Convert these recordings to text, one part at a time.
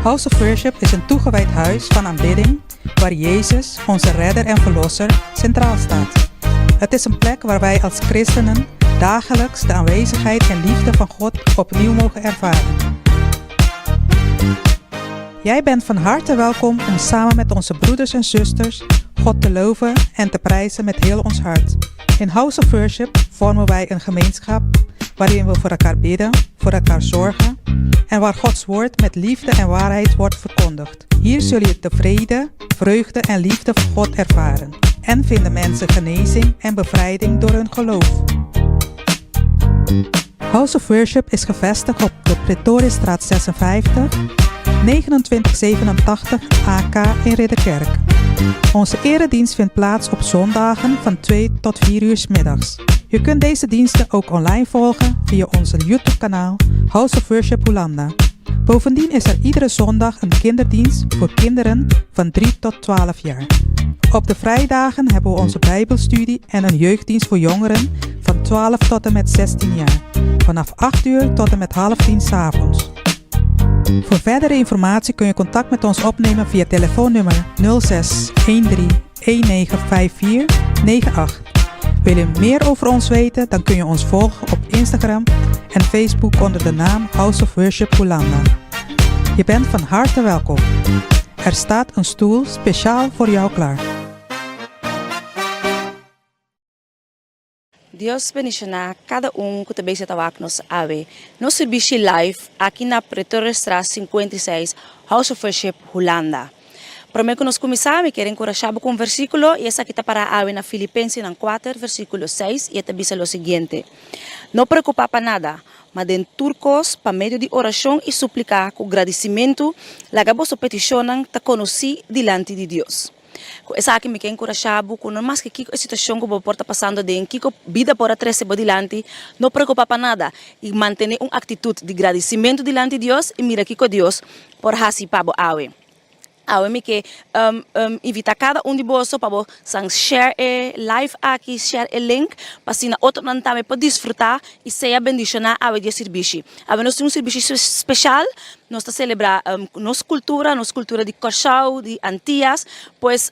House of Worship is een toegewijd huis van aanbidding waar Jezus, onze redder en verlosser, centraal staat. Het is een plek waar wij als christenen dagelijks de aanwezigheid en liefde van God opnieuw mogen ervaren. Jij bent van harte welkom om samen met onze broeders en zusters God te loven en te prijzen met heel ons hart. In House of Worship vormen wij een gemeenschap waarin we voor elkaar bidden, voor elkaar zorgen en waar Gods woord met liefde en waarheid wordt verkondigd. Hier zul je de vrede, vreugde en liefde van God ervaren. En vinden mensen genezing en bevrijding door hun geloof. House of Worship is gevestigd op de Pretoriastraat 56, 2987 AK in Ridderkerk. Onze eredienst vindt plaats op zondagen van 2 tot 4 uur 's middags. Je kunt deze diensten ook online volgen via onze YouTube-kanaal House of Worship Hollanda. Bovendien is er iedere zondag een kinderdienst voor kinderen van 3 tot 12 jaar. Op de vrijdagen hebben we onze Bijbelstudie en een jeugddienst voor jongeren van 12 tot en met 16 jaar. Vanaf 8 uur tot en met 9:30 's avonds. Voor verdere informatie kun je contact met ons opnemen via telefoonnummer 06 13 1954 98. Wil je meer over ons weten, dan kun je ons volgen op Instagram en Facebook onder de naam House of Worship Hollanda. Je bent van harte welkom. Er staat een stoel speciaal voor jou klaar. Dios bendicionar cada que também se está nos ave. Nos serviço live aqui na Pretoriastraat 56, House of Worship Hollanda. Para que nos começamos, quero encorajar com um versículo e essa aqui está para ave na Filipenses 4, versículo 6 e diz o seguinte: Não preocupa para nada, mas em turcos, para meio de oração e súplica, com agradecimento, laga vossa petição te conheci diante de Deus. Essa aqui me quer encorajar, não mais que a situação que você está passando dentro, que a vida pode trazer por diante, não preocupa para nada e manter uma atitude de agradecimento diante de Deus e mira que Deus por fazer para você. Eu que invita cada de vocês para share live aqui, share o link, para que outro não também pode desfrutar e seja bendicionado ao dia serviço. Nós temos um serviço especial, nós estamos celebrando nossa cultura de Corchão, de Antillas, pois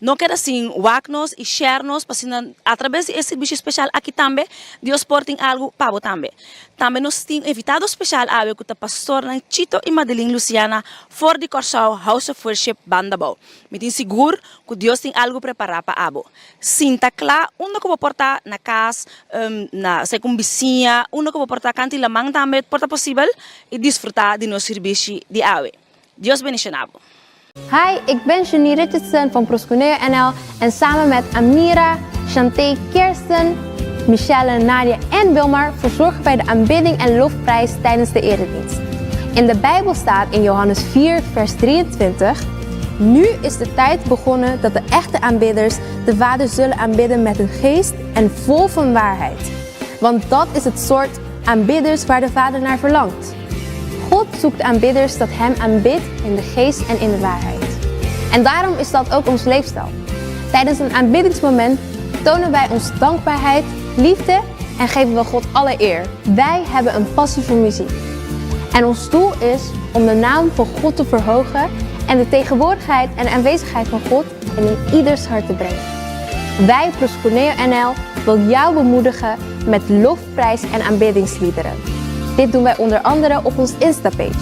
não quero assim, wagnos e share-nos, para através desse serviço especial aqui também, Deus porta algo para você também. Também nós temos invitado especial a ver que o pastor Chito e Madeline Luciana for de Corchão House of Worship Bandabou. Me tenho seguro que Deus tem algo preparado para você. Sinta claro, onde que vou portar na casa, na com vizinha, onde que vou portar canto e la mão também, porta possível e desfrutar de nosso serviço de ave. Deus bendicionado. Hi, ik ben Janine Richardson van Proskuneo NL en samen met Amira, Chantee, Kirsten, Michelle, Nadia en Wilmar verzorgen wij de aanbidding en lofprijs tijdens de eredienst. In de Bijbel staat in Johannes 4 vers 23: Nu is de tijd begonnen dat de echte aanbidders de Vader zullen aanbidden met een geest en vol van waarheid. Want dat is het soort aanbidders waar de Vader naar verlangt. God zoekt aanbidders dat hem aanbidt in de geest en in de waarheid. En daarom is dat ook ons leefstijl. Tijdens een aanbiddingsmoment tonen wij ons dankbaarheid, liefde en geven we God alle eer. Wij hebben een passie voor muziek. En ons doel is om de naam van God te verhogen en de tegenwoordigheid en aanwezigheid van God in ieders hart te brengen. Wij, Proskuneo NL, wil jou bemoedigen met lofprijs en aanbiddingsliederen. Dit doen wij onder andere op ons Insta-page.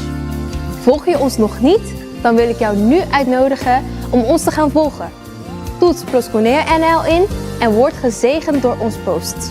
Volg je ons nog niet? Dan wil ik jou nu uitnodigen om ons te gaan volgen. Toets Proskuneo NL in en word gezegend door ons posts.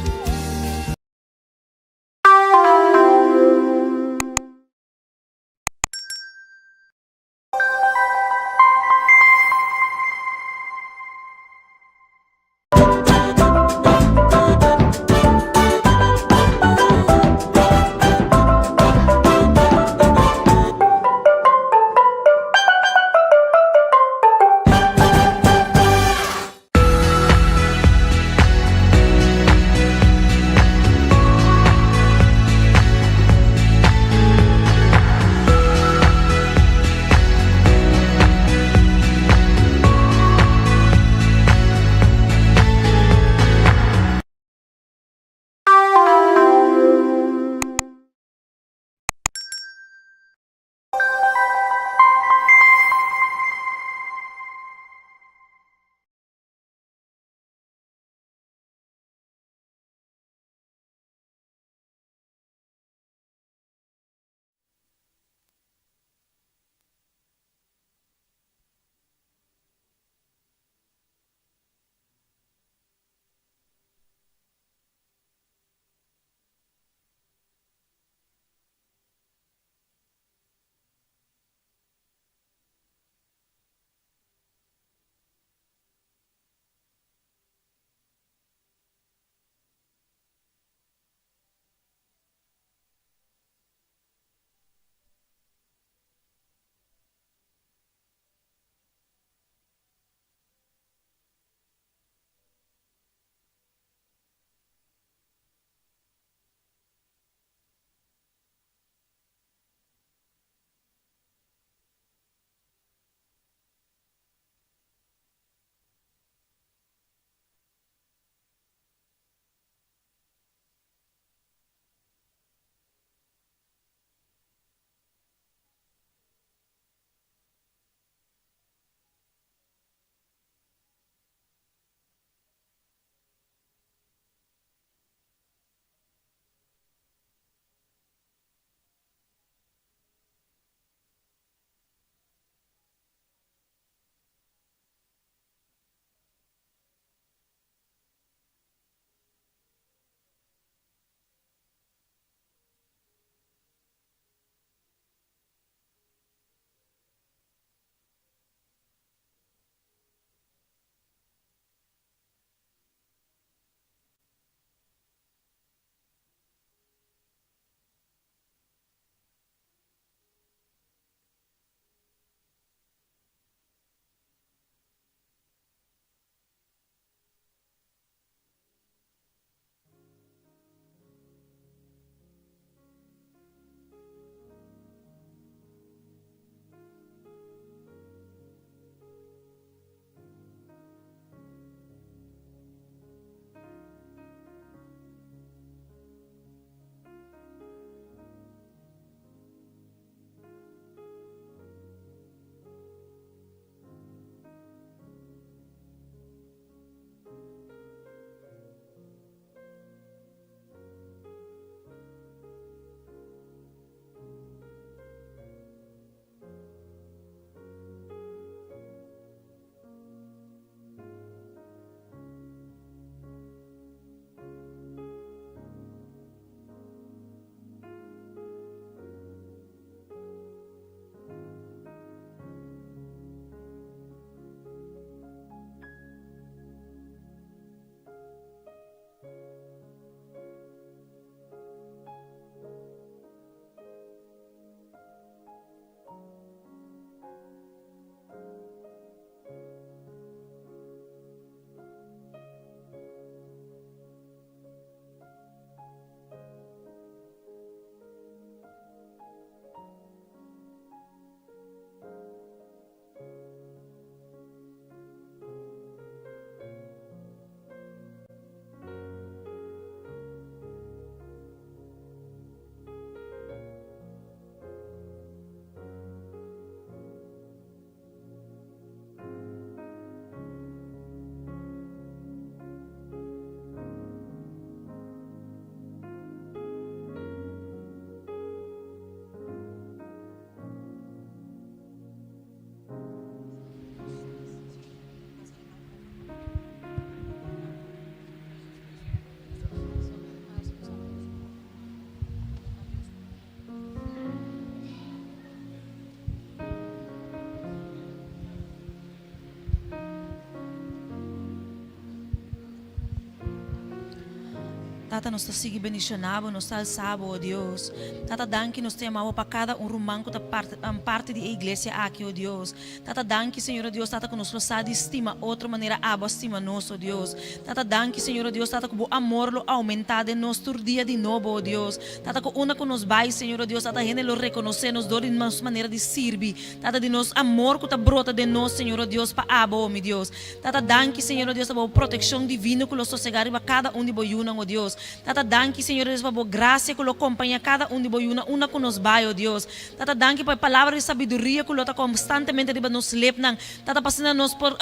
Tata, nós está seguindo bendicionado, nós está alçado, ó Deus. Tata, danke, nós temos para cada rumanco da parte da igreja aqui, ó Deus. Tata, danke, Senhor Deus, Tata, que nos está de estima, outra maneira, aba estima nós, ó Deus. Tata, danke, Senhor Deus, Tata, que o amor lo aumentado em nós todo dia de novo, ó Deus. Tata, que una que nos vai, Senhor Deus, Tata, gente lo reconhecer, nos dá de nossa maneira de servir. Tata, de nos amor que está brota de nós, Senhor Deus, para aba, ó meu Deus. Tata, danke, Senhor Deus, para a proteção divina que lo sossegar para cada de boiuna, ó Deus. Tata, danke, Senhor Deus, para a graça que lo acompanha cada de boiuna, una que nos vai, ó Deus. Tata, danke para a palavra de sabedoria que lo está constantemente riba nos lepnang. Tata, passando nos por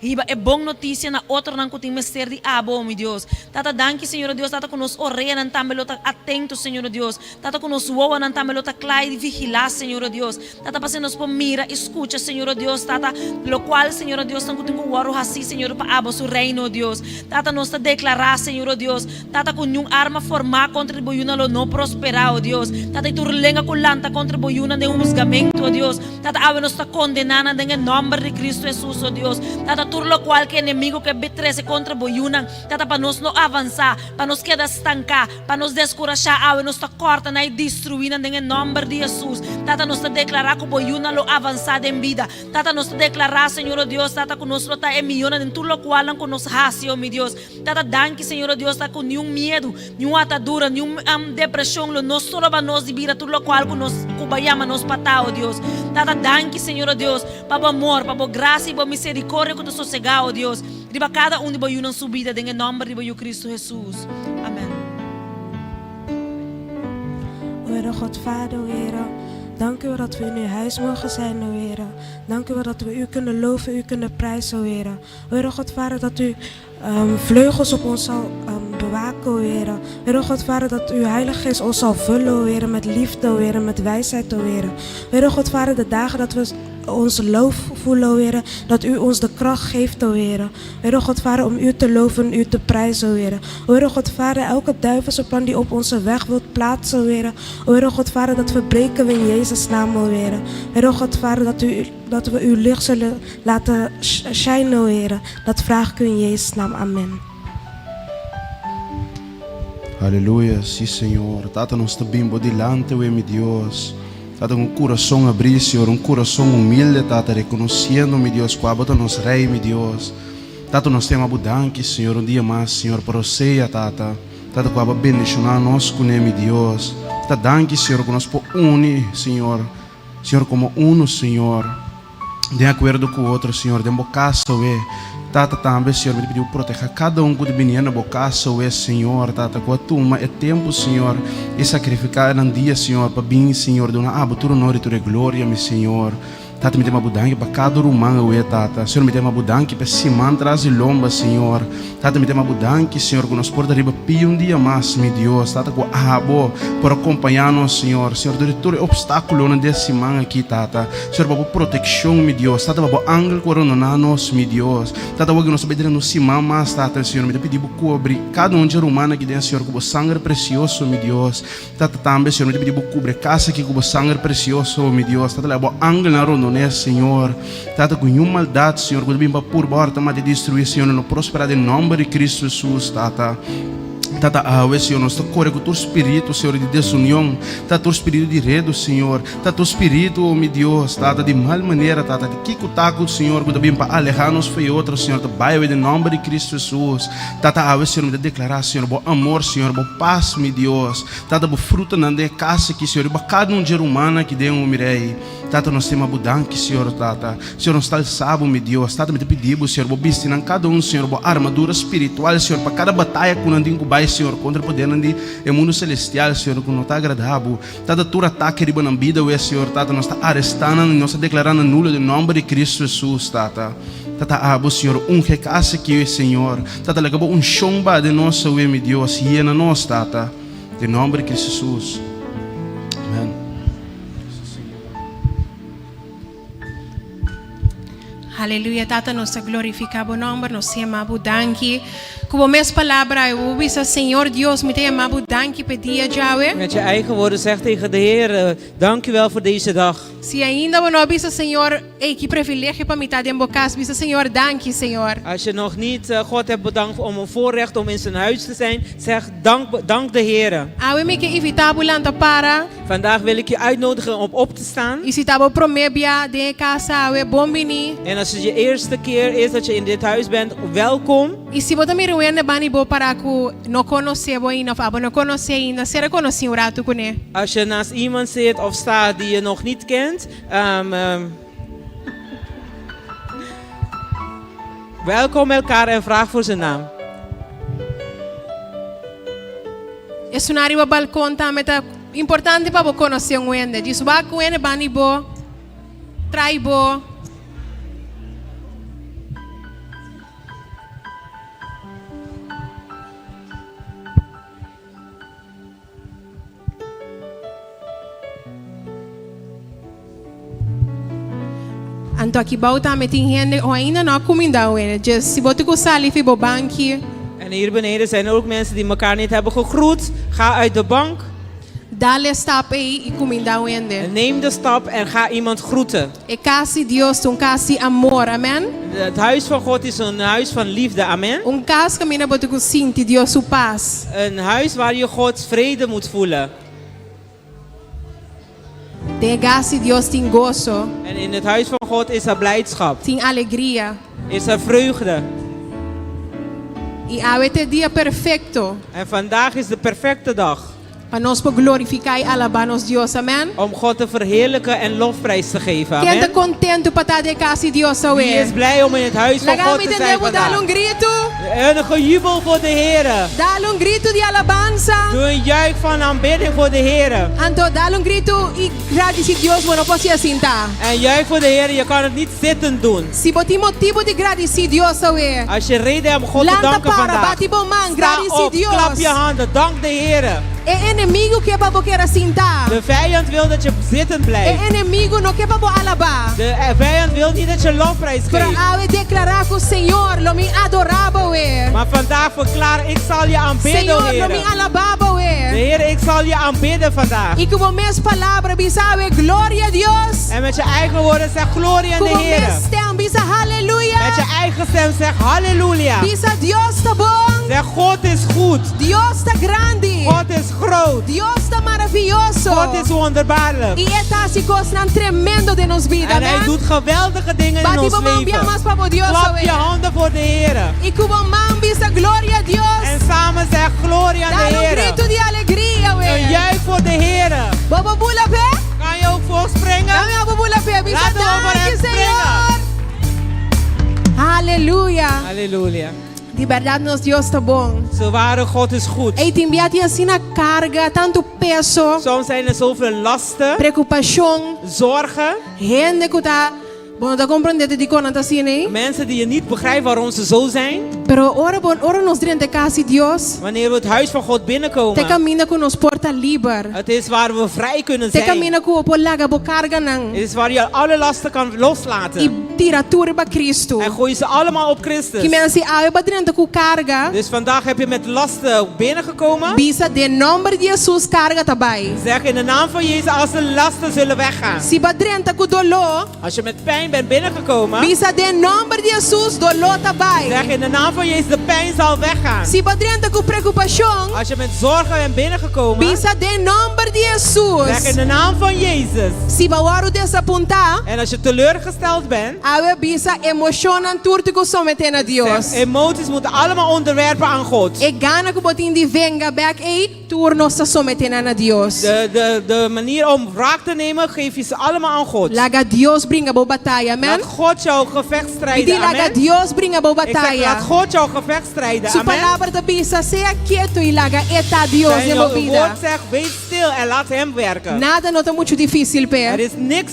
riba é bom notícia na outra não que tem mister de abo, ó meu Deus. Tata, danke, Senhor Deus, Tata, que nos orreia não também lo está atento, Senhor Deus. Tata, que nos voa não também lo está claro de vigilar, Senhor Deus. Tata, passando nos por mira, escuta, Senhor Deus, Tata, lo qual, Senhor Deus, não que tem que orar assim, Senhor, para abo su reino, Deus. Tata, nos está declarar, Senhor Deus, Tata, com nenhuma arma formar contra o boiuna lo não prosperar, ó Deus. Tata, e tu relenga com lanta contra o boiuna de julgamento, ó Deus. Tata, ave nos está condenando em nome de Cristo Jesus, ó Deus. Tata, tu lo qual que inimigo que betrece contra o boiuna, Tata, para nós não avançar, para nos quedar estancar, para nos descorajar, ave nos está cortando e destruindo em nome de Jesus. Tata, nos está declarar que o boiuna lo avançar em vida. Tata, nos está declarar, Senhor Deus, Tata, que nos está emilhando em tudo lo qual não nos hace, ó meu Deus. Tata, danke, Senhor Deus, Tata, com nenhum medo, nenhuma atadura, nenhuma depressão, nós só para nós de vida, tudo lo qual que nos cubayama nos patá, ó Deus. Tata, danke, Senhor Deus, para o amor, para a graça e para a misericórdia que tu sossegou, ó Deus. Riba cada de boiuna na subida, em nome de Cristo Jesus. Amém. Heere God, Vader, Heere, dank u wel dat we in uw huis mogen zijn, o Heere. Dank u wel dat we u kunnen loven, u kunnen prijzen, o Heere. Heere God, Vader, dat u vleugels op ons zal bewaken, o Heere. Heere God, Vader, dat uw Heilige Geest ons zal vullen, o Heere, met liefde, o Heere, met wijsheid, o Heere. Heere God, Vader, de dagen dat we ons loof voelen, o Heere, dat u ons de kracht geeft, o Heere. Heere God, Vader, om u te loven, u te prijzen, o Heere. Heere God, Vader, elke duivelse plan die op onze weg wilt plaatsen, o Heere. Heere God, Vader, dat verbreken we in Jezus' naam, o Heere. Heere God, Vader, dat we uw licht zullen laten schijnen, o Heere. Dat vraag ik u in Jezus' naam. Amen. Aleluia, sim Senhor. Tata, nós te bimbo delante, meu Deus. Tata, com coração abrir, Senhor, coração humilde, Tata, reconhecendo, meu Deus, que a nos rei, meu Deus. Tata, nós temos abundância, Senhor, dia mais, Senhor, para você, Tata. Tata, que a bendicionar nós com meu Deus. Tata, danke, Senhor, que nós podemos unir, Senhor. Senhor, como uno, Senhor. De acordo com o outro, Senhor, de bocaça, Tata, também, Senhor, me pediu proteger cada que vem na bocaça, Senhor, Tata, com a turma, é tempo, Senhor, e sacrificar um dia, Senhor, para bem, Senhor, dona abertura, honor e tua glória, meu Senhor. Tata, me tem uma budança para cada humano, Tata. Senhor, me tem uma budança para cima, traz e lomba, Senhor. Tata, me tem uma budança, Senhor, que nos porta riba pio dia mais, meu Deus. Tata, com a boa, para acompanhar-nos, Senhor. Senhor, de todo obstáculo nessa semana aqui, Tata. Senhor, para proteção, meu Deus. Tata, para ângulo coronanos, meu Deus. Tata, para que nós pedimos no semana mais, Tata, Senhor, me tem pedido cobrir cada ser humano aqui dentro, Senhor, com o sangue precioso, meu Deus. Tata, também, Senhor, me tem pedido cobrir casa aqui com o sangue precioso, meu Deus. Tata, para ângulo na rono, Senhor, Tata, com nenhuma maldade, Senhor, que vem para por borda, mas de destruir, Senhor, não prosperar em nome de Cristo Jesus, Tata. Tata, Senhor, nós corre com o teu espírito, Senhor, de desunião, Tata, o espírito de redo, Senhor, Tata, o espírito, oh meu Deus, Tata, de mal maneira, Tata, de que taco, Senhor, que vem para alejar-nos foi outro, Senhor, vai em nome de Cristo Jesus, Tata, Senhor, me declarar, Senhor, bom amor, Senhor, bom paz, meu Deus, Tata, bom fruta na de casa aqui, Senhor, e para cada ser humano que deu mirei, Tata, nós temos abundância, Senhor, Tata, Senhor, nós está sábado, meu Deus, Tata, me pedimos, Senhor, bom vestir em cada Senhor, bom armadura espiritual, Senhor, para cada batalha que nós temos vai, Senhor, contra o poder do mundo celestial, Senhor, que não está agradável. Tata, tu ataque riba na vida, Senhor, Tata, nós está arrestando, nós está declarando nulo em nome de Cristo Jesus, Tata. Tata, Senhor, recassa aqui, Senhor. Tata, legabo chomba de nós, meu Deus, e na nós, Tata, em nome de Cristo Jesus. Amém. Aleluia, Tata, nós te glorificamos o nome, nós te amamos, danke. Como minhas palavras, eu ouvi, Senhor Deus, me te amamos, danke, pedia, Yahweh. Met je eigen woorden zeg tegen de Heer, dank u wel voor deze dag. Se ainda não bisa, Senhor, ei, que privilégio para mim estar em bocas, bisa, Senhor, danke, Senhor. Als je nog niet God hebt bedankt om een voorrecht om in zijn huis te zijn, zeg dank de Heer. Awe me que evitabulanta para. Vandaag wil ik je uitnodigen om op te staan. E se tabo promebia de casa, awe bombini. En als het je eerste keer is dat je in dit huis bent, welkom. E se você me ruende bani bo para ku no conhecebo ainda, of abo no conhece ainda, será conhecido rato kune. Als je naast iemand zit of staat die je nog niet kent, welkom elkaar en vraag voor zijn naam. E sunari wa balcon ta meta importante para bo conhecer um ende. Diz ba ku ende bani bo, trai bo. Anto aqui bauta met ingende o ainda não comida ene. Just se bote ku sali fi bo banki. En hier beneden zijn er ook mensen die elkaar niet hebben gegroet. Ga uit de bank. Dale stap e comida ende. En neem de stap en ga iemand groeten. E casi Dios, un casi amor, amen. Het huis van God is een huis van liefde, amen. Un cas que mina bote ku sinti Dios su paz. Een huis waar je Gods vrede moet voelen. De casi Dios tin gozo, En in het huis van God is er blijdschap, tin alegria. is er vreugde. E awete dia perfecto. En vandaag is de perfecte dag Para nós glorificar e alabar nos Dios, amen. om God te verheerlijken en lofprijs te geven, Quem está amen. contento para estar de casa Dios, Wie is awe? blij om in het huis van God Lagami te zijn entendemos dar vandaag? grito, Een gejubel voor de Heer. dar grito de alabanza. Doe een juich van aanbidding voor de Heer. Anto dar grito e agradecer Dios, bueno, posso assentar. En juich voor de Heer, je kan het niet zitten doen. Se botar motivo de agradecer Dios, awe. Als je reden hebt om God te Lanta danken para, vandaag, bate bom man, sta agradecer op, klap je Dios. handen, dank de Heer. E inimigo que é para você assentar. De vijand wil dat je zitten E blijft. inimigo não quer para alabar. De vijand wil niet dat je lofprijs Para geeft. awe declarar que o Senhor lo me adorava, awe. Maar vandaag verklaar ik zal je aanbidden, Senhor lo Heer. me alabava, De awe. Heer, ik zal je aanbidden vandaag. E como minhas palavras, bisawe, glória a Deus. En met je eigen woorden zeg glorie aan de Como Heer. minhas stem, bisa halleluja. Met je eigen stem zeg halleluja. Bisa Deus tá bom. Zeg God is goed. Deus tá grande. God is groot. Deus tá maravilhoso. God is wonderbaarlijk. E está se coçando tremendo de nos vida, En hij amen. doet geweldige dingen in Bate ons bom leven. biamas para Deus, Klap je awe. handen voor de Heer. E como man, bisa glória a Deus. En samen zeg glorie aan de Dá Heer. grito de alegria, Een awe. juich voor de Heer. Bobo bula pé. Kan je ook voorspringen? Dá minha bubula pé, bisa Laten we voor hem danke, springen. Senhor. Aleluia. Halleluja. De verdade, nos Deus tá bom. Zo ware God is goed. E te enviar assim na carga, tanto peso, Soms zijn er zoveel lasten, preocupação, zorgen. gente que tá, bom, tá compreendendo de quando tá assim, né? Mensen die je niet begrijpen waarom ze zo zijn. Pero ora nos dentro de casa Deus, Wanneer we het huis van God te binnenkomen. caminha com nos porta liber. Het is waar we vrij kunnen Te zijn. caminha com o polaga bo carga Het nang. is waar je alle lasten kan E loslaten. tira tudo para Cristo. En gooi ze allemaal op Christus. Que mense a ba dentro com carga. Dus vandaag heb je met lasten binnengekomen. Bisa de nome de Jesus carga tabai. Zeg in de naam van Jezus als de lasten zullen weggaan. Se ba dentro com dolor, Als je met pijn bent binnengekomen. bisa de nome de Jesus dolor Zeg tabai. in de naam van Jezus de pijn zal weggaan. Se ba dentro com preocupação, Als je met zorgen bent binnengekomen. bisa de nome de Zeg in Jesus. de naam van Jezus. Se ba waro desapontar, En als je teleurgesteld bent. awe bisa emocionan tudo que someter a Deus. Zeg, emoties moeten allemaal onderwerpen aan God. E gana que botin de venga back eight turno sa someter a Deus. De manier om wraak te nemen, geef je ze allemaal aan God. Laga Deus bringa bo batalha, amen. Laat God jouw gevecht E strijden. di laga Amen. Deus bringa bo Ik zeg, laat batalha. God jouw gevecht strijden. Su Amen. palavra da bisa sea quieto e laga eta Deus Zijn em woord vida. zegt, wees stil en laat hem werken. Nada não tá muito difícil Er pé. is niks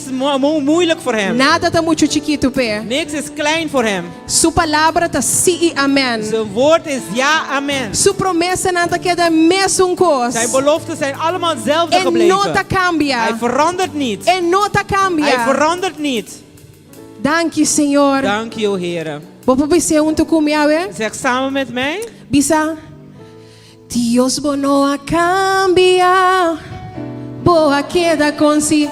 moeilijk voor hem. Nada tá muito chiquito pé. Niks is klein voor hem. Su palavra tá sim e amen. Zijn woord is ja, amen. Su promessa não tá queda mesmo coisa. Zijn beloften zijn allemaal hetzelfde E gebleven. nota Hij cambia. verandert niet. E nota Hij cambia. verandert niet. Dank je, Senhor. Dank je, o Heer. Vamos dizer junto comigo, Zeg samen met mij. Bisa. Dios bono a cambiar. Boa queda com si.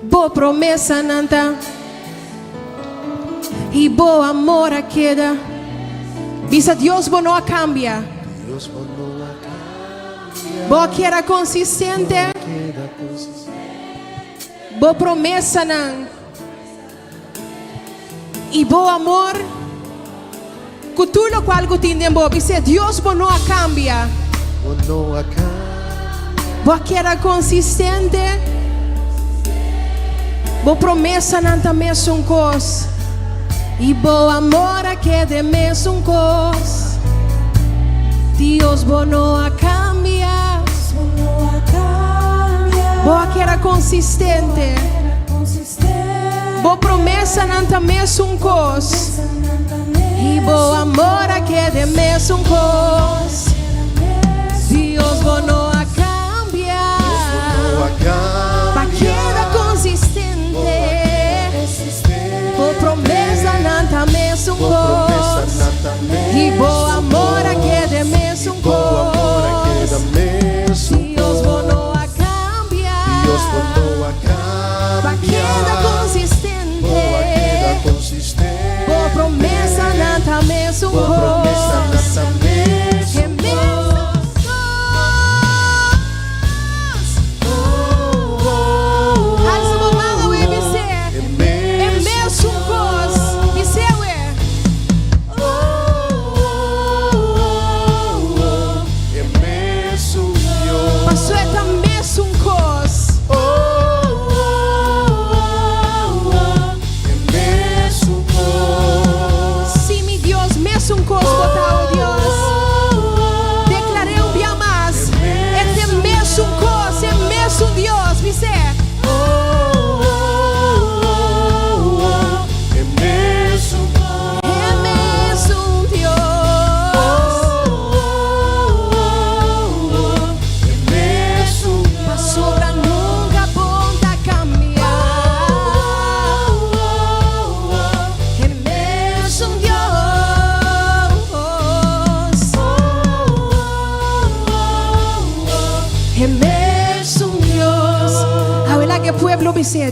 Boa promessa nanta. E boa amor a queda. Bisa Dios bono a cambiar. Boa queda consistente. Boa promessa nan. E boa amor. Cutulo qual gutindenbo. Bisa Dios bono a cambiar. Boa queda consistente. Boa promessa nanta mesmo cos. E boa amor a que de mesmo cos. Dios bono a cambiar. Boa queda consistente. Boa promessa nanta mesmo cos. E boa amor a que de mesmo cos. Dios bono a Paquera consistente. Boa promessa nanta mesmo cos. E boa amor a que de mesmo cos. Dios bono a cambiar. Paquera consistente. Boa promessa nanta mesmo cos.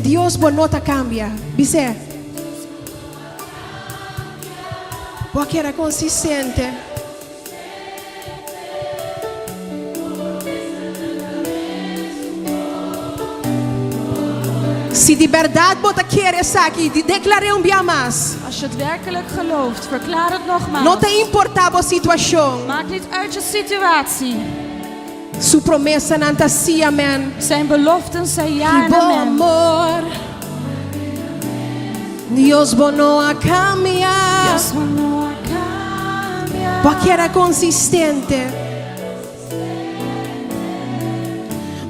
Dios bonota cambia. Dice. Porque era consistente. Si de verdad bota quiere saki, declare un día más. Als je het werkelijk gelooft, verklaar het nogmaals. No te importa situación. Maakt niet uit je situatie. Su promesa nanta sí, amen. Zijn beloften zijn ja en amen. Amor. Dios bono a cambiar. Dios bono a cambiar. Porque era consistente.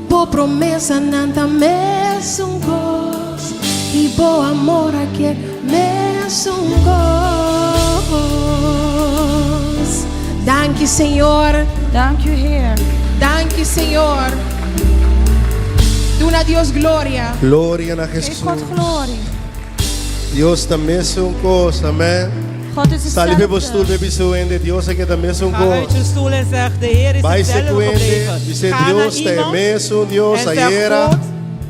Bo promesa nanta mesmo cos. E bo amor a que mesmo cos. Dank je, Senhor. Dank u, Heer. Dank je, Senhor. Doen a Dios gloria. Gloria a Geef Jesús. God glorie. Dios também é um coisa, amém. God is Sali pe postul hetzelfde. pe bisuende, Dios é que também é um Ga uit je coisa. stoel en zeg, de Heer is Vai hetzelfde sequende, gebleven. dice Ga naar Dios iemand também é um Dios en zeg, ayer, God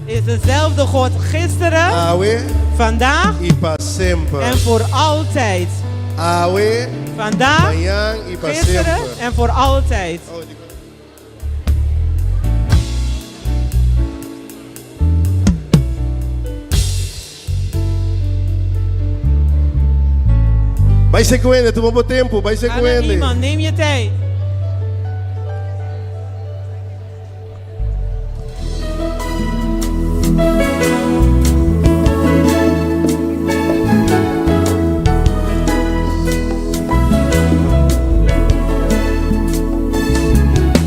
is dezelfde God gisteren, awe vandaag e para sempre. en voor altijd. Awe, Vandaag, amanhã e para gisteren sempre. en voor altijd. Vai sequende, tu bom tempo, vai Ga naar sequende. iemand, neem je tijd.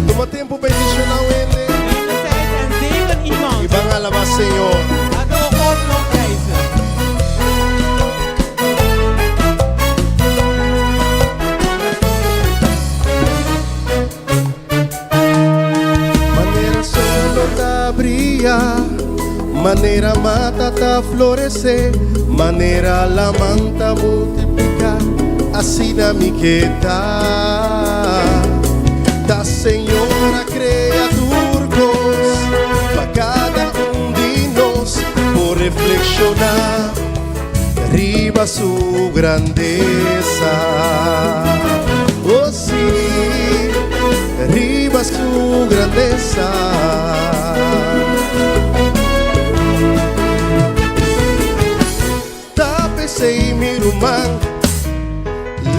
Toma tempo para adicionar o ende. Neem de tijd en zegen E iemand. van alabar Senhor. Laten we God nog prijzen. Maneira solo te abria, manera mata florecer, manera la manta multiplicar, así na mi queda. Da Senhora criaturas, para cada de nós, por reflexionar, arriba su grandeza. Oh sí, arriba su grandeza. Tapese mi rumán,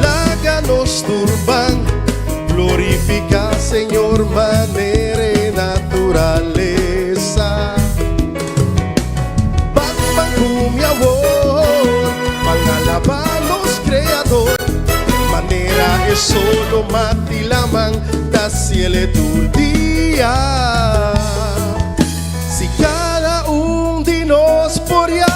láganos turban, glorifica Señor manera y naturaleza. Van con mi amor, van alabarnos creador, manera es solo matilaman, da cielo tu día. Si cada de nos por realizar,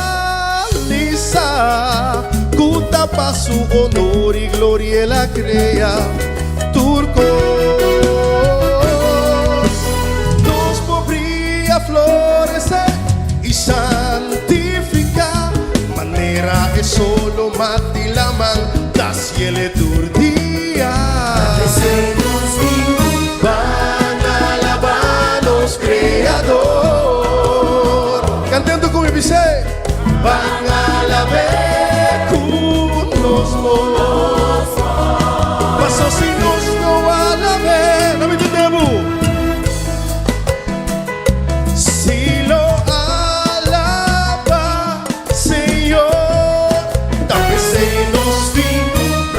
cuta pa su honor y gloria la crea. Turco nos podría florecer y santificar, manera es solo matilaman, da cielo tu día. Van a alabarnos creador, cantando con mi dice, van a alabar con los monos, pasos y nos no van a ver, no me tutemu. Si lo alaba, Señor, también se nos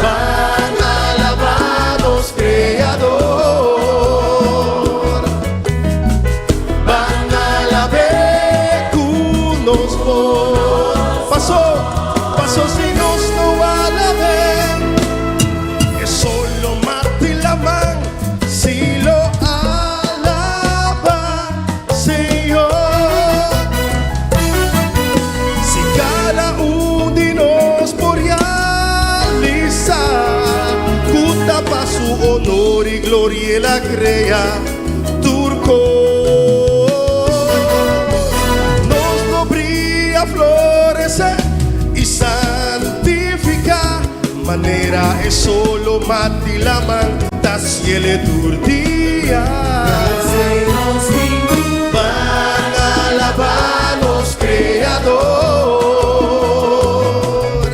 van a alabarnos creador, van a alabar con los monos, pasos y nos no van a ver. Es solo matilaman, si lo alaba, Señor. Si cada de nos por realizar, cuta pa su honor y gloria la crea. Turco nos podría florecer y santificar, manera es solo matilaman, da cielo tu día. Van a alabarnos creador,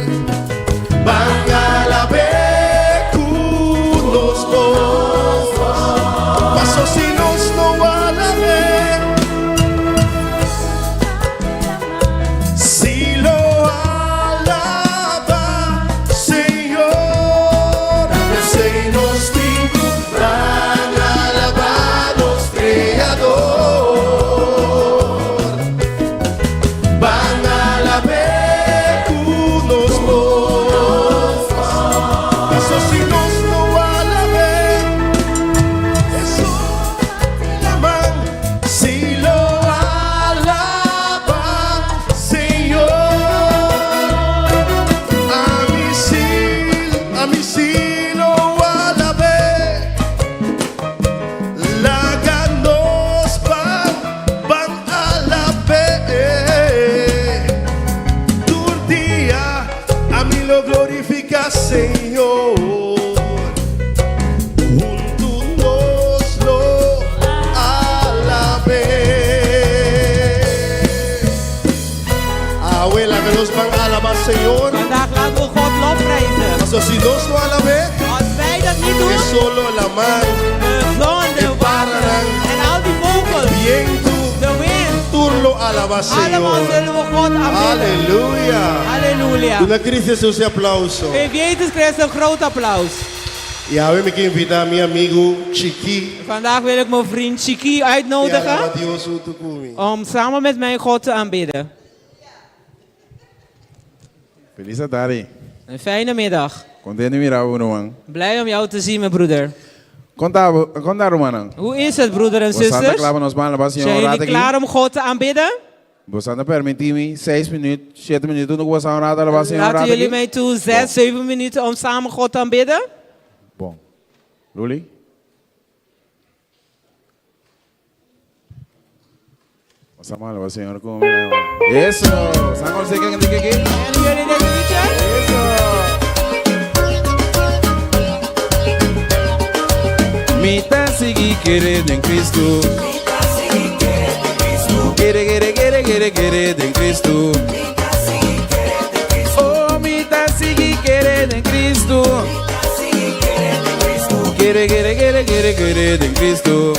van a alabar con los monos, pasos y nos no van a ver. Si lo alaba, Señor, se nos van a alabarnos creador, van a alabar con los monos, pasos y nos no van a ver. Eso la man, si lo alaba, Señor, a mí sí lo alabé. La ganos van a la ver. Tu día a mí lo glorifica, Señor. Juntos nos lo alabé. Abuela, que nos van a alabar, Señor. Vandaag laten we God lofprijzen. Eso si nos lo alabé, Als wij dat niet doen, es solo la man. de zon, de wateren en al die vogels, Viento, de wind, tú lo alabas, allemaal Señor. zullen we God aanbidden. Aleluya. Halleluja. Una crisis ese aplauso. Geef Jezus Christus een groot applaus. Y a ver, me quiero invitar a mi amigo Chiqui. Vandaag wil ik mijn vriend Chiki Y alaba a uitnodigen Dios utukumi. om samen met mij God te aanbidden. Feliz tarde. Een fijne middag. Contente de mirar uno, man. Blij om jou te zien, mijn broeder. Conta, Romana. Hoe is het, broeder en Você está zusters? claro nos van a Zijn jullie klaar om God te aanbidden? Você está permitindo 6 minutos, 7 minutos no que você vai lá para Laten jullie mij toe 6, 7 minuten om samen God te aanbidden? Bom. Luli? Sama alaba, Señor, como me ama. Eso. Sama al seque que aquí. En jullie deze liedje? Eso. Mita sigi quiere en Cristo. Quiere en Cristo. Oh, mita sigi quiere en Cristo. Quiere en Cristo.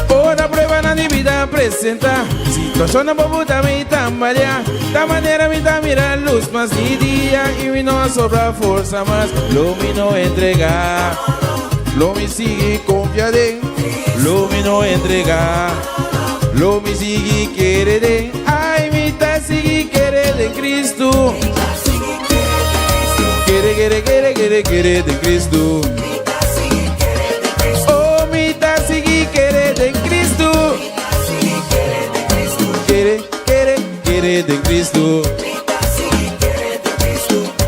Ora prueba na mi vida presenta. Situación no puta me tambalea. Da manera me da mira luz más ni día. Y mi no sobra fuerza más. Lo mi no entrega. Lo mi sigue confiade. Lo mi no entrega. Lo mi sigue quiere de. Ay mi ta sigue quiere de Cristo. Quiere de Cristo. Oh mi ta sigue quiere de Cristo. Quiere de Cristo.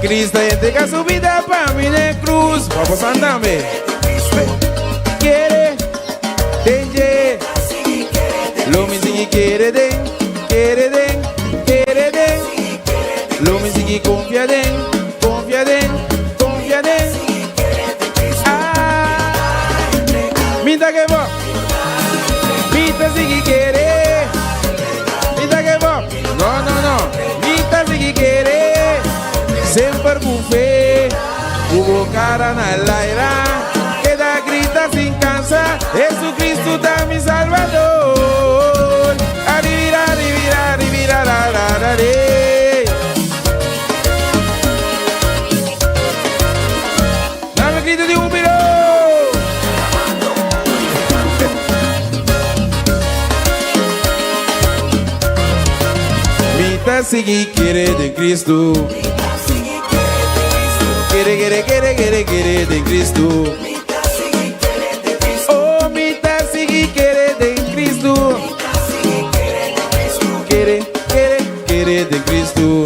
Cristo entrega su vida para mí en cruz. Vamos andame. Quiere de. Lo me sigue quiere de. Lo me sigue confía de. Minta que va. Minta sigue quiere. Minta que va. No. Minta sigue quiere. Sempre con fe. Hubo cara na laira. Queda grita sin cansar. Jesucristo da mi salvador. Arrivira. Dame grito de júbilo. Mita sigue quiere de Cristo. Quiere de Cristo. Oh, mita sigue quiere de Cristo. Quiere de Cristo.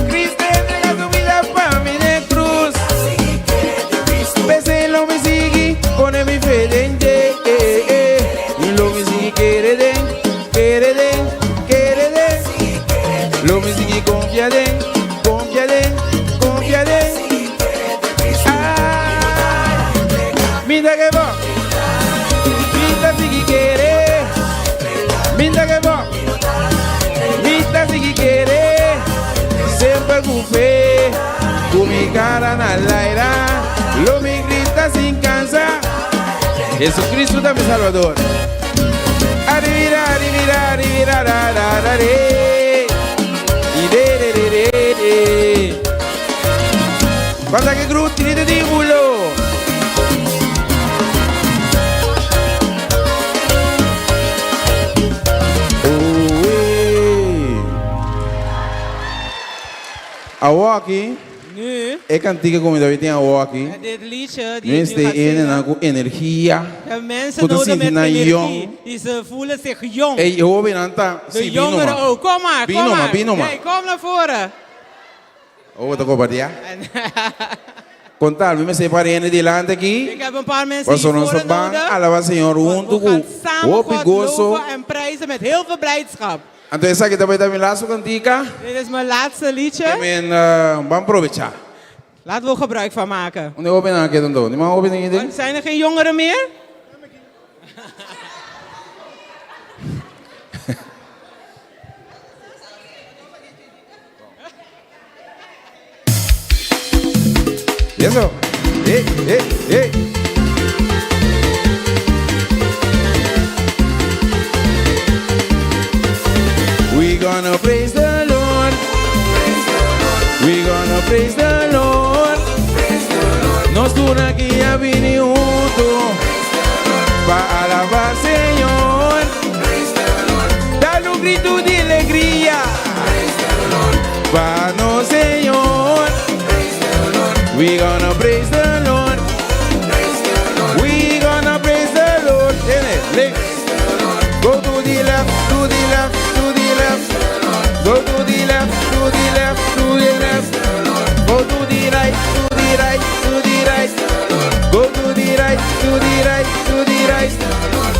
Cristo entrega su vida para mí de cruz. Pese lo me sigue, pone mi fe en y lo me sigue quiere de. Lo me sigue confía de. Minta que va. Minta sigue quiere. Minta que va. Minta sigue quiere. Siempre con fe. Con mi cara na laira. Lo me grita sin cansar. Jesucristo da mi salvador. Arrivira. Guarda che grutti di bulo. Awo aqui. Nu, Ik kan tegen komen dat we tegen awo aqui. dit liedje die Mensen ik nu ga die zingen. en energie. De mensen Goed te nodig zien, met die naar energie. jong. Die ze voelen zich jong. Hey, je hoort aan ta. De jongeren ook. Kom maar. Bino maar. Nee, kom naar voren. Oh, wat ook ja. Contar, we mensen separeren die land aqui. Ik heb een paar mensen Was hier on voren onze bank, nodig. alaba Senhor Want junto we gaan com samen o God gozo. loven en prijzen met heel veel blijdschap. Então essa aqui também tá me laço cantica. Dit is mijn laatste liedje. Men vamos aproveitar. Laten we er gebruik van maken. Onde open aqui então, não open ninguém. Zijn er geen jongeren meer? Eso. Hey. We gonna praise the Lord. We gonna praise the Lord. Nós tudo aqui a vir junto para alabar Senhor. Dá um grito de alegria para no Senhor. We gonna praise the Lord. We gonna praise the Lord. Go to the left, to the left, to the left. Go to the left, to the left, to the left. Go to the right, to the right, to the right. Go to the right, to the right, to the right.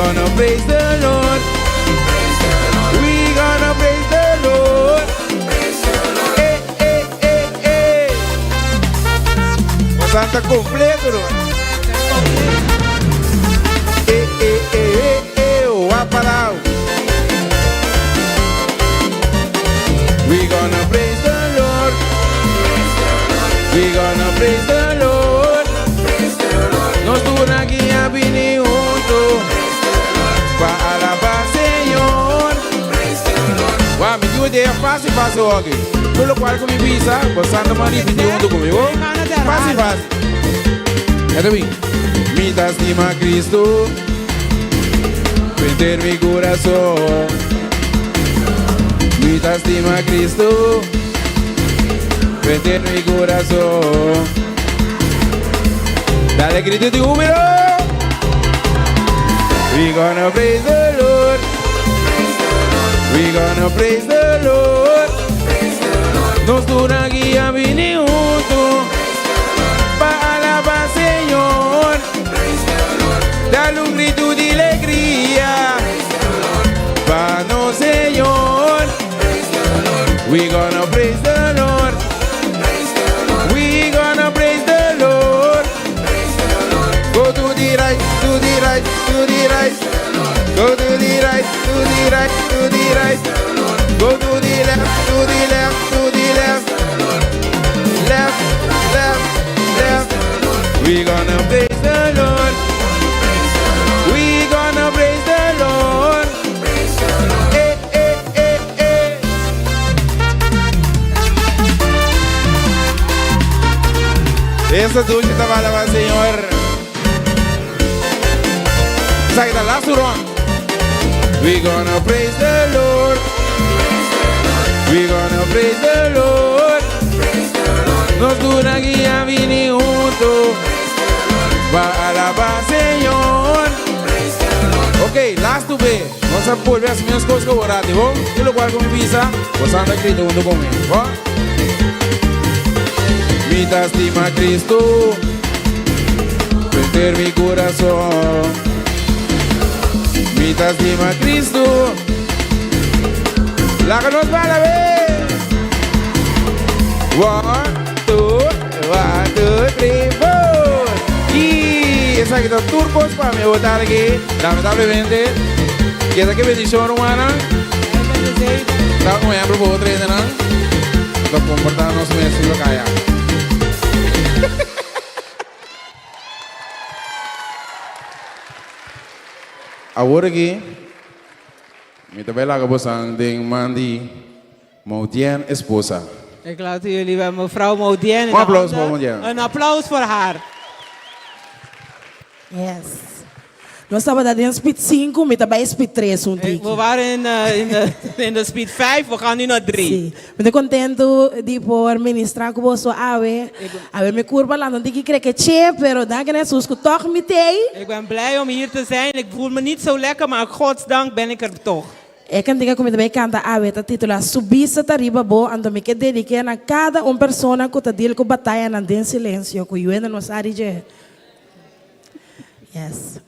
gonna praise the Lord. We gonna praise the Lord. Eh, eh, eh, eh. Santa completo, no? Eh, eh, eh, eh, oh, wapalau. We gonna praise the Lord. We gonna praise the Lord. Nos turna aquí a venir juntos para alabar Señor. Wa, me dio de fácil, fácil, ok. Todo lo cual con mi visa, pues Santa María vino junto conmigo. Fácil, fácil. Ya te vi. Mi estima a Cristo, vender mi corazón. Mi estima a Cristo, vender mi corazón. Dale grito de júbilo. We gonna praise the Lord. We gonna praise the Lord. Nos dura guía vine junto para alabar Señor. Dale un grito de alegría para no Señor. We gonna praise the Lord. We gonna praise the Lord. Go to the right, to the right, to the right. Go to the right, to the right, to the right. Go to the left, to the left, to the left. Left, left, left. We gonna praise the Lord. We gonna praise the Lord. Eh, eh, eh, eh. Esta dulce estaba la Señor. Say the last one. We gonna praise the Lord. We gonna praise the Lord. Nos dura guía vini junto para alabar Señor. Ok, last to be. Vamos a volver a hacer minhas coisas que eu orar, tá bom? Tudo igual com mi visa, você anda escrito junto comigo, ó. Mi estima a Cristo, vender mi corazón. Mi estima a Cristo, la que nos va a la vez. 1, 2, 3, 4. Y esa que está turbos para me votar aquí. Lamentablemente, quiero que bendición humana. Está como ejemplo por otra gente, ¿no? Está comportándonos en el siglo calla. Agora aqui, me também lá acabou sendo Mandi Maudien esposa. Ik laat jullie bij mevrouw Maudien. Een applaus voor Maudien. Een applaus voor haar. Yes. Nós estávamos in speed 5, maar daarbij speed 3 zo'n We waren in de speed 5, we gaan nu naar 3. Sí. Me contento de por ministrar com você ave. Ave me curva lá, não digo que que che, pero dank aan Jesus que toch meteen. Ik ben blij om hier te zijn. Ik voel me niet zo lekker, maar godsdank ben ik er toch. Ik kan dizer que me canta ave, tá titula Subisa tariba bo, ando me que dedicar a cada persona que tá deal com batalha na den silêncio, que eu ainda não sabe de. Yes.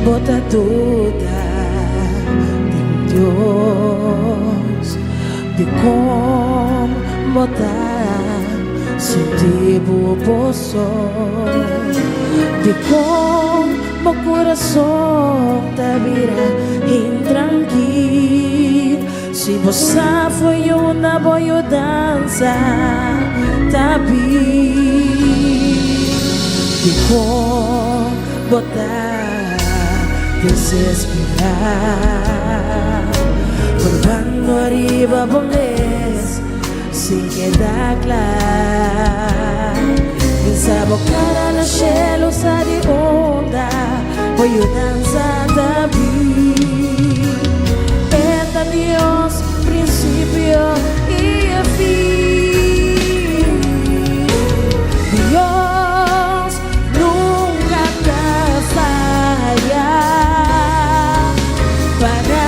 Bota toda em Deus, de como botar sentir o poço, de como o coração tá vira intranquilo. Se você foi uma boa dança, tá bem, de como botar desesperar, curvando arriba bonés, sin quedar claro. Pensaba cara na chelo sa de onda, voy a danzar también. Eta Dios, principio y fin. Dios nunca te falla. Para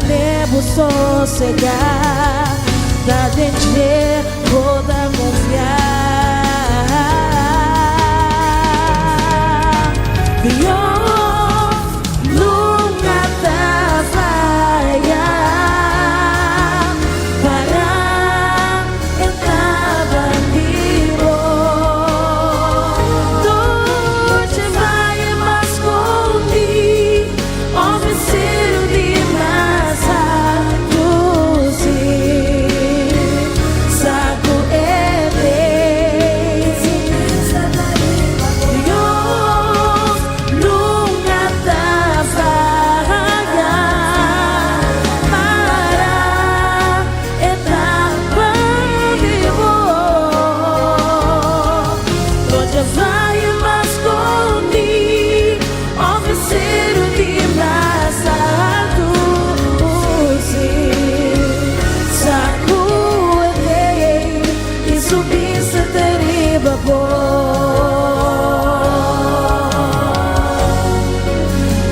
devo sossegar, da gente toda confiar. Dios nunca te falla para estar vivo. Tú te vayas más conmigo, oferecer de más a tu saco Dios nunca te falla para estar vivo. No te vayas más conmigo, oferecer de más a tu sacude e subiste terrible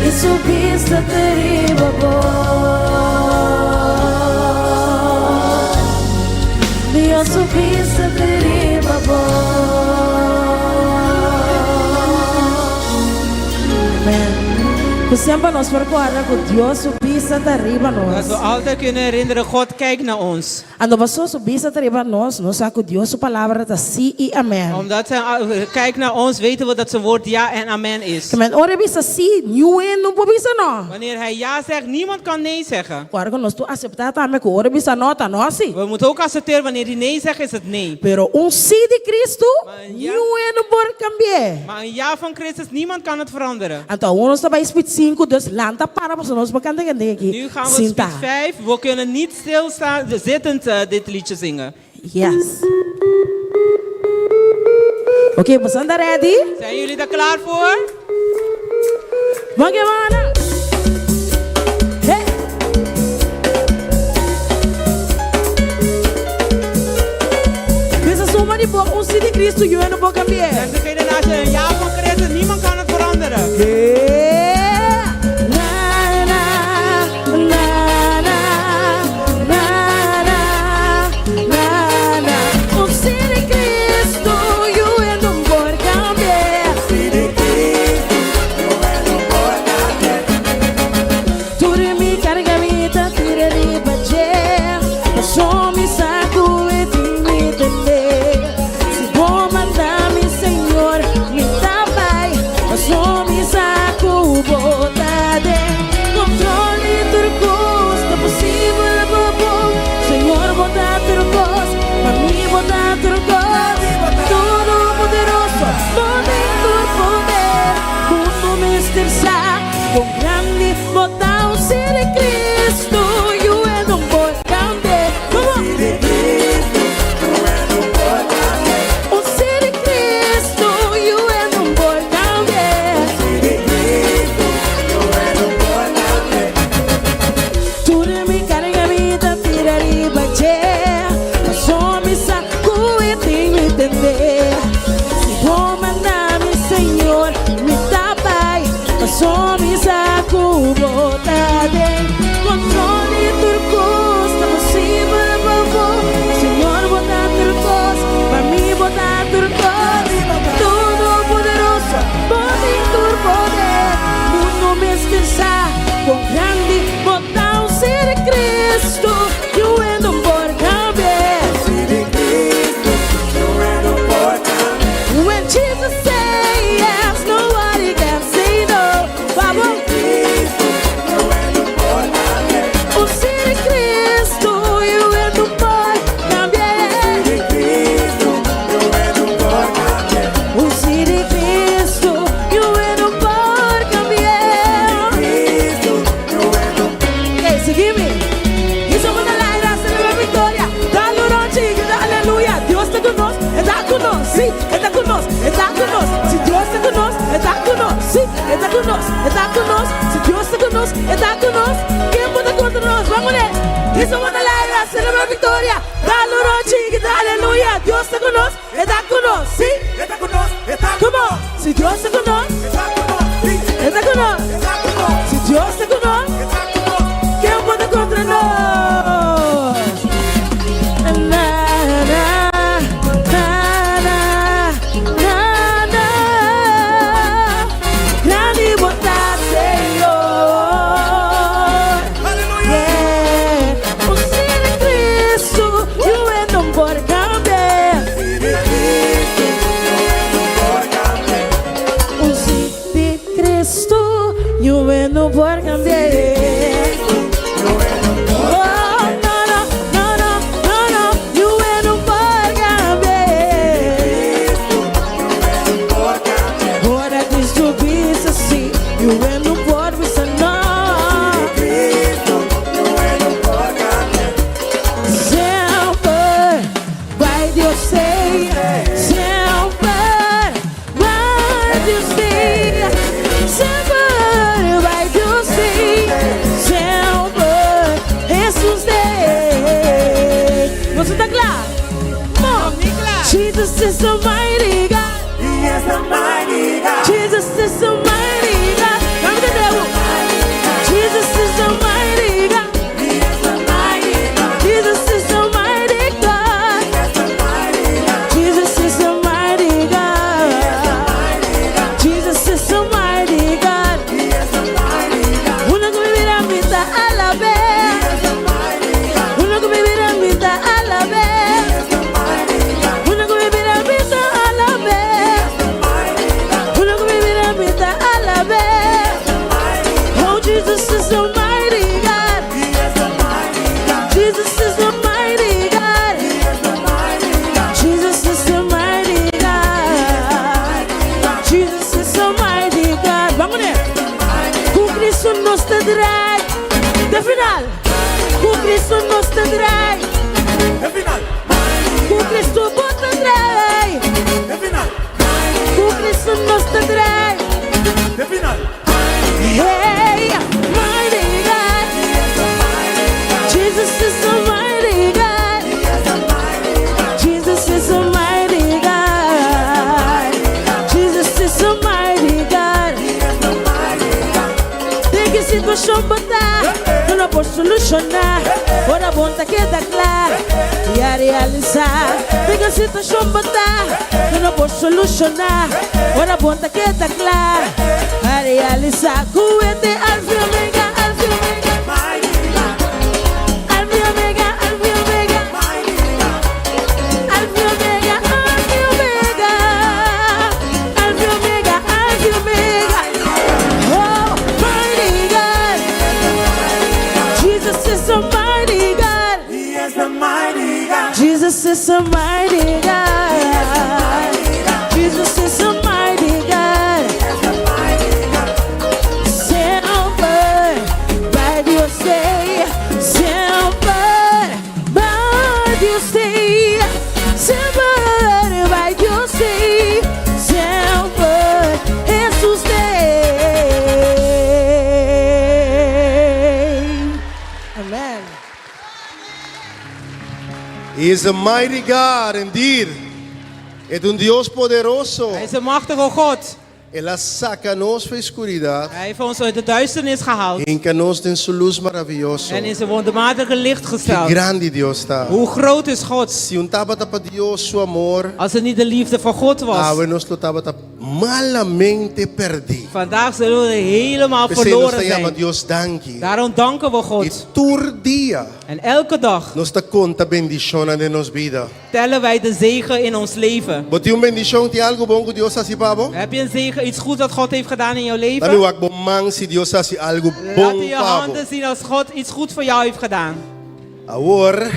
e subiste terrible Dios subiste terrible Amen. We sempre nos verkouden dat Dios subiste terrible Dat we nos. altijd kunnen herinneren, God kijkt naar ons. Ando baso subiste terrible nos saco Dios su palabra ta sí y amen. Omdat hij kijkt naar ons, weten we dat zijn woord ja en amen is. Kemen ore bisa sí, nieuwe no pobisa no. Wanneer hij ja zegt, niemand kan nee zeggen. Claro nos tu aceptar também que ore bisa no ta no sí. We moeten ook accepteren, wanneer hij nee zegt, is het nee. Pero sí de Cristo, nieuwe no por cambiar. Maar een ja van Christus, niemand kan het veranderen. Então uno está bij spit 5, dus lanta para para nos bekende que aqui. Nu gaan we spit 5. We kunnen niet stilstaan, zittend dit liedje zingen. Yes. Oké, we zijn ready? Zijn jullie er klaar voor? Bagaimana? Hey. Pensa soma de boa, um de Cristo e eu não vou cambiar. Zeg degene naast je, een ja van Christus, niemand kan het veranderen. Com grande botar o ser de Cristo, eu não vou cambiar. O ser de Cristo, eu não vou cambiar. Tudo me carrega vida, tira e bate, mas só me saco e tem me entender. Se vou mandar meu Senhor, me dá paz, mas só me saco botada. Controle turcos, tá possível, vovô. Senhor, botar turcos, pra mim botar turcos. Todo poderoso, pode tur poder. Mundo me expressar, com grande botar o ser de Cristo. Eu não vou cambiar. When Jesus say yes, nobody can say no. Vamos. O ser de Cristo, eu não vou cambiar. O ser de Cristo, eu não vou cambiar. Ei, seguime. Isso é uma light, essa é a vitória. Dá longe, dá aleluia. Deus está conosco, está conosco, sim, está conosco, está conosco. Se Deus está conosco, está conosco, sim, está conosco, está conosco. Se Deus está conosco, está conosco. Quem pode contra nós? Vamos ler. Isso é uma light, essa é a vitória. Dá longe, dá aleluia. Deus está conosco, está conosco, sim, está conosco, está conosco. Se Deus está conosco, está conosco, sim, está conosco. Se Deus está conosco, quem pode contra yo vengo por cambiar. Oh, no, no, no, no, no, no, yo vengo por cambiar. Ora Cristo visa assim, yo vengo por visa no. Sempre vai Deus ser, sempre vai Deus ser, sempre vai Deus ser, sempre Jesus tem. Você tá claro? Come, Jesus is the mighty God. He is the mighty God. Jesus is the mighty God. Come to the Jesus is the mighty God. He is the mighty God. Jesus is the mighty God. Jesus is the mighty God. Jesus is the mighty God. Uno que vivirá en vida a la vez. Uno que vivirá en vida a la vez. Uno que vivirá en vida a la vez. Uno que vivirá en vida a la vez. Oh, Jesus is the mighty God. Jesus is the mighty God. Jesus is the mighty God. Jesus is the mighty God. Vamos ver. Com Cristo nos tendrá. De final. Com Cristo nos tendrá. De final. Com Cristo vos tendrá. De final. Com Cristo nos tendrá. De final. Hey, mighty God. Jesus is the mighty God. Jesus is the mighty God. Jesus is the mighty God. Tem que situação botar, não pode solucionar. Ora bom tá queda clara e a realizar. Tem que situação botar, não pode solucionar. Ora bom tá queda clara a realizar. Cuente alfa e omega, alfa e omega. Alfa e omega, alfa e omega. Alfa e omega, alfa e omega. Alfa e omega, alfa e omega. Oh, mighty God. Jesus is the mighty God. He is the mighty God. Jesus is the mighty God. Jesus is the mighty God. Sempre vai Deus ser, sempre vai Deus ser, sempre vai Deus ser, sempre Jesus tem. Amen. He is a mighty God indeed. Es un Dios poderoso. Hij is een machtige God. Él saca-nos de escuridad. Hij heeft ons uit de duisternis gehaald. Hinca-nos en su luz maravilloso. En in zijn wonderbaarlijke licht Qué gesteld. grande Dios está. Hoe groot is God? Si un tabata para Dios su amor, Als het niet de liefde van God was. nos lo tabata malamente perdido. Vandaag zullen we helemaal Pues nos verloren te llama zijn. Dios danki. Daarom danken we Y God. tur día En elke dag nos da conta bendición de nos vida. tellen wij de zegen in ons leven. Bote un bendición ti algo bon que Dios así pavo. Heb je een zegen, iets goeds dat God heeft gedaan in jouw Dami leven? wak bon man si Dios así algo Laat bon in je pavo. handen zien als God iets goed voor jou heeft gedaan. Ahora,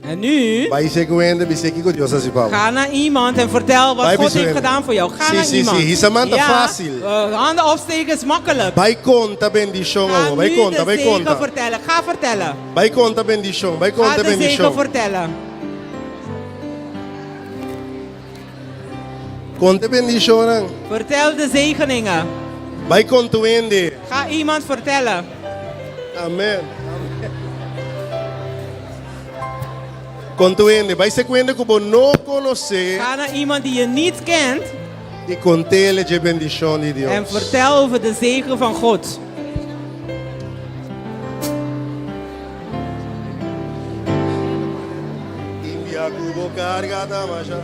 En nu, vai se cuenta, dice que Dios así pavo. ga naar iemand en vertel wat Wij God heeft bezweren. gedaan voor jou. Ga Sí, naar sí, iemand. sí. Hisamanta fácil. Handen opsteken is makkelijk. Vai conta bendición, Ga amo. Vai nu conta, de vai zegen conta. vertellen. Ga vertellen. Vai conta bendición, vai Ga conta de zegen bendición. vertellen. Conta bendición. Vertel de zegeningen. Vai conta wende. Ga iemand vertellen. Amen. Conta wende. Vai se cuenta como no conoce Ga naar iemand die je niet kent y contele de bendición de Dios. en vertel over de zegen van God. India cubo carga tamasha.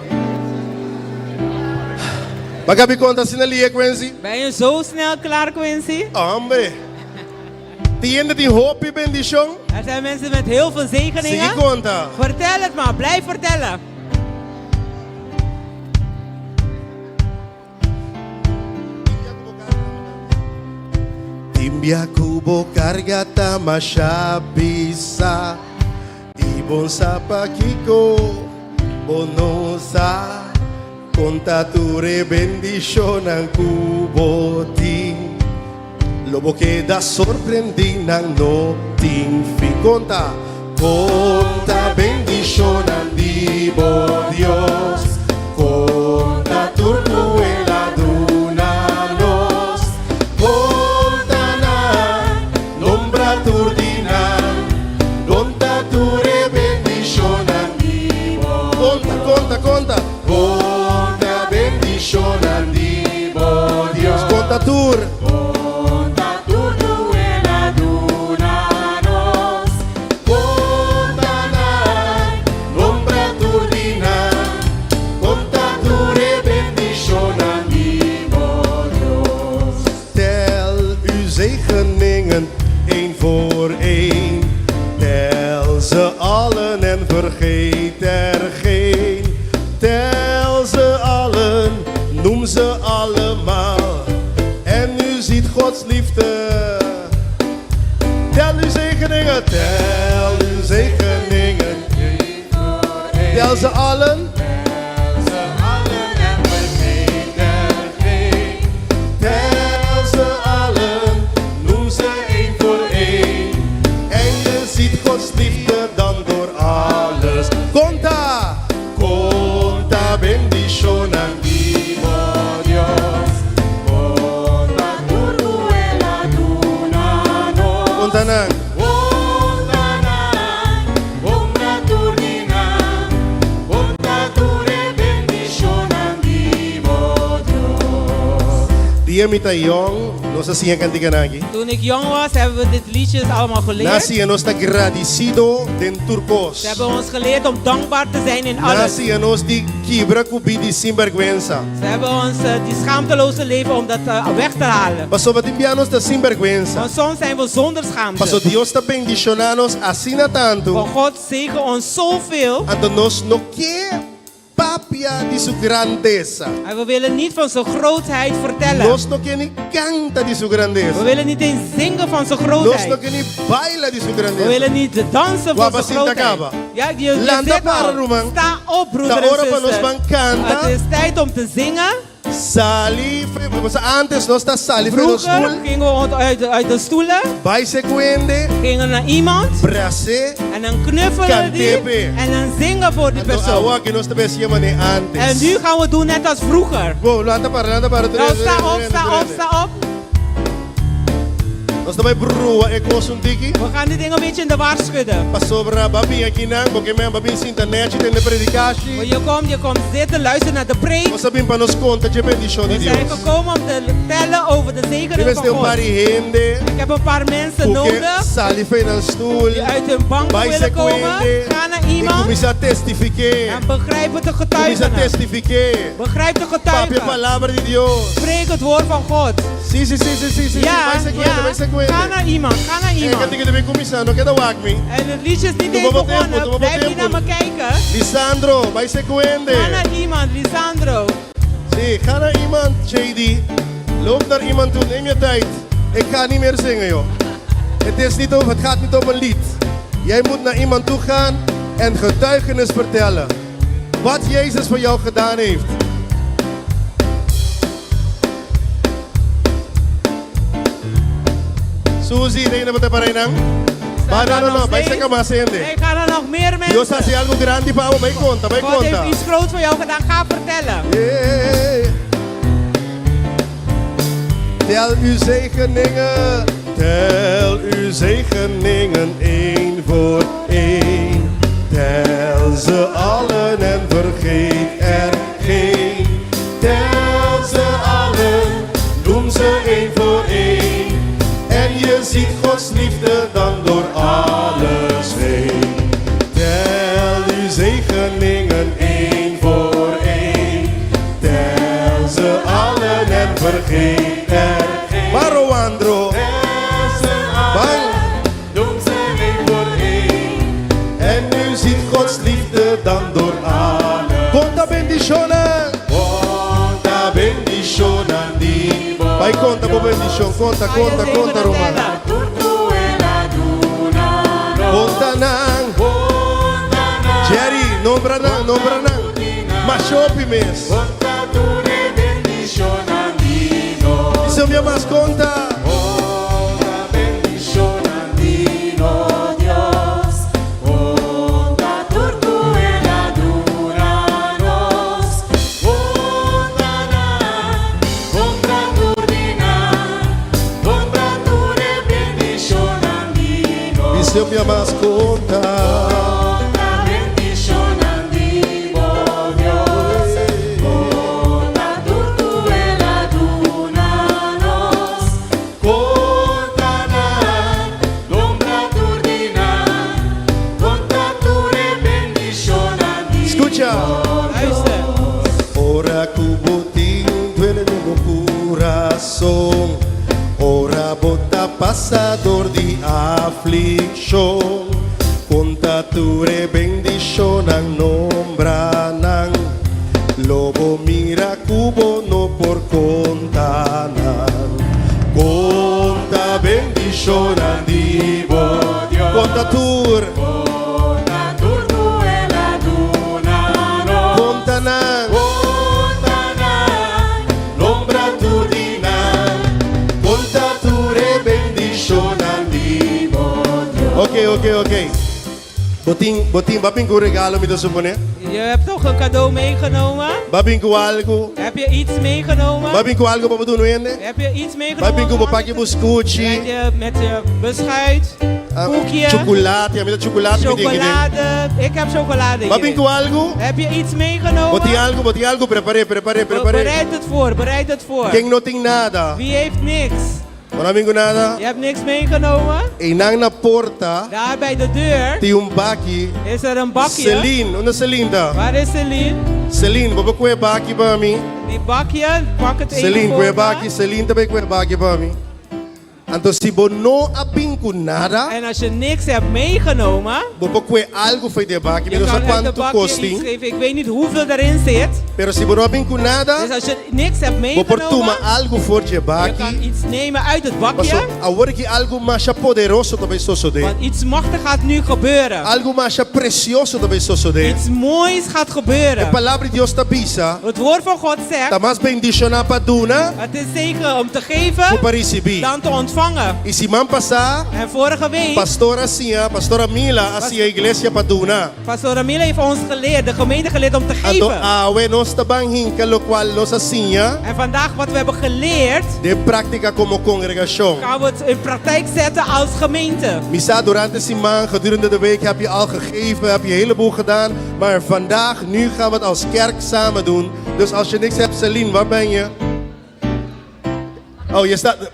Bagabi conta sinalia Quincy. Ben je zo snel klaar, Quincy? Hombre. Tiende die hoop y bendición. Er zijn mensen met heel veel zegeningen. Sigue conta. Vertel het maar, blijf vertellen. Timbia kubo kargata mashabisa Ibon sa pakiko bonosa Contature bendisyon ang kuboting Lobo queda sorprendi ng noting fin Conta bendisyon ang dibo Dios Conta turnuela dunanos Conta na nombra turdinan Conta ture bendisyon ang dibo Conta Conta bendisyon ang dibo Dios Conta tur nuela dunanos Conta na nombra turdinan Conta ture bendisyon ang dibo Dios Tel uw zegeningen één voor één Tel ze allen en vergeet er geen Tel ze allen, noem ze allemaal En u ziet Gods liefde Tel uw zegeningen, tel uw zegeningen Tel ze allen en vergeet er geen Tel ze allen, noem ze één voor één En je ziet Gods liefde dan door alles Conta bendición ang vivo Dios Conta turnuela dunanos Conta nang Conta turdinan Conta ture bendición ang vivo Dios Dia mita yong nos hacían cantigan aquí Toen ik jong was, hebben we dit liedjes allemaal geleerd. Nasi nos ta agradecido den turcos Ze hebben ons geleerd om dankbaar te zijn in alles. Nasi nos di kibra kubi di sinvergüenza Ze hebben ons die schaamteloze leven om dat weg te halen. Paso batimbianos da sinvergüenza Want soms zijn we zonder Paso schaamte. Dios ta bendicionanos así na tanto Want God zegen ons zoveel. Ando nos no que papia di su grandeza. En we willen niet van zijn grootheid vertellen. Nos no que ni canta di su We grandeza. willen niet eens zingen van zijn Nos no grootheid. que ni baila di su We grandeza. willen niet dansen van zijn Wabasinta grootheid. kaba. Ja, je Landa zit para al. rumang. Sta op, broeder Ta en ora pa nos zuster. van canta. Het is tijd om te zingen. Sali, antes no está sali, pero Vroeger sul. gingen we uit de stoelen, Vai se cuende, gingen naar iemand brase, en dan knuffelen die Kantepe. en dan zingen voor die no persoon. awa que nos te ves llaman antes. En nu gaan we doen net als vroeger. Wow, landa para. Nou, sta op, sta op, sta op. Nos te vai brua e kosun diki. We gaan dit ding een beetje in de war schudden. Pasobra babi aqui nang, porque men babi sa internet, tem de predicatie. Maar je komt zitten, luisteren naar de preek. Nós sabemos para nos conta de bendição de We zijn Deus. gekomen om te tellen over de E zegeningen nós van temos God. pariente, Ik heb een paar mensen porque nodig sali foi na stoel, die uit hun bank vai se willen komen. cuende, Ga naar e iemand começa a testificar. en begrijp het te Começa a getuigen. testificar. Begrijp de Papi, a getuigen. palavra de Deus. Spreek het woord van God. Sim, sim, sim, sim, sim, sim. Ja, Vai se cuende, vai se ja. cuende. Ga naar iemand, ga naar É que iemand. tem que ver começando, queda wak me. En het liedje is niet Doe eens maar wat tempo, begonnen. doe maar Blijf wat niet naar tempo. me kijken. Lisandro, vai se cuende. Ga naar iemand, Lisandro. Zie, ga naar iemand, JD. Loop naar iemand toe, neem je tijd. Ik ga niet meer zingen, joh. Het gaat niet om een lied. Jij moet naar iemand toe gaan en getuigenis vertellen. Wat Jezus voor jou gedaan heeft. Suzy, neem je wat er nang? Maar no, vai se camasende. Nee, gaan er nog meer Dios hace mensen. algo grande para vai conta, vai God heeft conta. iets groots voor jou gedaan. Ga vertellen. Yeah. Tel uw zegeningen, tel uw zegeningen één voor één. Tel ze allen en vergeet er geen. Tel ze allen, noem ze één voor één. En je ziet Gods liefde dan door alles heen. Tel uw zegeningen één voor één. Tel ze allen en vergeet er geen. Maro Andro. Tel ze allen, noem ze één voor één. En u ziet Gods liefde dan door alles. Conta bendicionen. Conta bendicionen die Vai conta po bendición, conta, Roman. Conta nang. Jerry, nombra nang. Mashopi mes. Isso minha mas conta. Isso minha mas conta. Ora cubotinho duele no meu coração. Ora bota passador de aflição. Conta tu bendición ang nombra nang. Lobo mira cubo no por conta nang. Conta bendición ang divo. Conta tur. Oké. Botin, babing ko regalo mi to supone? Je hebt toch een cadeau meegenomen? Babing ko algo. Heb je iets meegenomen? Babing ko algo pa doen wende? Heb je iets meegenomen? Babing ko papakje buscucci. Met je beschuit, koekje, chocolade, ja, met dat chocolade. Chocolade. Ik heb chocolade hier. Babing ko algo? Heb je iets meegenomen? Boti algo, prepare. Bereid het voor. King nothing nada. Wie heeft niks? Maraming ko nada. Je hebt niks meegenomen? Inang na porta. Daar bij de deur. Ti baki. Is er een bakje? Celine, onde Celine da? Waar is Celine? Celine, baba kwe baki ba mi? Die bakje, pak het even Celine, voor kwe me. baki, Celine tabi kwe baki ba mi? Anto si bono abing ko nada. En als je niks hebt meegenomen, baba kwe algo foi de baki, je pero sa kan uit de quanto bakje costing. iets geven. Ik weet niet hoeveel erin zit. Pero si bono abing ko nada. Dus als je niks hebt Baba meegenomen, tuma algo for de je baki. kan iets nemen uit het bakje. Paso, awori ki algo mas poderoso tabi sosode. Want iets machtig gaat nu gebeuren. Algo mas precioso tabi sosode. Iets moois gaat gebeuren. A palavra de Deus tabisa. Het woord van God zegt, Tamas bendición na paduna. het is zegen om te geven, Para receber. dan te ontvangen. E se man passar, En vorige week, pastora Mila, assim a igreja paduna. Pastor Ramila heeft ons geleerd, de gemeente geleerd om te Ato geven. awe nos tabang hinka lo qual nos asinha En vandaag wat we hebben geleerd, de prática como congregação. gaan we het in praktijk zetten als gemeente. Misa durante esse man, gedurende de week heb je al gegeven, heb je een heleboel gedaan. Maar vandaag, nu gaan we het als kerk samen doen. Dus als je niks hebt, Celine, waar ben je? Oh, je staat. De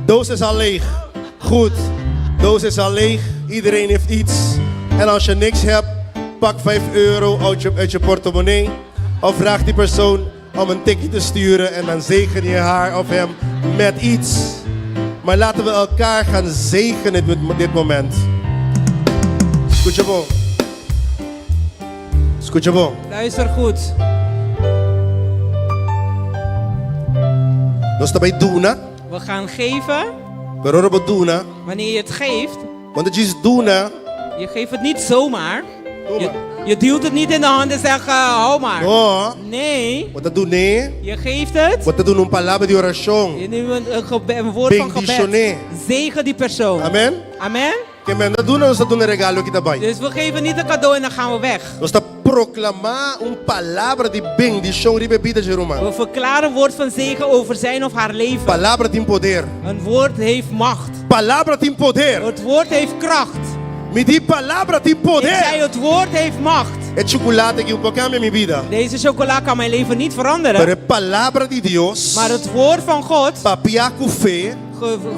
doos is al leeg. Goed. Doos is al leeg. Iedereen heeft iets. En als je niks hebt, pak €5 uit je portemonnee. Of vraag die persoon om een tikje te sturen. En dan zegen je haar of hem met iets. Maar laten we elkaar gaan zegenen dit moment. Escucha bom. Escucha bom. Luister goed. Nós também duna. We gaan geven. Pero we duna. Wanneer je het geeft, Want het is duna. je geeft het niet zomaar. Je duwt het niet in de hand en zegt, hou maar. Oh. Nee. Wat dat doen nee. Je geeft het. Wat dat doen een palavra de oração. Je neemt een woord van gebed. Zegen die persoon. Amen. Amen. Que men dat doen ons dat doen een regalo kita bay. Dus we geven niet een cadeau en dan gaan we weg. Nós está proclamar palavra de bendição de bebida de Roma. We verklaren een woord van zegen over zijn of haar leven. Palavra tem poder. Een woord heeft macht. Palavra tem poder. Het woord heeft kracht. Me di palavra tem poder. Ik zei, het woord heeft macht. É chocolate que um cambia minha vida. Deze chocola kan mijn leven niet veranderen. Pero é palavra de Deus. Maar het woord van God, Papia com fé.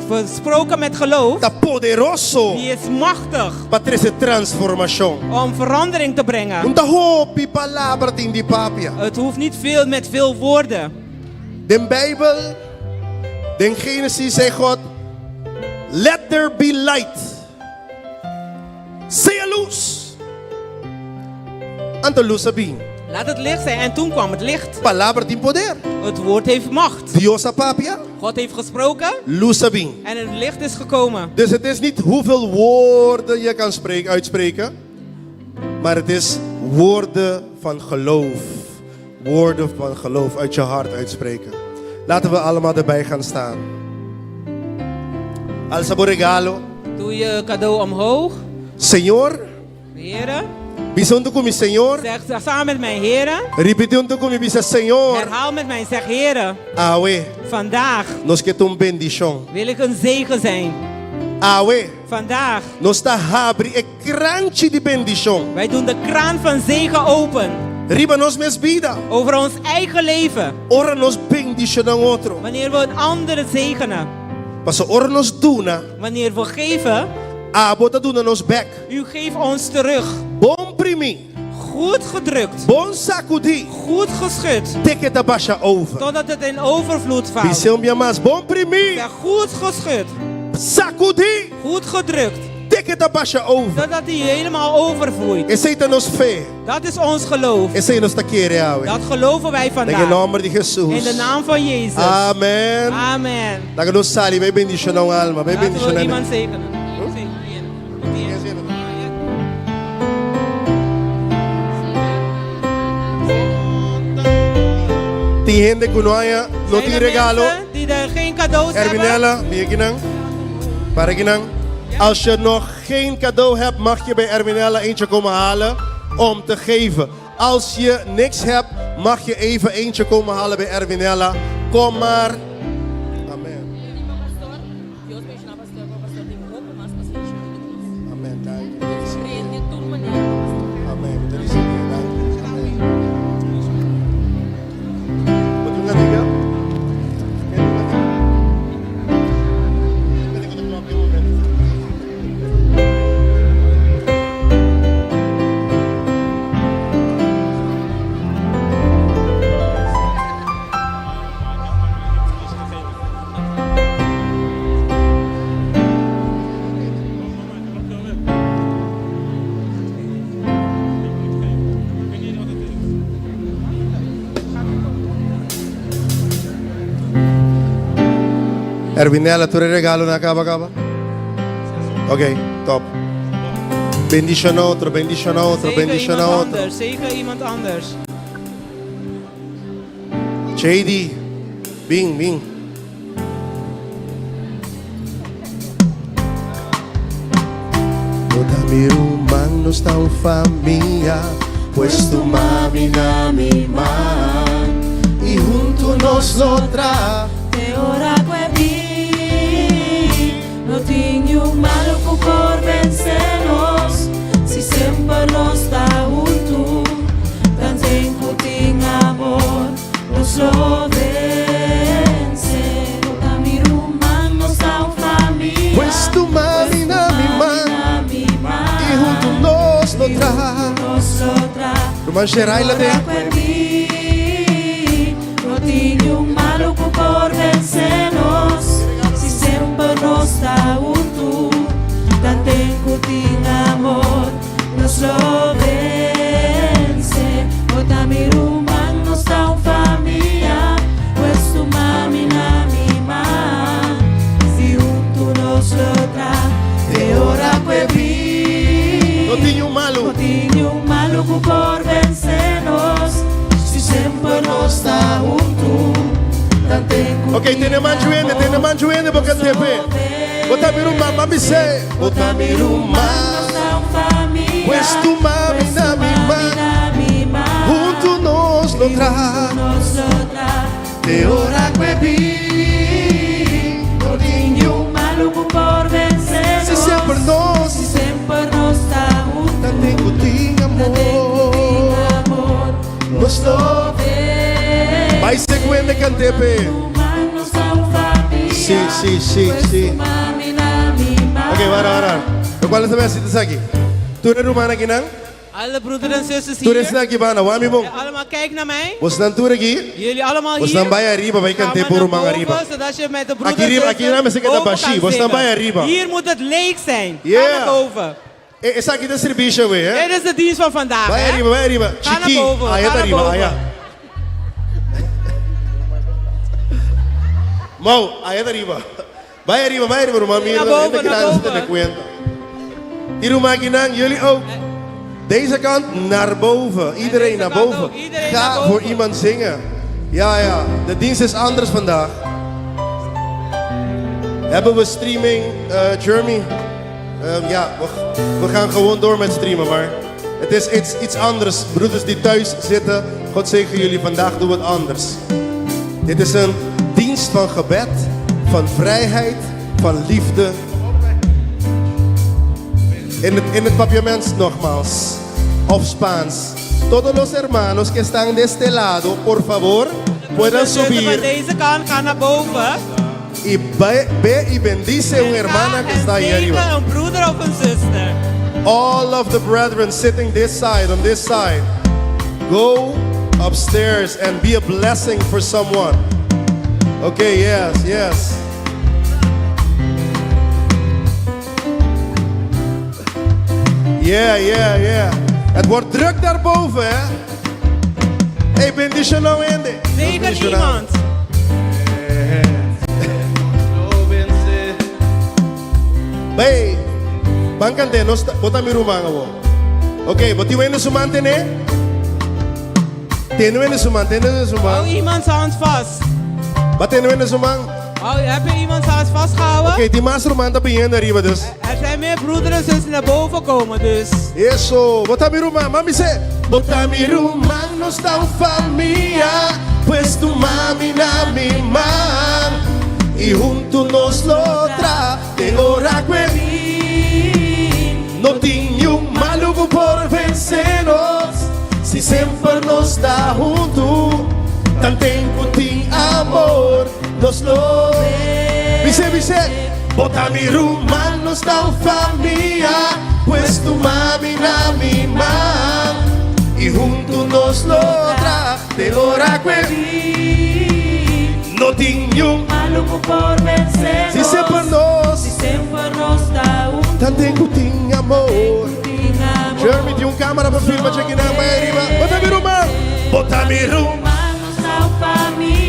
gesproken met geloof, Tá poderoso. die is machtig Para trazer transformação. om verandering te brengen. Não tá hope palavra tem de papia. Het hoeft niet veel met veel woorden. De Bijbel, de Genesis zegt God, let there be light. Say a luz. Anta luz sabi. Laat het licht zijn. En toen kwam het licht. Palavra tem poder. Het woord heeft macht. Dios apapia, God heeft gesproken. luz sabim. En het licht is gekomen. Dus het is niet hoeveel woorden je kan uitspreken. Maar het is woorden van geloof. Woorden van geloof uit je hart uitspreken. Laten we allemaal erbij gaan staan. Alza bo regalo. Doe je cadeau omhoog. Señor, Heren. bisonto com Señor. Zeg samen met mijn heren. Repetindo com bisa Señor. Herhaal met mij. Zeg heren. Awe, Vandaag nos que tum bendición. wil ik een zegen zijn. Awe, Vandaag. nos ta abre e crante de bendición. Wij doen de kraan van zegen open. Riba nos mes vida. Over ons eigen leven. Ora nos bendición ang otro. Wanneer we een andere zegenen. Paso ora nos duna. Wanneer we geven. Bota duna nos back. U geeft ons terug. Bom primi. Goed gedrukt. Bon sacudi. Goed geschud. Teke da baixa over. Totdat het in overvloed valt. Biseu minha mas. Bom primi. Ja, goed geschud. Sacudi. Goed gedrukt. Teke da baixa over. Zodat hij helemaal overvloeit. Aceita nos fé. Dat is ons geloof. Esse nos taquere awe. Dat geloven wij In vandaag. nome de Jesus. In de naam van Jezus. Amen. Amen. Daga nos sali, vai bendición ang alma. Vai Laten bendición we ang iemand zegenen. Tem gente que não há, não tem regalo. Die er geen cadeaus hebben. Erwinella, Bieginang, Paraginang. Als je nog geen cadeau hebt, mag je bij Erwinella eentje komen halen om te geven. Als je niks hebt, mag je even eentje komen halen bij Erwinella. Kom maar. Amen. Amen. Dank je. Amen. Dat is het. Dank je. Amen. Wat doen we nou? Erwinella, tu regalo na kaba. Ok, top. Bendición a otro, bendición a otro, Zegen bendición a iemand otro. anders. Zegen iemand anders. JD, Bing. Toda mi rumang nos tão família, pues tu mami na mi man, y junto nos otra. Te ora quebi, no tinha maluco por vencernos, si sempre nos está junto, tan tempo tem amor, nos lo vence. Toda mi rumang nos tão família, Pues tu mami na mi man, y junto nos otra. Rumang Sheraila de. No tinha maluco por vencernos, si sempre nos está junto, tan tempo tem amor, nos lo vence. Bota mi rumang nos está família, pues tu mami na mi man, si junto nos lo tra. Te ora que vi, No tinha malo. no tinha maluco por vencernos, si sempre nos está junto, tan tempo. Ok, tiene manjuende porque el TV. Bota mi rumang, mami se. Bota mi rumang, pues tu mami na mi man, junto nos otra. Te ora que vi, no tinha Maluco por vencer, si sempre nos, si sempre nos está junto, tan tempo tinha amor. Nos lo vence. vai sequende can TV. Humanos são família, Sí. mami na mi man. Ok, para. ¿Cuál es la mesita aquí? ¿Tú eres rumana aquí, no? Alle broeders en zusters ¿Tú eres hier. aquí, bana? Wami bong. Allemaal kijk naar mij. Was dan tú aquí? Jullie allemaal Was hier. dan bij arriba, wij kan Ga tempo maar naar rumang boven, arriba. Zodat je met de broeders Aquí arriba, en aquí arriba, zusters se queda boven bashi. kan Was dan zingen. bij arriba. Hier moet het leeg zijn. Ga Yeah. naar boven. Esa aqui da serviço, we, hè? Dit is de dienst van vandaag. Vai Hè? arriba, vai arriba. Ga naar Chiqui. boven, Ah, ga ja, naar arriba, ah, boven. ja. Mau, ah, ja, arriba. Vai arriba, rumah Naar mira. boven, naar boven. De cuenta. Die rumah ginang, jullie ook. Deze kant naar boven. Iedereen deze naar kant boven. ook, iedereen Ga naar boven. voor iemand zingen. Ja, ja. De dienst is anders vandaag. Hebben we streaming, Jeremy? Ja, we gaan gewoon door met streamen, maar het is iets anders. Broeders die thuis zitten, God zegen jullie, vandaag doen we het anders. Dit is een dienst van gebed, van vrijheid, van liefde. In het papiaments nogmaals, of Spaans. Todos los hermanos que están de este lado, por favor, puedan Dus van subir. deze kant, ga naar boven. Y ve y bendice una hermana que está ahí arriba. Zegen een broeder of een zuster. All of the brethren sitting this side, on this side, go upstairs and be a blessing for someone. Okay, yes. Yeah. Het wordt druk daarboven, hè? Hey, bendice nou in de. Zegen iemand. Hey, bancante, no está, bota mi rumanga wo. Okay, boti wende sumante ne? Tenu wende sumante, Hou iemand zijn hand vast. Wat tenu wende sumang? Heb je iemand zijn hand vastgehouden? Okay, die mas rumanta begin arriba dus. Er zijn meer broeders en zussen naar boven komen, dus. Eso, bota mi rumang, mami se. Bota mi rumang, nos dan familia, pues tu mami na mi man. Y junto nos lo te ora no tinha maluco por vencernos, si sempre nos está junto, tan tempo tem amor, nos lo Vice, bota mi rumang, nos da familia, pues tu mami na mi man, y junto nos lo te ora no tinha Maluco por vencer. si sempre nos dá tan tempo tem amor. Jeremy, tem câmera para filmar aqui na arriba. Bota mi rumang, bota mi rumang,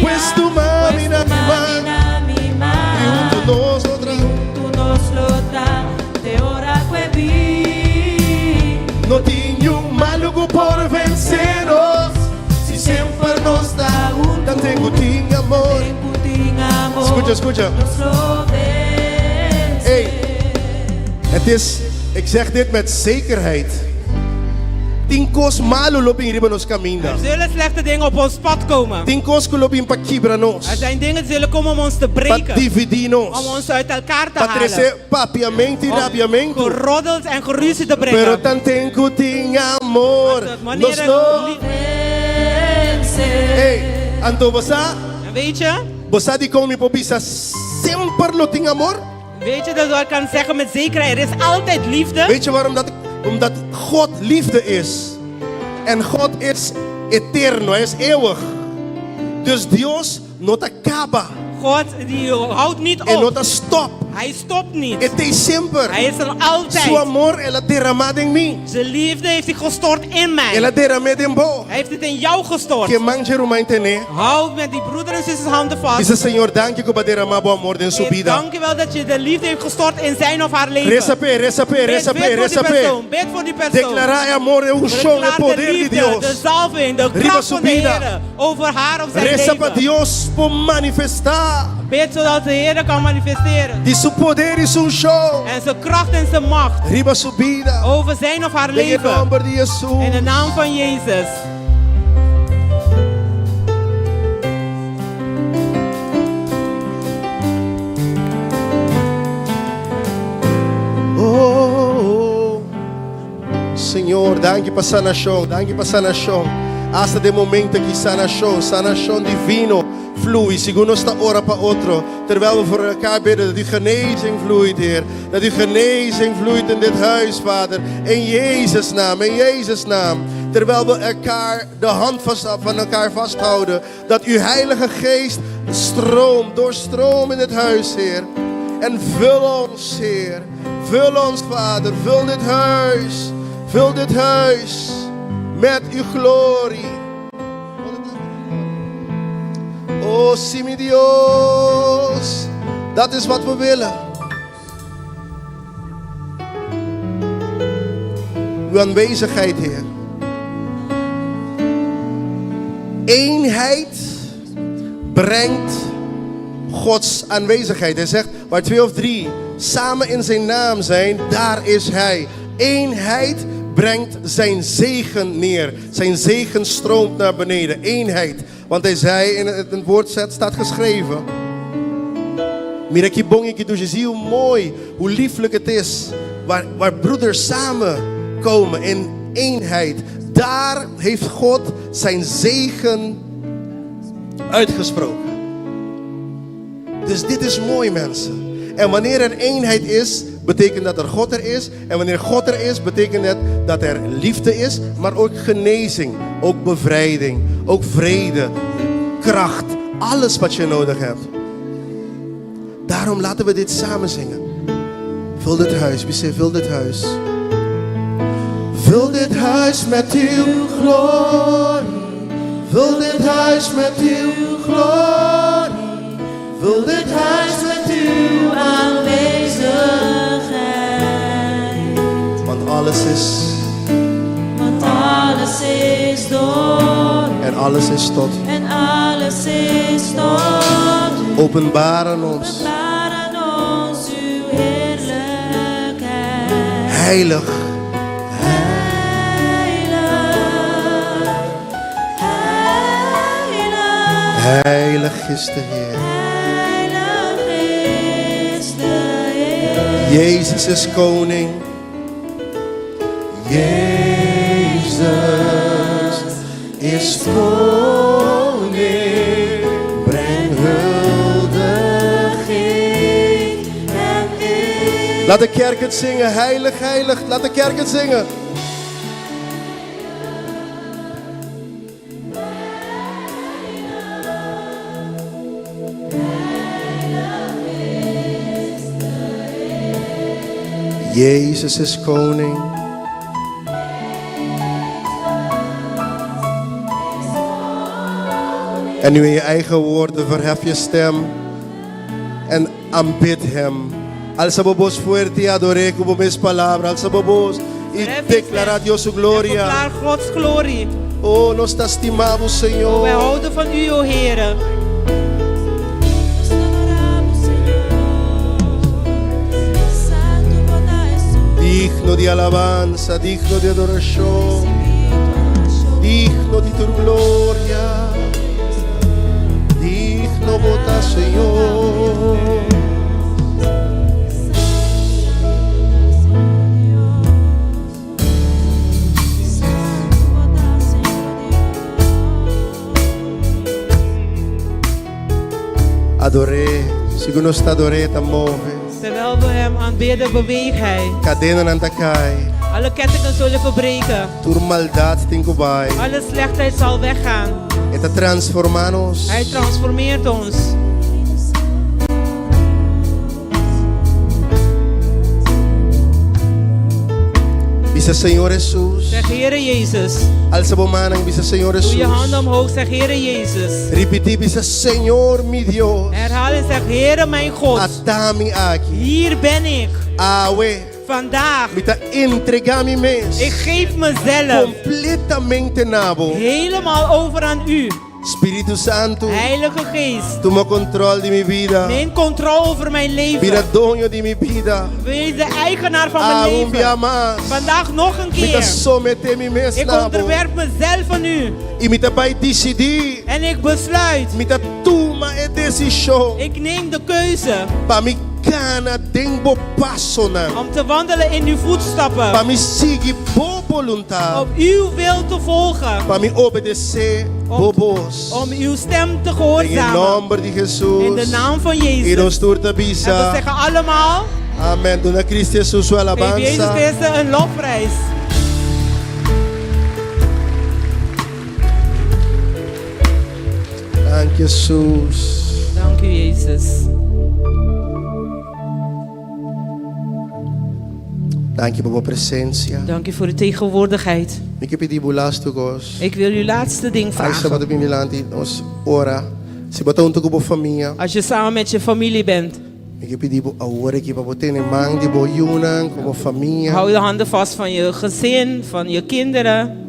pues tu mami na mi man, y junto nos no tinha maluco por vencernos, si sempre nos dá tan tempo tem amor. Escucha. Hey, het is, ik zeg dit met zekerheid. Tinkos malo loping riba nos caminda. Er zullen slechte dingen op ons pad komen. Tinkos loping pakibra nos. Er zijn dingen die zullen komen om ons te breken. Pat dividinos. Om ons uit elkaar te Patrese halen. papiamenti rabiamento. Geroddeld en geruzie te brengen. Pero tan tengo ting amor. Nos no. Hey, anto bosa. En weet je? Bosa di komi po bisa sempre lo ting amor. Weet je dat ik kan zeggen met zekerheid? Er is altijd liefde. Weet je waarom dat? Omdat God liefde is. En God is eterno, hij is eeuwig. Dus Dios no te acaba. God die houdt niet op. En no te stop. Hij stopt niet. Het is sempre. Hij is er altijd. Su amor ela derramado em mim. Zijn liefde heeft hij gestort in mij. Ela derramado em bo. Hij heeft het in jou gestort. Que manje ruma entender. Houd met die broeder en zusters handen vast. Dice Senhor, dank je que derramar bo amor in sua vida. Dank je wel dat je de liefde heeft gestort in zijn of haar leven. Reza pe. Bid voor die persoon. Declarar amor é um show, é poder de liefde, Deus. de salving, de Riba kracht van de subida. Heer over haar of zijn Reza para leven. Deus por manifestar. Bid zodat de Heer kan manifesteren. E seu poder is um show. En zijn kracht en zijn macht Riba subida. over zijn of haar Em leven. nome de Jesus. In de naam van Jezus. Oh, Senhor, danke para sanação, Hasta de momento que sanação divino flui, segundo esta hora para outro. Terwijl we voor elkaar bidden dat uw genezing vloeit, Heer. Dat uw genezing vloeit in dit huis, Vader. In Jezus' naam. Terwijl we elkaar de hand van elkaar vasthouden. Dat uw Heilige Geest doorstroomt in dit huis, Heer. En vul ons, Heer. Vul ons, Vader. Vul dit huis. Vul dit huis met uw glorie. Oh, Simi Dios. Dat is wat we willen. Uw aanwezigheid, Heer. Eenheid brengt Gods aanwezigheid. Hij zegt, waar 2 of 3 samen in zijn naam zijn, daar is Hij. Eenheid brengt zijn zegen neer. Zijn zegen stroomt naar beneden. Eenheid. Want hij zei, in het woordzet staat geschreven. Mirakibongiki, dus je ziet hoe mooi, hoe lieflijk het is. Waar broeders samenkomen in eenheid. Daar heeft God zijn zegen uitgesproken. Dus dit is mooi, mensen. En wanneer er eenheid is, betekent dat er God er is. En wanneer God er is, betekent het dat er liefde is. Maar ook genezing, ook bevrijding, ook vrede, kracht. Alles wat je nodig hebt. Daarom laten we dit samen zingen. Vul dit huis, wie zegt vul dit huis. Vul dit huis met uw glorie. Vul dit huis met uw glorie. Vul dit huis met uw aanwezigheid. Want alles is door. En alles is tot. En alles is tot. Openbaren ons. Openbaren ons uw heerlijkheid. Heilig. Heilig is de Heer. Heilig is de Heer. Jezus is koning. Jezus is koning. Breng huldiging en eer. Laat de kerk het zingen. Heilig, heilig. Laat de kerk het zingen. Jezus is koning. En nu in je eigen woorden verhef je stem en aanbid hem. Alza vos fuerte y adoré como mis palabras. Alza vos y declara Dios su gloria. Verklaar Gods glorie. Oh, nos estimamos, Señor. Wij houden van u, o Heere. Digno de alabanza, digno de adoración, digno de tu gloria, digno vota, Señor. Adoré, si uno está adoré, te move. Terwijl we hem aanbidden, beweegt hij. Cadena aan takai. Alle kettingen zullen verbreken. Tu maldad tinkubai. Alle slechtheid zal weggaan. Eta transformanos. Hij transformeert ons. Bisa Señor Jesús. Zeg Heere Jezus. Alza bomanang bisa Señor Jesús. Doe je handen omhoog, zeg Heere Jezus. Repeti bisa Señor mi Dios. Herhaal en zeg Heere mijn God. Atami aquí. Hier ben ik. Awe. Vandaag. Mita entregami mes. Ik geef mezelf. Completamente nabo. Helemaal over aan u. Espíritu Santo. Heilige Geest. Toma control de mi vida. Neem controle over mijn leven. Mira dueño de mi vida. Wees de eigenaar van mijn leven. Vandaag nog een keer. Ik onderwerp mezelf aan u. En ik besluit. Ik neem de keuze. Om te wandelen in uw voetstappen. Om uw wil te volgen. Om uw stem te gehoorzamen. In de naam van Jezus. En we zeggen allemaal. Amen. Doe naar Christus Jezus su alabanza. Geef Jezus Christus een lofprijs. Dank Jezus. Dank u Jezus. Dank je voor uw presentie. Dank u voor uw tegenwoordigheid. Ik heb die boela's toegos. Ik wil uw laatste ding vragen. Wat in land ons ora. Si batoon te op familie. Als je samen met je familie bent. Ik heb die boeren, ik heb boten en mang die bojunen, op familie. Hou de handen vast van je gezin, van je kinderen.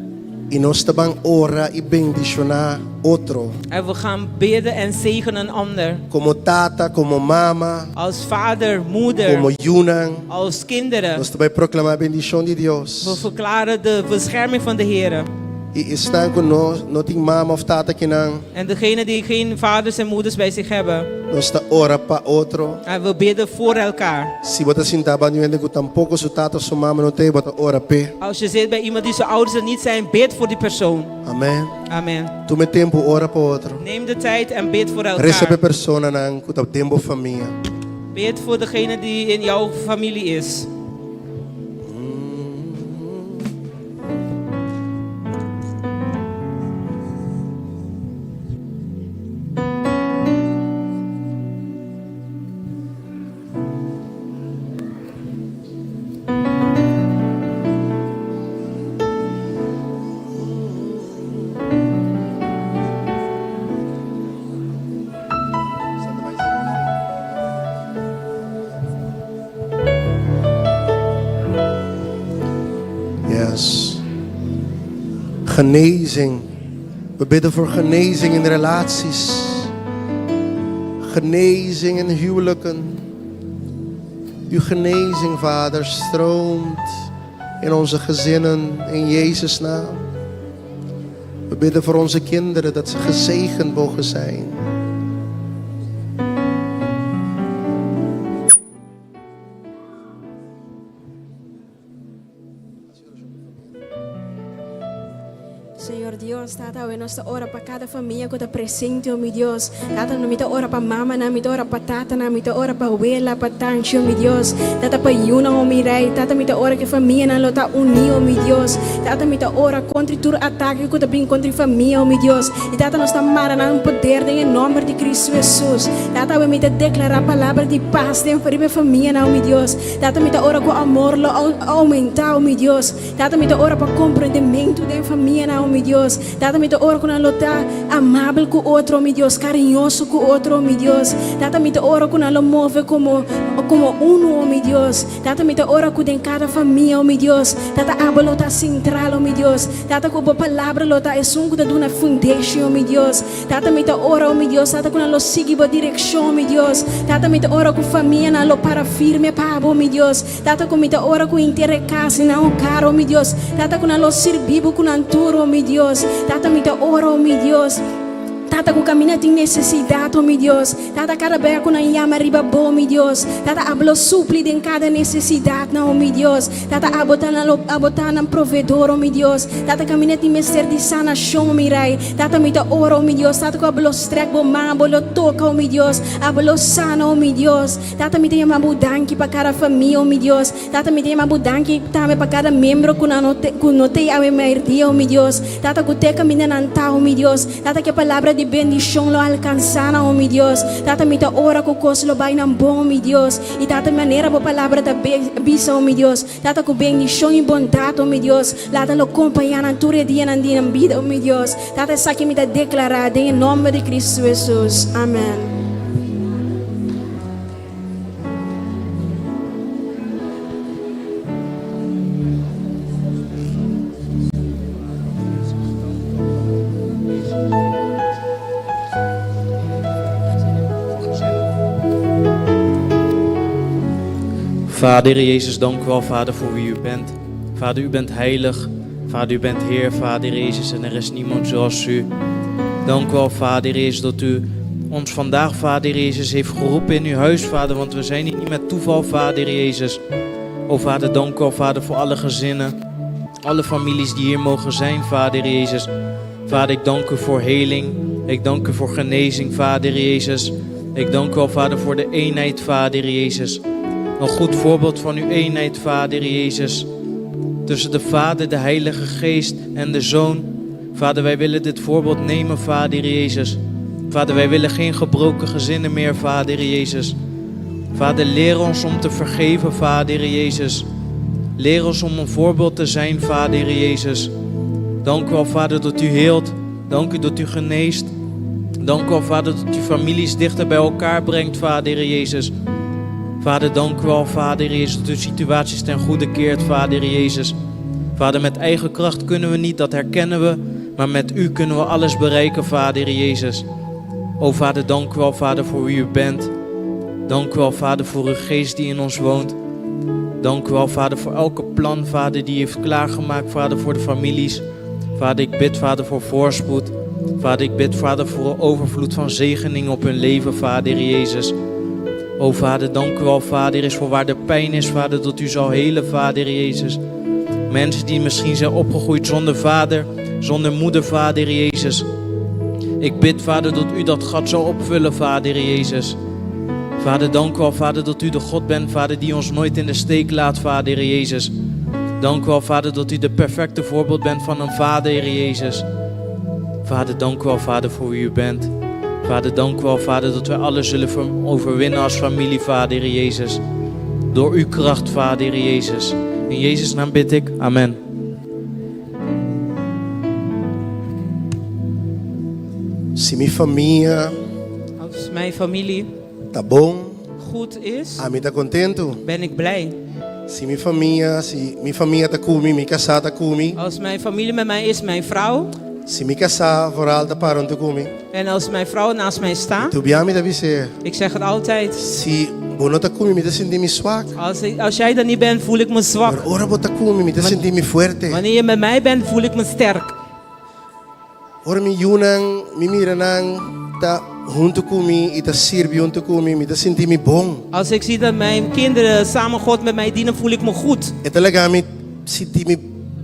In ons tabang ora i bendiciona otro. En we gaan bidden en zegenen een ander. Como tata, como mama. Als vader, moeder. Como yunan. Als kinderen. Nós também proclamar bendição de Deus. We verklaren de bescherming van de Heer. Staan con nós, não tem mama of tata kinang. En degenen die geen vaders en moeders bij zich hebben. Nós ta ora pa otro. En we bidden voor elkaar. Si bota sintaba nu ende tampoco su tata su mama no te bota ora pe. Als je zit bij iemand die zijn ouders er niet zijn, bid voor die persoon. Amen. Amen. Tu me tempo ora pa otro. Neem de tijd en bid voor elkaar. Recebe persona nang ku tempo familia. Bid voor degene die in jouw familie is. Genezing. We bidden voor genezing in relaties. Genezing in huwelijken. Uw genezing, Vader, stroomt in onze gezinnen in Jezus' naam. We bidden voor onze kinderen dat ze gezegend mogen zijn. Senhor Dios, Tata, hoy nos ora para cada familia que está presente, oh mi Dios. Tata, no me ora para mamá, no me ora para tata, no me ora para abuela, para tancho, oh mi Dios. Tata, para yuna, oh mi rey. Tata, me ora que familia no lo está unido, oh mi Dios. Tata, me ora contra tu ataque que está bem contra familia, oh mi Dios. E Tata, nos está marando um poder em nome de Cristo Jesus. Tata, me declarar palavra de paz dentro para minha família, oh mi Dios. Tata, me ora com amor lo aumentar, oh mi Dios. Tata, me ora para compreendimento da família, oh mi Dios. Tata, me ora com a lota amável com outro, oh mi Dios, carinhoso com outro, oh mi Dios. Tata, me ora com a lo move como uno, oh mi Dios. Tata, me ora com cada família, oh mi Dios. Tata, aba lota central, oh mi Dios. Tata, com a palavra lota é sunco da duna foundation, oh mi Dios. Tata, me ora, oh mi Dios. Tata, com a lo siga a direção, oh mi Dios. Tata, me ora com família na lo para firme, pabo, oh mi Dios. Tata, com me ora com interesse casa na o caro, oh mi Dios. Tata, com a lo servibo com anturo, oh mi Dios. Tata, me ora, oh mi Dios. Tata, com caminhar tem necessidade, oh mi Deus. Tata, cada vez com a llama riba bom, mi Deus. Tata, hablo supli em cada necessidade, não, oh mi Deus. Tata, abotar na provedor, oh mi Deus. Tata, caminhar tem mestre de sanação, mi rei. Tata, me ora, oh mi Deus. Tata, com hablo strek, bom, hablo toca, oh mi Deus. Hablo sana, oh mi Deus. Tata, me tem uma mudança para cada família, oh mi Deus. Tata, me tem uma mudança também para cada membro que não tem a maioria, oh mi Deus. Tata, que te caminha na oh mi Deus. Tata, que a palavra de bendição lo alcançar, oh mi Deus. Tata, me ta ora com coisa lo vai nam bom, mi Deus. E tata, maneira a palavra da bisa, oh mi Deus. Tata, com bendição e bondade, oh mi Deus. Tata, lo acompanhar na tua dia na vida, oh mi Deus. Tata, sa que me ta declarar em nome de Cristo Jesus. Amém. Vader Jezus, dank u wel, Vader, voor wie u bent. Vader, u bent heilig. Vader, u bent Heer, Vader Jezus, en er is niemand zoals u. Dank u wel, Vader Jezus, dat u ons vandaag, Vader Jezus, heeft geroepen in uw huis, Vader, want we zijn hier niet met toeval, Vader Jezus. O Vader, dank u wel, Vader, voor alle gezinnen, alle families die hier mogen zijn, Vader Jezus. Vader, ik dank u voor heling. Ik dank u voor genezing, Vader Jezus. Ik dank u wel, Vader, voor de eenheid, Vader Jezus. Een goed voorbeeld van uw eenheid, Vader Jezus. Tussen de Vader, de Heilige Geest en de Zoon. Vader, wij willen dit voorbeeld nemen, Vader Jezus. Vader, wij willen geen gebroken gezinnen meer, Vader Jezus. Vader, leer ons om te vergeven, Vader Jezus. Leer ons om een voorbeeld te zijn, Vader Heer Jezus. Dank u wel, Vader, dat u heelt. Dank u dat u geneest. Dank u wel, Vader, dat u families dichter bij elkaar brengt, Vader Heer Jezus. Vader, dank u wel, Vader Heer Jezus, dat u situaties ten goede keert, Vader Heer Jezus. Vader, met eigen kracht kunnen we niet, dat herkennen we. Maar met u kunnen we alles bereiken, Vader Heer Jezus. O Vader, dank u wel, Vader, voor wie u bent. Dank u wel, Vader, voor uw geest die in ons woont. Dank u wel, Vader, voor elke plan, Vader, die u heeft klaargemaakt, Vader, voor de families. Vader, ik bid, Vader, voor voorspoed. Vader, ik bid, Vader, voor een overvloed van zegeningen op hun leven, Vader Heer Jezus. O Vader, dank u wel, Vader, is voor waar de pijn is, Vader, dat u zal helen, Vader Heer Jezus. Mensen die misschien zijn opgegroeid zonder vader, zonder moeder, Vader Heer Jezus. Ik bid, Vader, dat u dat gat zal opvullen, Vader Heer Jezus. Vader, dank u wel, Vader, dat u de God bent, Vader, die ons nooit in de steek laat, Vader Heer Jezus. Dank u wel, Vader, dat u de perfecte voorbeeld bent van een Vader, Heer Jezus. Vader, dank u wel, Vader, voor wie u bent. Vader, dank u wel, Vader, dat wij alles zullen overwinnen als familie, Vader Heer Jezus. Door uw kracht, Vader Heer Jezus. In Jezus' naam bid ik. Amen. Se minha família Als mijn familie tá bom, goed is, a mim tá contento. ben ik blij. Se minha família tá comigo, minha casa tá comigo. Als mijn familie met mij is, mijn vrouw. Se minha casa vooral tá parando comigo. En als mijn vrouw naast mij staat. Tu bem me deve ser. Ik zeg het altijd. Se você tá comigo, me tá sentindo swak. Als jij er niet bent, voel ik me zwak. Maar ora você tá comigo, me tá sentindo forte. Wanneer je met mij bent, voel ik me sterk. Ora mi yunang, mi miranang, tá junto comigo e tá sirve junto comigo, me tá sentindo bom. Als ik zie dat mijn kinderen samen God met mij dienen, voel ik me goed. É talaga me sentir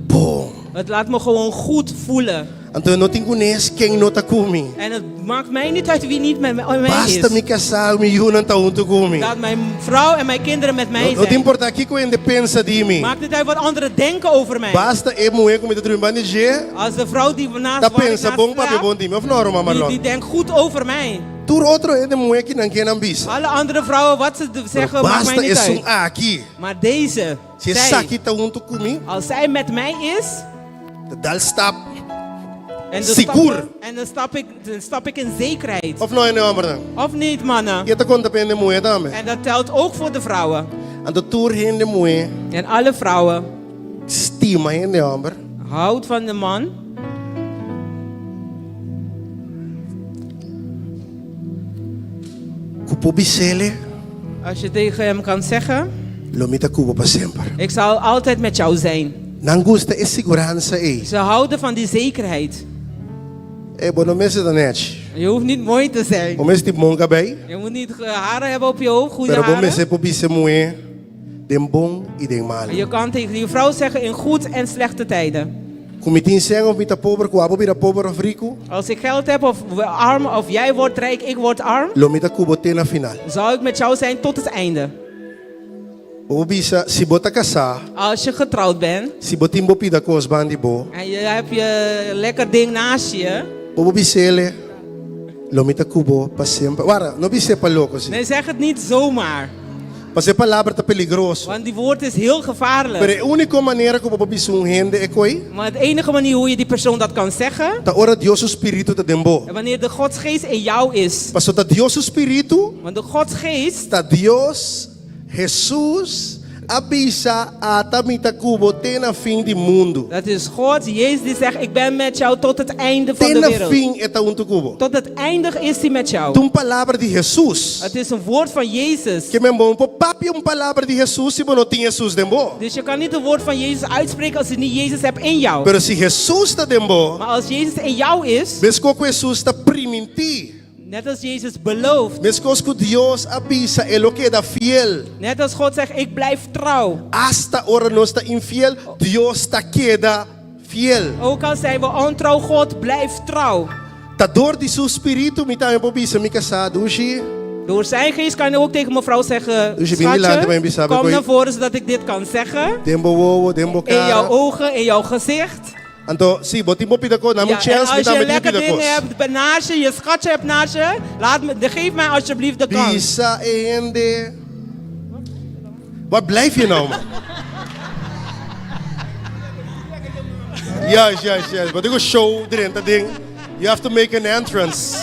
bom. Het laat me gewoon goed voelen. Então não tenho conhece quem não tá comigo. En het maakt mij niet uit wie niet met mij Basta is. me casar, me yunang tá junto comigo. Dat mijn vrouw en mijn kinderen met mij Não te zijn. importa aqui com ele pensa de mim. Maakt niet uit wat anderen denken over mij. Basta é mulher como te trumba de je. Als de vrouw die naast Tá waar ik pensa naast bom para slaap, bom de mim, of não, mama die denkt goed over mij. Tur outro é de mulher que não quer ambis. Alle andere vrouwen, wat ze zeggen, maakt mij Basta niet é uit. aqui. Maar deze, Se zij, aqui tá junto comigo, als zij met mij is, dá stap. en Seguro. dan stap ik in zekerheid. Of não é não, amor. Of niet, mannen? Je tá conta bem de mulher também. En dat telt ook voor de vrouwen. En de toer heen de mulher. En alle vrouwen Stima heen de amber. houdt van de man. Kupo bisele. Als je tegen hem kan zeggen, Lomita kupo pa sempre. ik zal altijd met jou zijn. Nangusta é segurança aí. Ze houden van die zekerheid. Bono mese da net. Je hoeft niet mooi te zijn. O mese tipo monga bij. Je moet niet haren hebben op je hoofd, goede Pero bom haren. mese po bise mulher. Den bom e den mal. Je kan tegen je vrouw zeggen in goed en slechte tijden. Kumitin seng of mita pobre, kuabo bira pobre of rico. Als ik geld heb of we arm of jij wordt rijk, ik word arm, Lomita kubo tena final. zal ik met jou zijn tot het einde. O bisa si bota casa. Als je getrouwd bent Si botimbo pida kos bandi bo. en je hebt je lekker ding naast je, O bisele. Lomita kubo pa sempre. Wara, no bise pa loco si. nee, zeg het niet zomaar. Pase palavra tá peligroso. Want die woord is heel gevaarlijk. Pero a única maneira que o bisung hende é coi. Maar de enige manier hoe je die persoon dat kan zeggen, Ta ora Dios o Espírito ta dembo. wanneer de Godsgeest in jou is. Paso ta Dios o Espírito. Want de Godsgeest, Ta Dios, Jesus, abisa atamita kubo tena fim de mundo. dat is God, Jezus die zegt, ik ben met jou tot het einde van de Tena wereld. fim eta unto kubo. Tot het eindig is hij met jou. Tum palavra de Jesus. Het is een woord van Jezus. Que men bom po papi palavra de Jesus se bono tinha Jesus dembo. Dus je kan niet het woord van Jezus uitspreken als je niet Jezus hebt in jou. Pero si Jesus ta dembo, Maar als Jezus in jou is, mesco que Jesus ta priminti. net als Jezus belooft, Mesco que Dios abisa elo que da fiel. net als God zegt, ik blijf trouw. Hasta ora no está infiel, Dios ta queda fiel. Ook al zijn we ontrouw, God blijft trouw. Ta dor de seu espírito me tá pobisa me casado hoje. Door zijn geest kan je ook tegen mijn vrouw zeggen, Dus je bent niet later bij schatje, me kom samen, naar voren zodat ik dit kan zeggen. Dembo wowo, dembo In jouw cara. ogen, in jouw gezicht. Anto, si botimbo pida ko, namu Ja, en chance als me je tá lekker met dingen pida hebt naast je, je schatje hebt naast je, geef mij alsjeblieft de kans. Bisa ende. Waar blijf je nou, man? Yes. But you go show the thing. You have to make an entrance.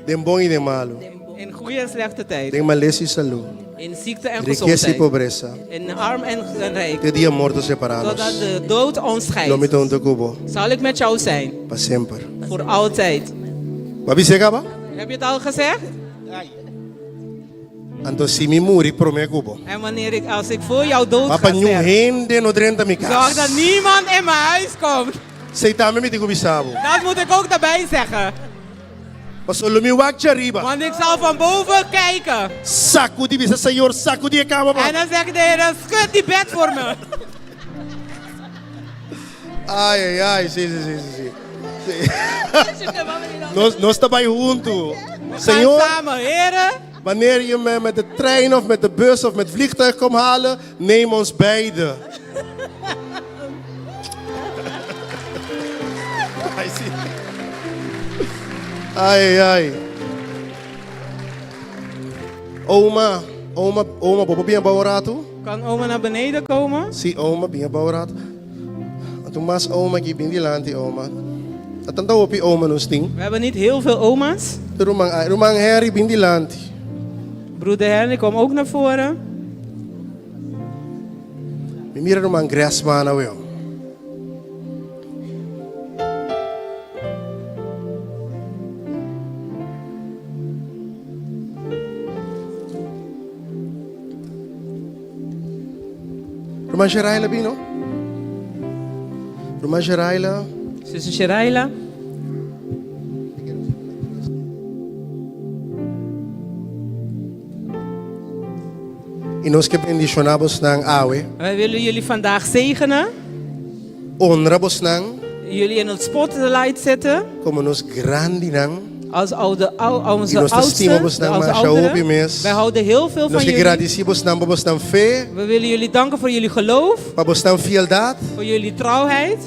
Den bom e den malo. In goede en slechte tijd. Den malesi salu. In ziekte en Riqueza y gezondheid. pobreza. In arm en rijk. Te dia morto separados. Totdat de dood ons scheidt. Lo mito unto kubo. Zal ik met jou zijn. Pa sempre. Voor altijd. Babi sega ba? Heb je het al gezegd? Anto si mi muri pro me kubo. En wanneer als ik voor jou dood Papa ga nyu sterven, hende no drenta mi zorg casa. dat niemand in mijn huis komt. Seitame mi tigo bisabo. Dat moet ik ook daarbij zeggen. Paso lo mi wak riba. Want ik zal van boven kijken. Saco di bisa senhor, saco di cama ba. En dan zegt de Heer, schud die bed voor me. Ai, sim. Nós está bij junto. We Senhor, gaan samen, heren. wanneer je me met de trein of met de bus of met het vliegtuig komt halen, neem ons beiden. Ai. Oma, popo bien baurato? Kan oma naar beneden komen? Si oma bien baurato. Toen mas oma ki bindi lanti oma. Atanda opi oma no sting. We hebben niet heel veel oma's. Rumang Harry bindi lanti. Broeder Henry, kom ook naar voren. Mimira rumang grasmana weo. Rumang Shiraila bino? Rumang Shiraila. Zuster Shiraila. E nós que bendicionamos nang awe. Wij willen jullie vandaag zegenen. Honramos nang. Jullie in het spotlight zetten. Como nos grandi nang. Als onze nós oudsten, estimamos nang als mas ouderen. mes. Wij houden heel veel van Nós que jullie. agradecemos nang babos nang fé. We willen jullie danken voor jullie geloof. Babos nang fieldad. Voor jullie trouwheid.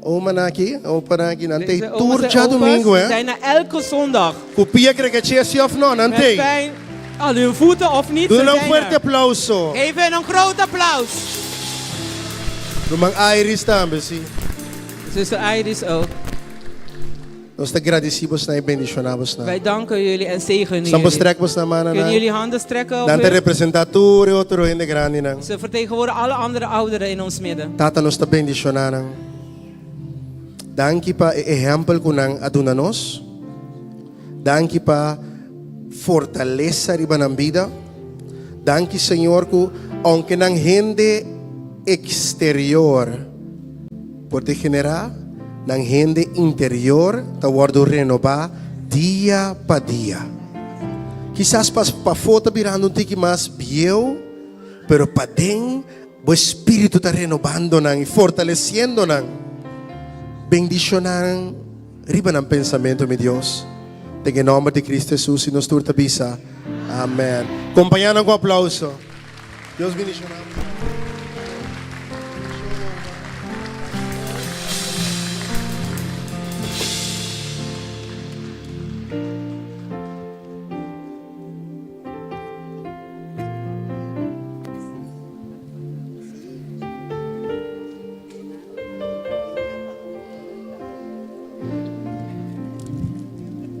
Oma naki, opa naki, nante Deze oma's en turcha opa's, domingo, die hè? zijn er elke zondag. Kupia crecechesi of no, Met nante. pijn aan hun voeten of niet. Doe ze nou zijn een fuerte er. aplauso. Geef hen een groot applaus. Rumang Iris também, sim. Zuster Iris ook. Nós te agradecemos na e bendicionamos na. Wij danken jullie en zegenen Estamos jullie. strekos na mana Kunnen na. jullie handen strekken op Dante hun? representatore outro in de grande na. Ze vertegenwoordigen alle andere ouderen in ons midden. Tata nos te bendicionana. Dankie pa exemplo kunang adunanos. Dankie pa fortaleza riba ng vida. Dankie Senhor ku aunque nang hindi exterior por te generar nang hindi interior tawado renovar dia pa dia. Quizás pa foto virando tiki mas bieu, pero pa dentro o espírito está renovando nang e fortalecendo nang. Bendicionan riba ng pensamento, mi Dios. Em nome de Cristo Jesus e nos turta bisa. Amém. Acompanhando com aplauso. Deus bendicionamos.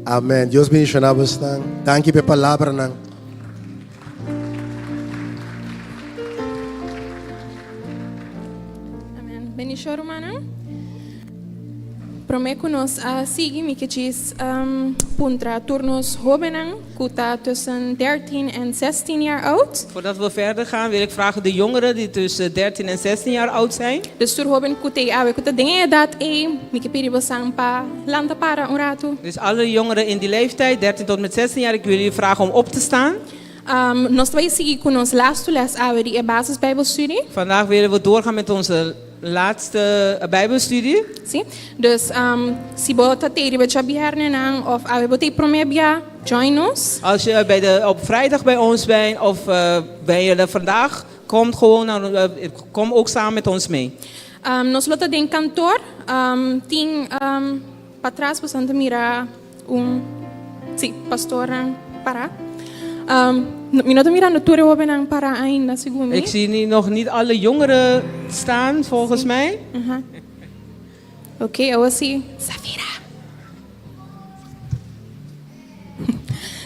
Amém. Deus bendicionamos. Danke pela palavra. Amen. Bendición, hermano. Prometo nos a seguir mi que puntra turnos jovenen, kuta tussen 13 en 16 jaar oud. Voordat we verder gaan wil ik vragen de jongeren die tussen 13 en 16 jaar oud zijn. Dus tur joven kute awe kuta dingen dat mi que pedi sampa landa para un rato. Dus alle jongeren in die leeftijd, 13 tot met 16 jaar, ik wil jullie vragen om op te staan. Nós vamos seguir com ons laatste les awe die basisbijbelstudie. Vandaag willen we doorgaan met onze laatste bijbelstudie. Sim. Dus si bota teri becha biharnenang of awe bota promebia join ons. Als je op vrijdag bij ons bent of ben je er vandaag, kom gewoon, kom ook samen met ons mee. Nos lota den cantor ting patras po Santa Mira sí, pastor para. Minuto mirando tour hebben aan para ainda segundo. Ik zie nog niet alle jongeren staan, volgens mij. Oké, eu vou assim, Safira.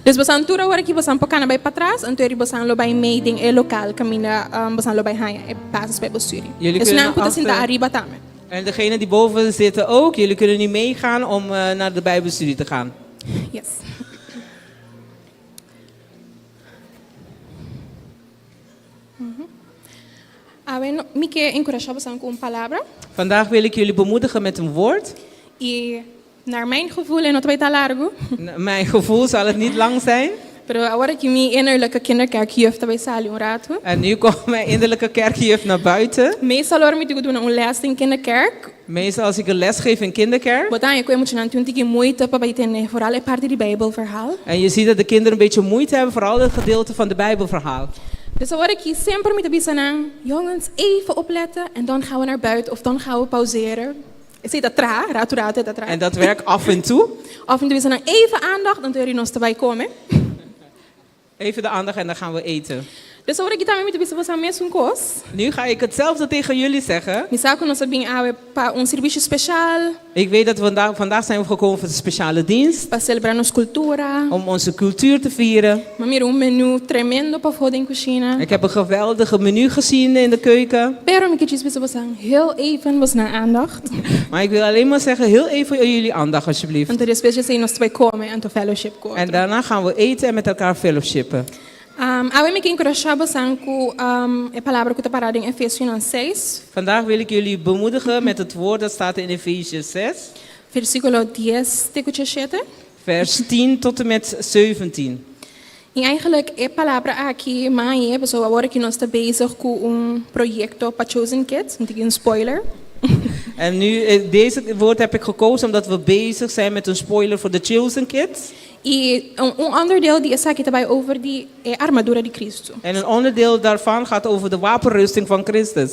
Dus we zijn tour agora que we zijn para bij patras, en toen we zijn lo bij meeting e lokaal, camina, we zijn lo bij haya e passes bij bestuur. Jullie Dus kunnen nu moeten we arriba tamen. En degene die boven zitten ook. Jullie kunnen niet meegaan om naar de Bijbelstudie te gaan. Yes. Mike encorajamos com palavra. Vandaag wil ik jullie bemoedigen met een woord. E naar mijn gevoel en het weet largo. Mijn gevoel zal het niet lang zijn. Pero agora que mijn innerlijke kinderkerkjuf daarbij sali rato. En nu komt mijn innerlijke kerkjuf naar buiten. Meestal hoor ik doen een les in kinderkerk. Meestal als ik een les geef in kinderkerk. Botan je moet je dan toen die moeite bij ten vooral een part die Bijbelverhaal. En je ziet dat de kinderen een beetje moeite hebben, vooral het gedeelte van de Bijbelverhaal. Dus dan word ik hier sempre met de bisanan, jongens, even opletten en dan gaan we naar buiten of dan gaan we pauzeren. Ik zie dat rato. En dat werkt af en toe. Af en toe is er dan even aandacht, dan kun je ons erbij komen. Even de aandacht en dan gaan we eten. Dus dan word ik daarmee met de bisanan met zo'n koos. Nu ga ik hetzelfde tegen jullie zeggen. Un serviço speciaal. Ik weet dat vandaag zijn we gekomen voor een speciale dienst. Para celebrar nossa cultura. Om onze cultuur te vieren. Maar een menu tremendo para voor de cuisine. Ik heb een geweldige menu gezien in de keuken. Pero ik kies heel even was naar aandacht. Maar ik wil alleen maar zeggen, heel even jullie aandacht alsjeblieft. En depois zijn ons twee komen en to fellowship komen. En daarna gaan we eten en met elkaar fellowshippen. Agora me encorajamos com a palavra que está parada em Efésios 6. Vandaag wil ik jullie bemoedigen met het woord dat staat in Efesiërs 6. Versículo 10 tot 7. Vers 10 tot en met 17. E eigenlijk a palavra aqui, mãe, pessoal, agora que nós está bezig com projeto para Chosen Kids, een spoiler. En nu, deze woord heb ik gekozen omdat we bezig zijn met een spoiler voor de Chosen Kids. E ander deel die is aqui daarbij over die armadura de Cristo. En een onderdeel daarvan gaat over de wapenrusting van Christus.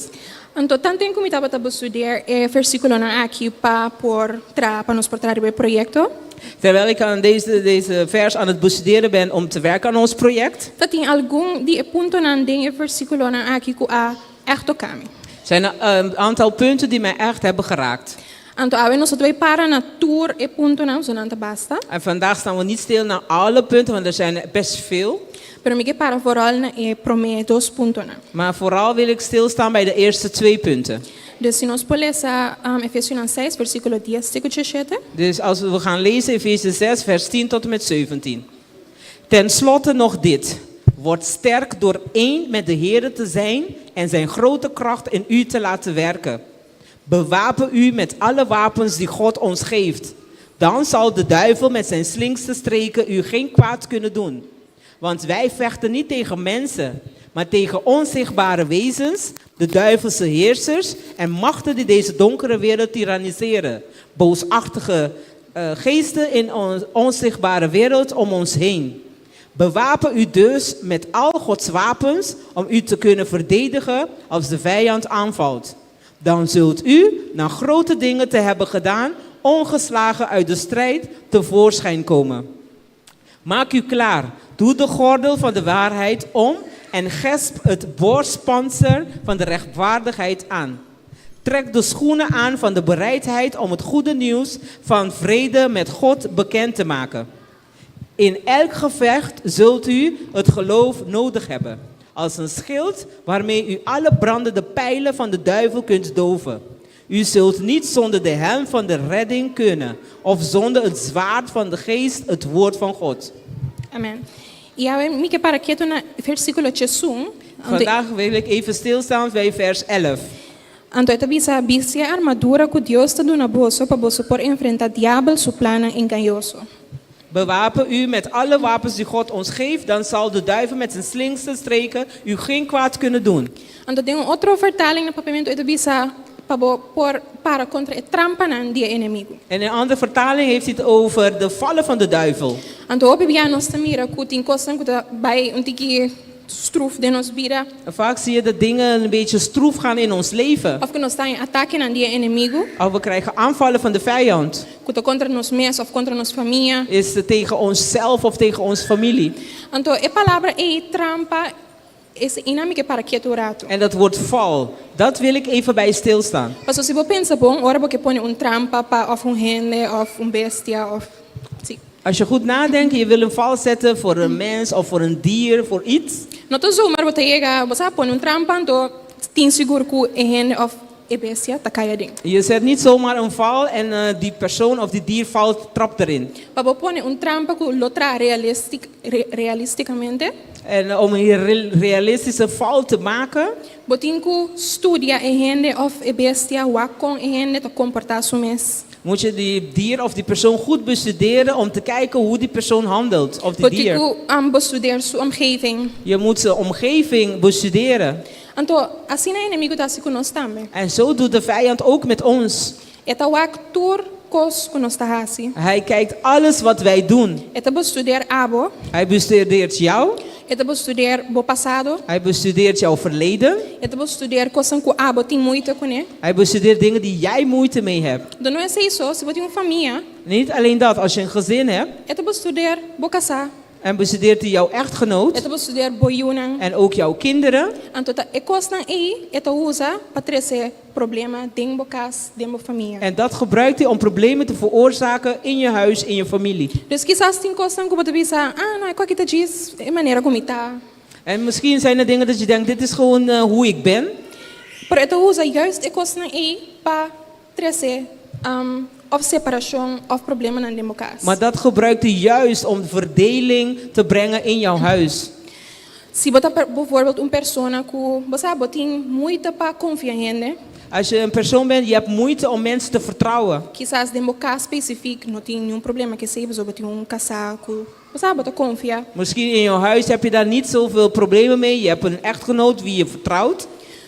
Então, tanto em como estava a estudar versículo na aqui para nos portar bij projecto. Terwijl ik aan deze vers aan het bestuderen ben om te werken aan ons project. Dat in algum die punto na ding versículo na aqui ku a echt tocame. Zijn er een aantal punten die mij echt hebben geraakt. En vandaag staan we niet stil naar alle punten, want er zijn best veel. Maar vooral wil ik stilstaan bij de eerste 2 punten. Dus si nós polesa Efesios 6 versículo 10 tot 7. Dus als we gaan lezen Efesiërs 6 vers 10 tot en met 17. Ten slotte nog dit. Word sterk door één met de Heere te zijn en zijn grote kracht in u te laten werken. Bewapen u met alle wapens die God ons geeft. Dan zal de duivel met zijn slinkste streken u geen kwaad kunnen doen. Want wij vechten niet tegen mensen, maar tegen onzichtbare wezens, de duivelse heersers en machten die deze donkere wereld tyranniseren. Boosachtige geesten in onze onzichtbare wereld om ons heen. Bewapen u dus met al Gods wapens om u te kunnen verdedigen als de vijand aanvalt. Dan zult u, na grote dingen te hebben gedaan, ongeslagen uit de strijd tevoorschijn komen. Maak u klaar, doe de gordel van de waarheid om en gesp het borstpanzer van de rechtvaardigheid aan. Trek de schoenen aan van de bereidheid om het goede nieuws van vrede met God bekend te maken. In elk gevecht zult u het geloof nodig hebben. Als een schild waarmee u alle brandende pijlen van de duivel kunt doven. U zult niet zonder de helm van de redding kunnen. Of zonder het zwaard van de geest, het woord van God. Amen. Vandaag wil ik even stilstaan bij vers 11. A armadura que Deus está dando a você para você poder enfrentar diabo, seu plano enganoso. Bewapen u met alle wapens die God ons geeft, dan zal de duivel met zijn slinkste streken u geen kwaad kunnen doen. En tem outra vertaling no papamento é bisa para contra a trampa die inimigo. En in een andere vertaling heeft hij het over de vallen van de duivel. En toen heb je nos te mira que tem coisa que bij um tiki stroef de nos vida. Vaak zie je dat dingen een beetje stroef gaan in ons leven. Of que nos está em ataque aan die inimigo. Of we krijgen aanvallen van de vijand. Que contra nos mes of contra nos família. Is het tegen onszelf of tegen onze familie. Então, a palavra é trampa. Esse inamigo para quieto rato. En dat woord val, dat wil ik even bij stilstaan. Mas se você pensa bom, ora porque põe trampa para of rende of bestia of sim. Als je goed nadenkt, je wil een val zetten voor een mens of voor een dier, voor iets. Não tô zomaar você chega, você põe trampa, então tem seguro que rende of bestia tá caia ding. Je zet niet zomaar een val en die persoon of die dier valt, trapt erin. Para põe trampa que lotra realisticamente. En om een realistische val te maken, botinho studia rende of bestia wakon rende te comportar sumes. Moet je die dier of die persoon goed bestuderen om te kijken hoe die persoon handelt of die dier. Bestuderen zijn omgeving. Je moet zijn omgeving bestuderen. Então, assim é inimigo da se conosco também. En zo doet de vijand ook met ons. Eta wak tur kos conosco hasi. Hij kijkt alles wat wij doen. Eta bestudeer abo. Hij bestudeert jou. Eta bestudeer bo passado. Hij bestudeert jouw verleden. Eta bestudeer coisas que abo tem moeite com né. Hij bestudeert dingen die jij moeite mee hebt. Dan não é isso, se você tem família. Niet alleen dat, als je een gezin hebt. Eta bestudeer bo casar. En bestudeert hij jouw echtgenoot. Eta bestudeer bo junang. En ook jouw kinderen. Então e costa aí, eta usa para trazer problema dentro casa, dentro família. En dat gebruikt hij om problemen te veroorzaken in je huis, in je familie. Dus quizás tem coisas que você pensa, não, é qualquer diz, é maneira como está. En misschien zijn er dingen dat je denkt, dit is gewoon hoe ik ben. Maar eta usa juist e costa aí para trazer of separação of problemen aan de casa. Maar dat gebruikt hij juist om verdeling te brengen in jouw huis. Se você bijvoorbeeld persona que você tem muita para confiar em. Als je een persoon bent, je hebt moeite om mensen te vertrouwen. Quizás de caso específico não tem nenhum problema que seja sobre um casaco. Você pode confiar. Misschien in jouw huis heb je daar niet zoveel problemen mee. Je hebt een echtgenoot wie je vertrouwt.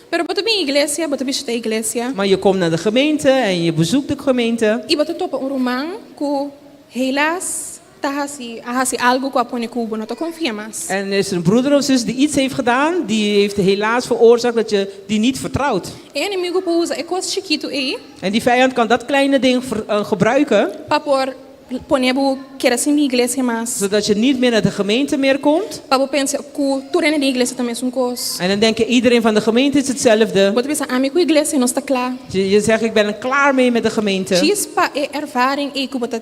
Pero você vem igreja, você visita a igreja. Maar je komt naar de gemeente en je bezoekt de gemeente. E você topa román que helaas hasi algo que apone cubo não te confia mais. En er is een broeder of zus die iets heeft gedaan, die heeft helaas veroorzaakt dat je die niet vertrouwt. E inimigo usa é coisa chiquito aí. En die vijand kan dat kleine ding gebruiken. Para ponebu quer assim minha igreja mais. Zodat je niet meer naar de gemeente meer komt. Para pensar que tudo na igreja também são coisas. En dan denk je iedereen van de gemeente is hetzelfde. Você pensa amigo igreja não está klaar. Je zegt ik ben er klaar mee met de gemeente. Chispa é ervaring e que você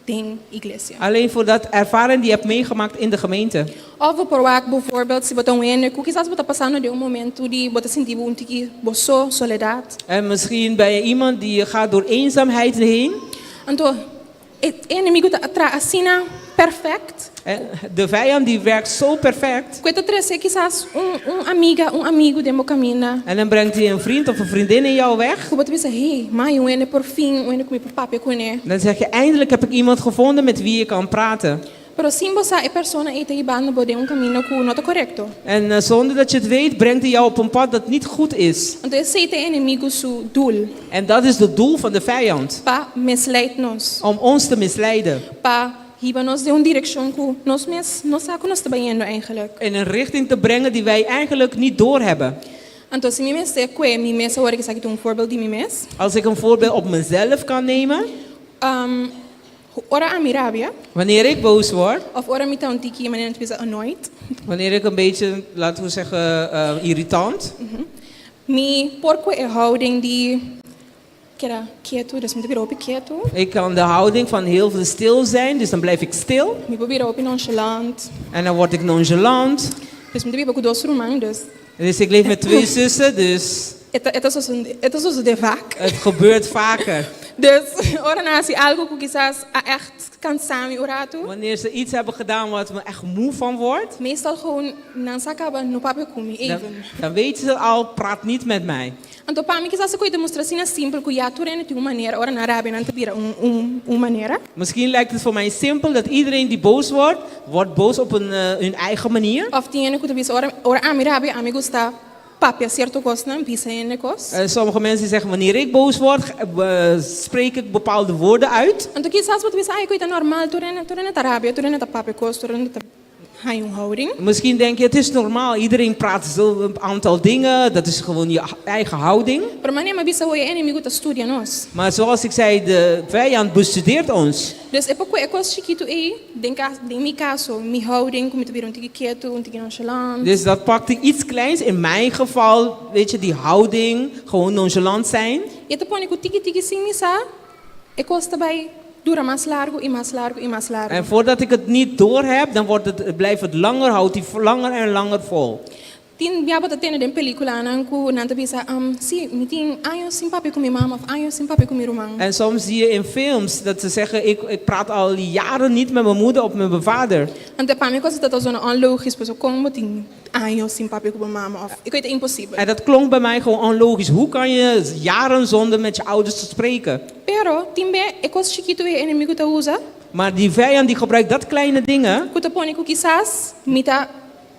tem igreja. Alleen voor dat ervaring die je hebt meegemaakt in de gemeente. Of por wak bijvoorbeeld se você ene, quizás você passando de momento de você sentir tiki bosso soledad. En misschien ben je iemand die gaat door eenzaamheid heen. Então, het inimigo tra assina perfect. De vijand die werkt zo perfect. Cuenta trazer quizás amiga, amigo de caminho. En dan brengt hij een vriend of een vriendin in jou weg. Você pensa, hey, mãe, eu ene por fim, eu ene com papai com né. Dan zeg je eindelijk heb ik iemand gevonden met wie je kan praten. Pero sim você é persona e te ibando por caminho que não está correto. En zonder dat je het weet, brengt hij jou op een pad dat niet goed is. Então esse é o inimigo seu doel. En dat is het doel van de vijand. Para misleid nos. Om ons te misleiden. Para hiba-nos de direção que nós sabe que nós está indo eigenlijk. In een richting te brengen die wij eigenlijk niet doorhebben. Então se me é que me mes agora que sabe um voorbeeld de me mes. Als ik een voorbeeld op mezelf kan nemen. Ora amirabia. Wanneer ik boos word. Of ora me tão tiki, maar net bisa annoyed. Wanneer ik een beetje, laten we zeggen, irritant. Me porco é houding die quieto, dus moet ik quieto. Ik kan de houding van heel veel stil zijn, dus dan blijf ik stil. Me probeer op nonchalant. En dan word ik nonchalant. Dus moet ik ook dos romang dus. Dus ik leef met 2 zussen, dus. Het is zo de vaak. Het gebeurt vaker. Dus ora nasi algo que quizás echt cansame orato. Wanneer ze iets hebben gedaan wat me echt moe van wordt. Meestal gewoon nan sakaba no papo comigo even. Dan weten ze al, praat niet met mij. Então para mim quizás coisa demonstração simples que já turene de uma maneira ora na Arábia não te vira maneira. Misschien lijkt het voor mij simpel dat iedereen die boos wordt boos op hun eigen manier. Of tiene que te vis ora Arábia amigo está papia certo coisa pisa ene coisa. Sommige mensen zeggen wanneer ik boos word, spreek ik bepaalde woorden uit. Então quizás você pensa ai coisa normal turene Arábia turene ta papia coisa turene ta. Hayong houding. Misschien denk je, het is normaal. Iedereen praat zo een aantal dingen. Dat is gewoon je eigen houding. Pero mani mabisa ho ye enemigo ta studia nos. Maar zoals ik zei, de vijand bestudeert ons. Dus epoco ecos chiquito denk mi caso, mi houding, como te viram tiki quieto, un tiki nonchalant. Dus dat pakte iets kleins. In mijn geval, weet je, die houding. Gewoon nonchalant zijn. E te pone ku tiki sim misa. Ecos tabay dura más largo y más largo y más largo. En voordat ik het niet door heb, dan blijft het langer, houdt hij langer en langer vol. Tin biaba ta tene den pelicula nan ku nanta bisa si meeting años sin papi con mi mama of años sin papi con mi romang. En soms zie je in films dat ze zeggen, ik praat al jaren niet met mijn moeder of met mijn vader. Ante pa mi cosa dat zo'n onlogisch, pues como meeting años sin papi con mi mama of ik weet het impossible. En dat klonk bij mij gewoon onlogisch. Hoe kan je jaren zonder met je ouders te spreken? Pero timbe ecos chiquito e enemigo ta usa. Maar die vijand die gebruikt dat kleine dingen. Ku te pone ku quizás mita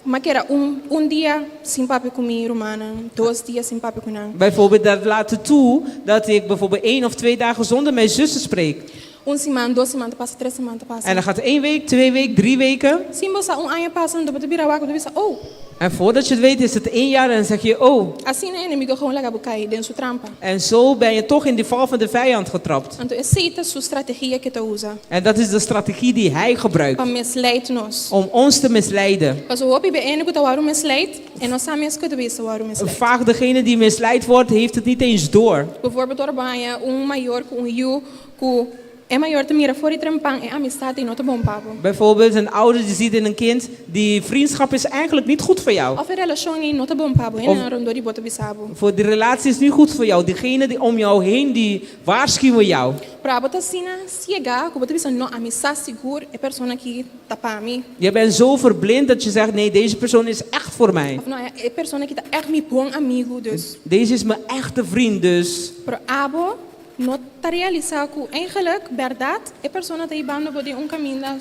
makera un dia sin papi con mi romana, 2 dias sin papi con nàng. Bijvoorbeeld dat laat toe dat ik bijvoorbeeld 1 of 2 dagen zonder mijn zussen spreek. Un semana, 2 semanas passa, 3 semanas passa. En dan gaat het 1 week, 2 weken, 3 weken. Simbo sa un año passa, dan te bira waku, dan bisa oh. En voordat je het weet is het 1 jaar en dan zeg je oh. Assim é inimigo gewoon laga bukai den su trampa. En zo ben je toch in de val van de vijand getrapt. Então aceita su strategia que te usa. En dat is de strategie die hij gebruikt. Para misleid nos. Om ons te misleiden. Pas o hopi be ene kuta waru misleid en ons samen is kuta bisa waru misleid. Vaak degene die misleid wordt heeft het niet eens door. Bijvoorbeeld orbanha maior com yu ku é maior te mira fora e trampang é amistade e nota bom papo. Bijvoorbeeld een ouder die ziet in een kind, die vriendschap is eigenlijk niet goed voor jou. Of een relatie nota bom papo, en een die bota bisabo. Voor die relatie is niet goed voor jou. Diegene die om jou heen, die waarschuwen jou. Para bota sina ciega, ku bota bisa no amistade seguro é persona que tapami. Je bent zo verblind dat je zegt nee, deze persoon is echt voor mij. Of no é persona que tá echt mi bom amigo dus. Deze is mijn echte vriend dus. Pro abo não está realizado que eigenlijk verdade é persona tá ibando por um caminho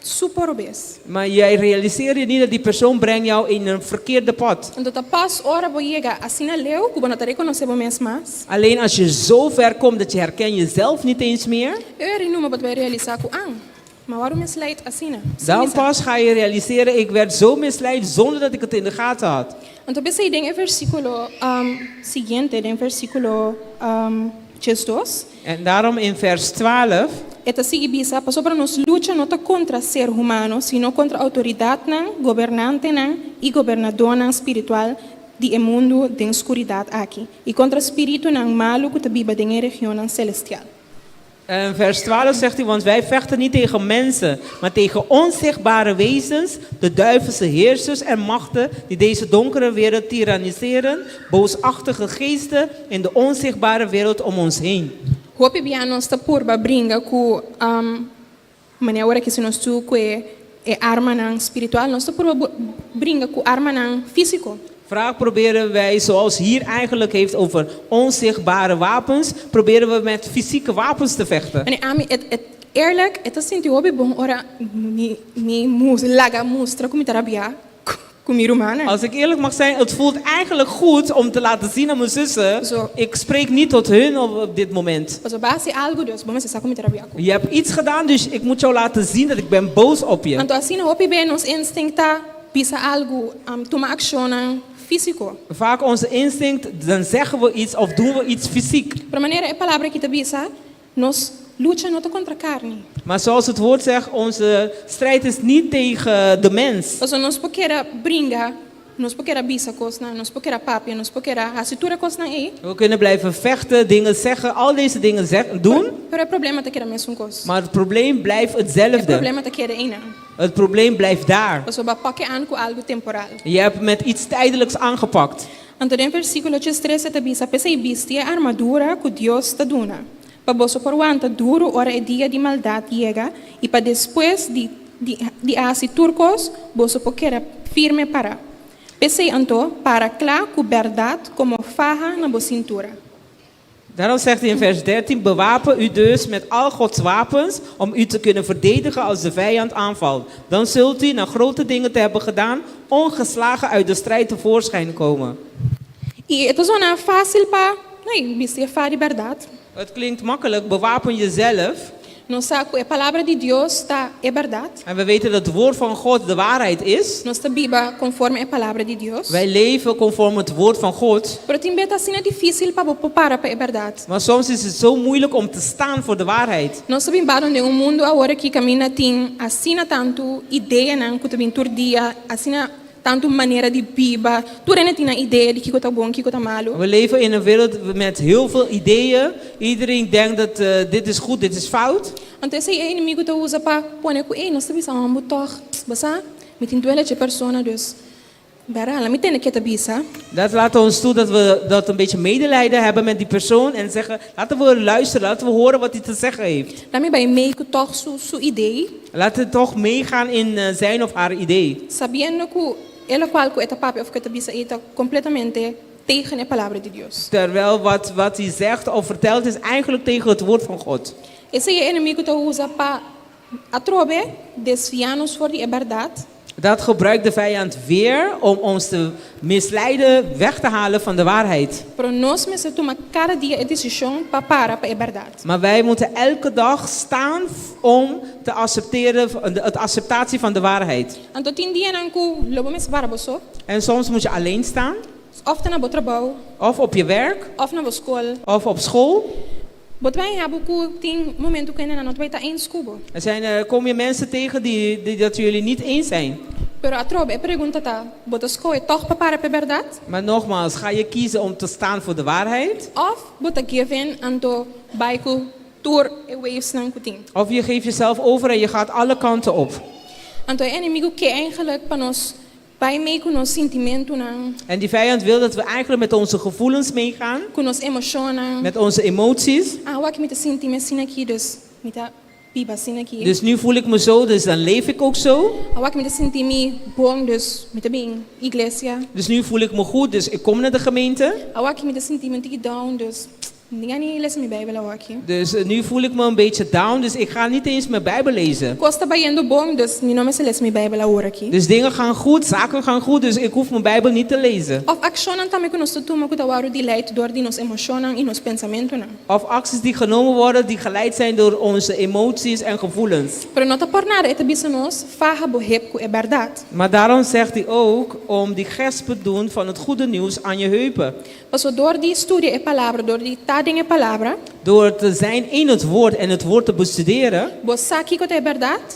super obes. Maar jij realiseert je niet dat die persoon brengt jou in een verkeerde pad. Então tá pas hora bo chega assim leu que não tá reconhecer mesmo mais. Alleen als je zo ver komt dat je herkent jezelf niet eens meer. Eu era numa wat wij realizar que maar waarom misleid assim? Dan pas ga je realiseren ik werd zo misleid zonder dat ik het in de gaten had. Então pensei em versículo seguinte, em versículo 2. En daarom in vers 12. Esta sigue bisa, passou para nos luta não tá contra ser humano, sino contra autoridade governante e governador espiritual de mundo de escuridade aqui e contra espírito malo que vive em região celestial. En vers 12 zegt hij, want wij vechten niet tegen mensen, maar tegen onzichtbare wezens, de duivelse heersers en machten die deze donkere wereld tyranniseren, boosachtige geesten in de onzichtbare wereld om ons heen. Hoop je aan ons te purba bringa ku maniera que se nos tu que arma nang spiritual, nos te purba bringa ku arma nang físico. Vaak proberen wij, zoals hier eigenlijk heeft over onzichtbare wapens, proberen we met fysieke wapens te vechten. En eerlijk, het is niet hobby bon ora mi laga mostra como tarabia com mi romana. Als ik eerlijk mag zijn, het voelt eigenlijk goed om te laten zien aan mijn zussen. Ik spreek niet tot hun op dit moment. Je hebt iets gedaan, dus ik moet jou laten zien dat ik ben boos op je. Então assim hobby ben ons instincta pisa algo toma action físico. Vaak onze instinct, dan zeggen we iets of doen we iets fysiek. Por maneira é palavra que te bisa, nos lucha não contra carne. Maar zoals het woord zegt, onze strijd is niet tegen de mens. Also nos pokera bringa, nos pokera bisa kosna, nos pokera papia, nos pokera asitura kosna We kunnen blijven vechten, dingen zeggen, al deze dingen doen. Pero het probleem te kera mesmo kos. Maar het probleem blijft hetzelfde. Het probleem te kera ina. Het probleem blijft daar. Also ba pakke aan com algo temporal. Je hebt met iets tijdelijks aangepakt. Então em versículo 13 te bisa, pensei vestir a armadura que Deus te dona. Para você por aguanta duro hora é dia de maldade chega e para depois de assim turcos você pode firme para. Pensei então para claro com verdade como faja na boa cintura. Daarom zegt hij in vers 13, bewapen u dus met al Gods wapens om u te kunnen verdedigen als de vijand aanvalt. Dan zult u, na grote dingen te hebben gedaan, ongeslagen uit de strijd tevoorschijn komen. E het is een fácil para, nee, vestir de verdade. Het klinkt makkelijk, bewapen jezelf. Nós sabemos que a palavra de Deus está é verdade. En we weten dat het woord van God de waarheid is. Nós sabemos conforme a palavra de Deus. Wij leven conform het woord van God. Pero também assim é difícil para parar para a verdade. Maar soms is het zo moeilijk om te staan voor de waarheid. Nós sabemos de mundo agora que caminha tem assim tanto ideia não que também todo dia assim tanto maneira de biba. Tudo é tem a ideia de que está bom, que está malo. We leven in een wereld met heel veel ideeën. Iedereen denkt dat dit is goed, dit is fout. Então esse inimigo está usa para pôr que nós sabemos amor toch, basta, met een duelle persona dus. Bara, la mitene que tabisa. Dat laat ons toe dat we dat een beetje medelijden hebben met die persoon en zeggen, laten we luisteren, laten we horen wat hij te zeggen heeft. Laat me bij mij toch zo idee. Laten we toch meegaan in zijn of haar idee. Sabiendo que ela qual que etapa of que tabisa está completamente tegen a palavra de Deus. Terwijl wat hij zegt of vertelt is eigenlijk tegen het woord van God. Esse inimigo está usa para atrobe desviar-nos voor die verdade. Dat gebruikt de vijand weer om ons te misleiden, weg te halen van de waarheid. Pero nós mesmos tomar cada dia a decisão para parar para a verdade. Maar wij moeten elke dag staan om te accepteren, de acceptatie van de waarheid. Então tem dia em que lobo mes baraboso. En soms moet je alleen staan. Of na bo trabalho. Of op je werk. Of na bo school. Of op school. Wat wij hebben que tem momento que na not vai estar em school. Kom je mensen tegen die dat jullie niet eens zijn. Pero atrobe, a pergunta tá, bota escolhe toch para parar para a verdade? Maar nogmaals, ga je kiezen om te staan voor de waarheid? Of bota given anto baiko tour waves nan kuting. Of je geeft jezelf over en je gaat alle kanten op. Anto é inimigo que eigenlijk para nós vai meio com nos sentimento nan. En die vijand wil dat we eigenlijk met onze gevoelens meegaan. Com nos emotionen. Met onze emoties. Wat met de sentimenten zien aqui dus met de piba zien aqui. Dus nu voel ik me zo, dus dan leef ik ook zo. Wat met de sentimenten bom dus met de bing iglesia. Dus nu voel ik me goed, dus ik kom naar de gemeente. Wat met de sentimenten down dus. Dus nu voel ik me een beetje down, dus ik ga niet eens mijn Bijbel lezen. Dus dingen gaan goed, zaken gaan goed, dus ik hoef mijn Bijbel niet te lezen. Of acties die genomen worden, die geleid zijn door onze emoties en gevoelens. Maar daarom zegt hij ook om die gespen doen van het goede nieuws aan je heupen. Door die studie en palavra, door die tading en palavra, door te zijn in het woord en het woord te bestuderen,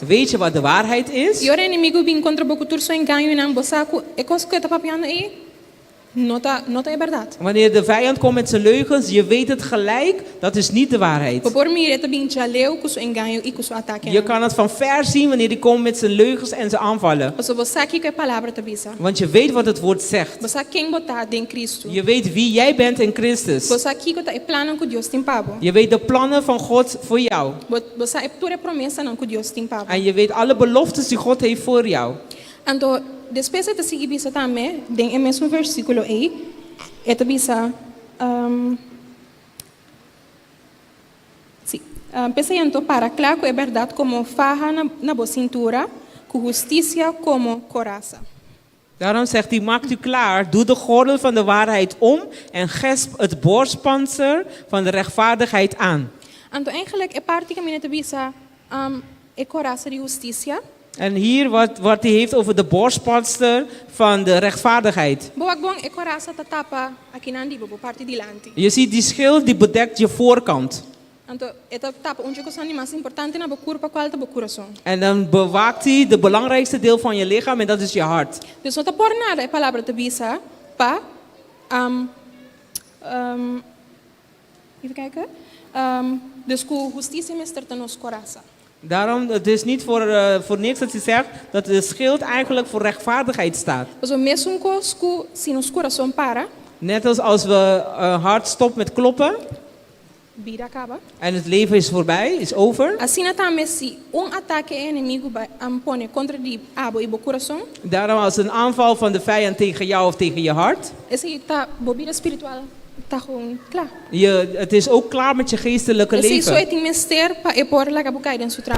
weet je wat de waarheid is. Wanneer de vijand komt met zijn leugens, je weet het gelijk, dat is niet de waarheid. Je kan het van ver zien wanneer hij komt met zijn leugens en zijn aanvallen. Want je weet wat het woord zegt. Je weet wie jij bent in Christus. Je weet de plannen van God voor jou. En je weet alle beloftes die God heeft voor jou. Depois de seguir bisa também, tem o mesmo versículo aí, eta bisa, pensando para claro é verdade como faja na boa cintura, com justiça como coraça. Daarom zegt hij, maakt u klaar, doe de gordel van de waarheid om en gesp het borstpanzer van de rechtvaardigheid aan. Então, eigenlijk, é parte que minha bisa, é coraça de justiça. En hier wat hij heeft over de borstpanzer van de rechtvaardigheid. Je ziet die schild die bedekt je voorkant. En dan bewaakt hij de belangrijkste deel van je lichaam en dat is je hart. Dus wat por nada é palavra de bisa pa even kijken. Dus com justiça mesterta nos coração. Daarom, het is niet voor niks dat hij zegt dat de schild eigenlijk voor rechtvaardigheid staat. Net als we hart stopt met kloppen. En het leven is voorbij, is over. Daarom als een aanval van de vijand tegen jou of tegen je hart. Het is ook klaar met je geestelijke leven.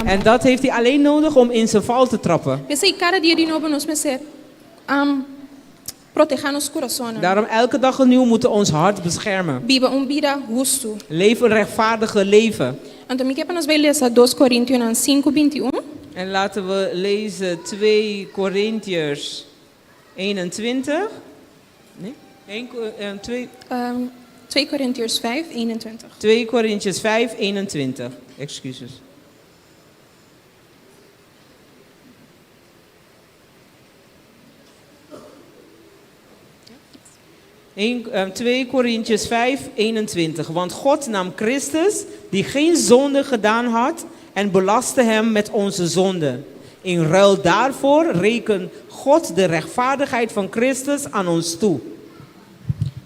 En dat heeft hij alleen nodig om in zijn val te trappen. Daarom elke dag opnieuw moeten we ons hart beschermen. Leef een rechtvaardige leven. Então, me quer nos vai ler 2 Coríntios 5:21. En laten we lezen 2 Korintiërs 21. Nee? 2 Coríntios 5:21. 2 Korintiërs 5:21. Excuses. 2 Korintiërs 5:21. Want God nam Christus, die geen zonde gedaan had, en belastte hem met onze zonden. In ruil daarvoor rekent God de rechtvaardigheid van Christus aan ons toe.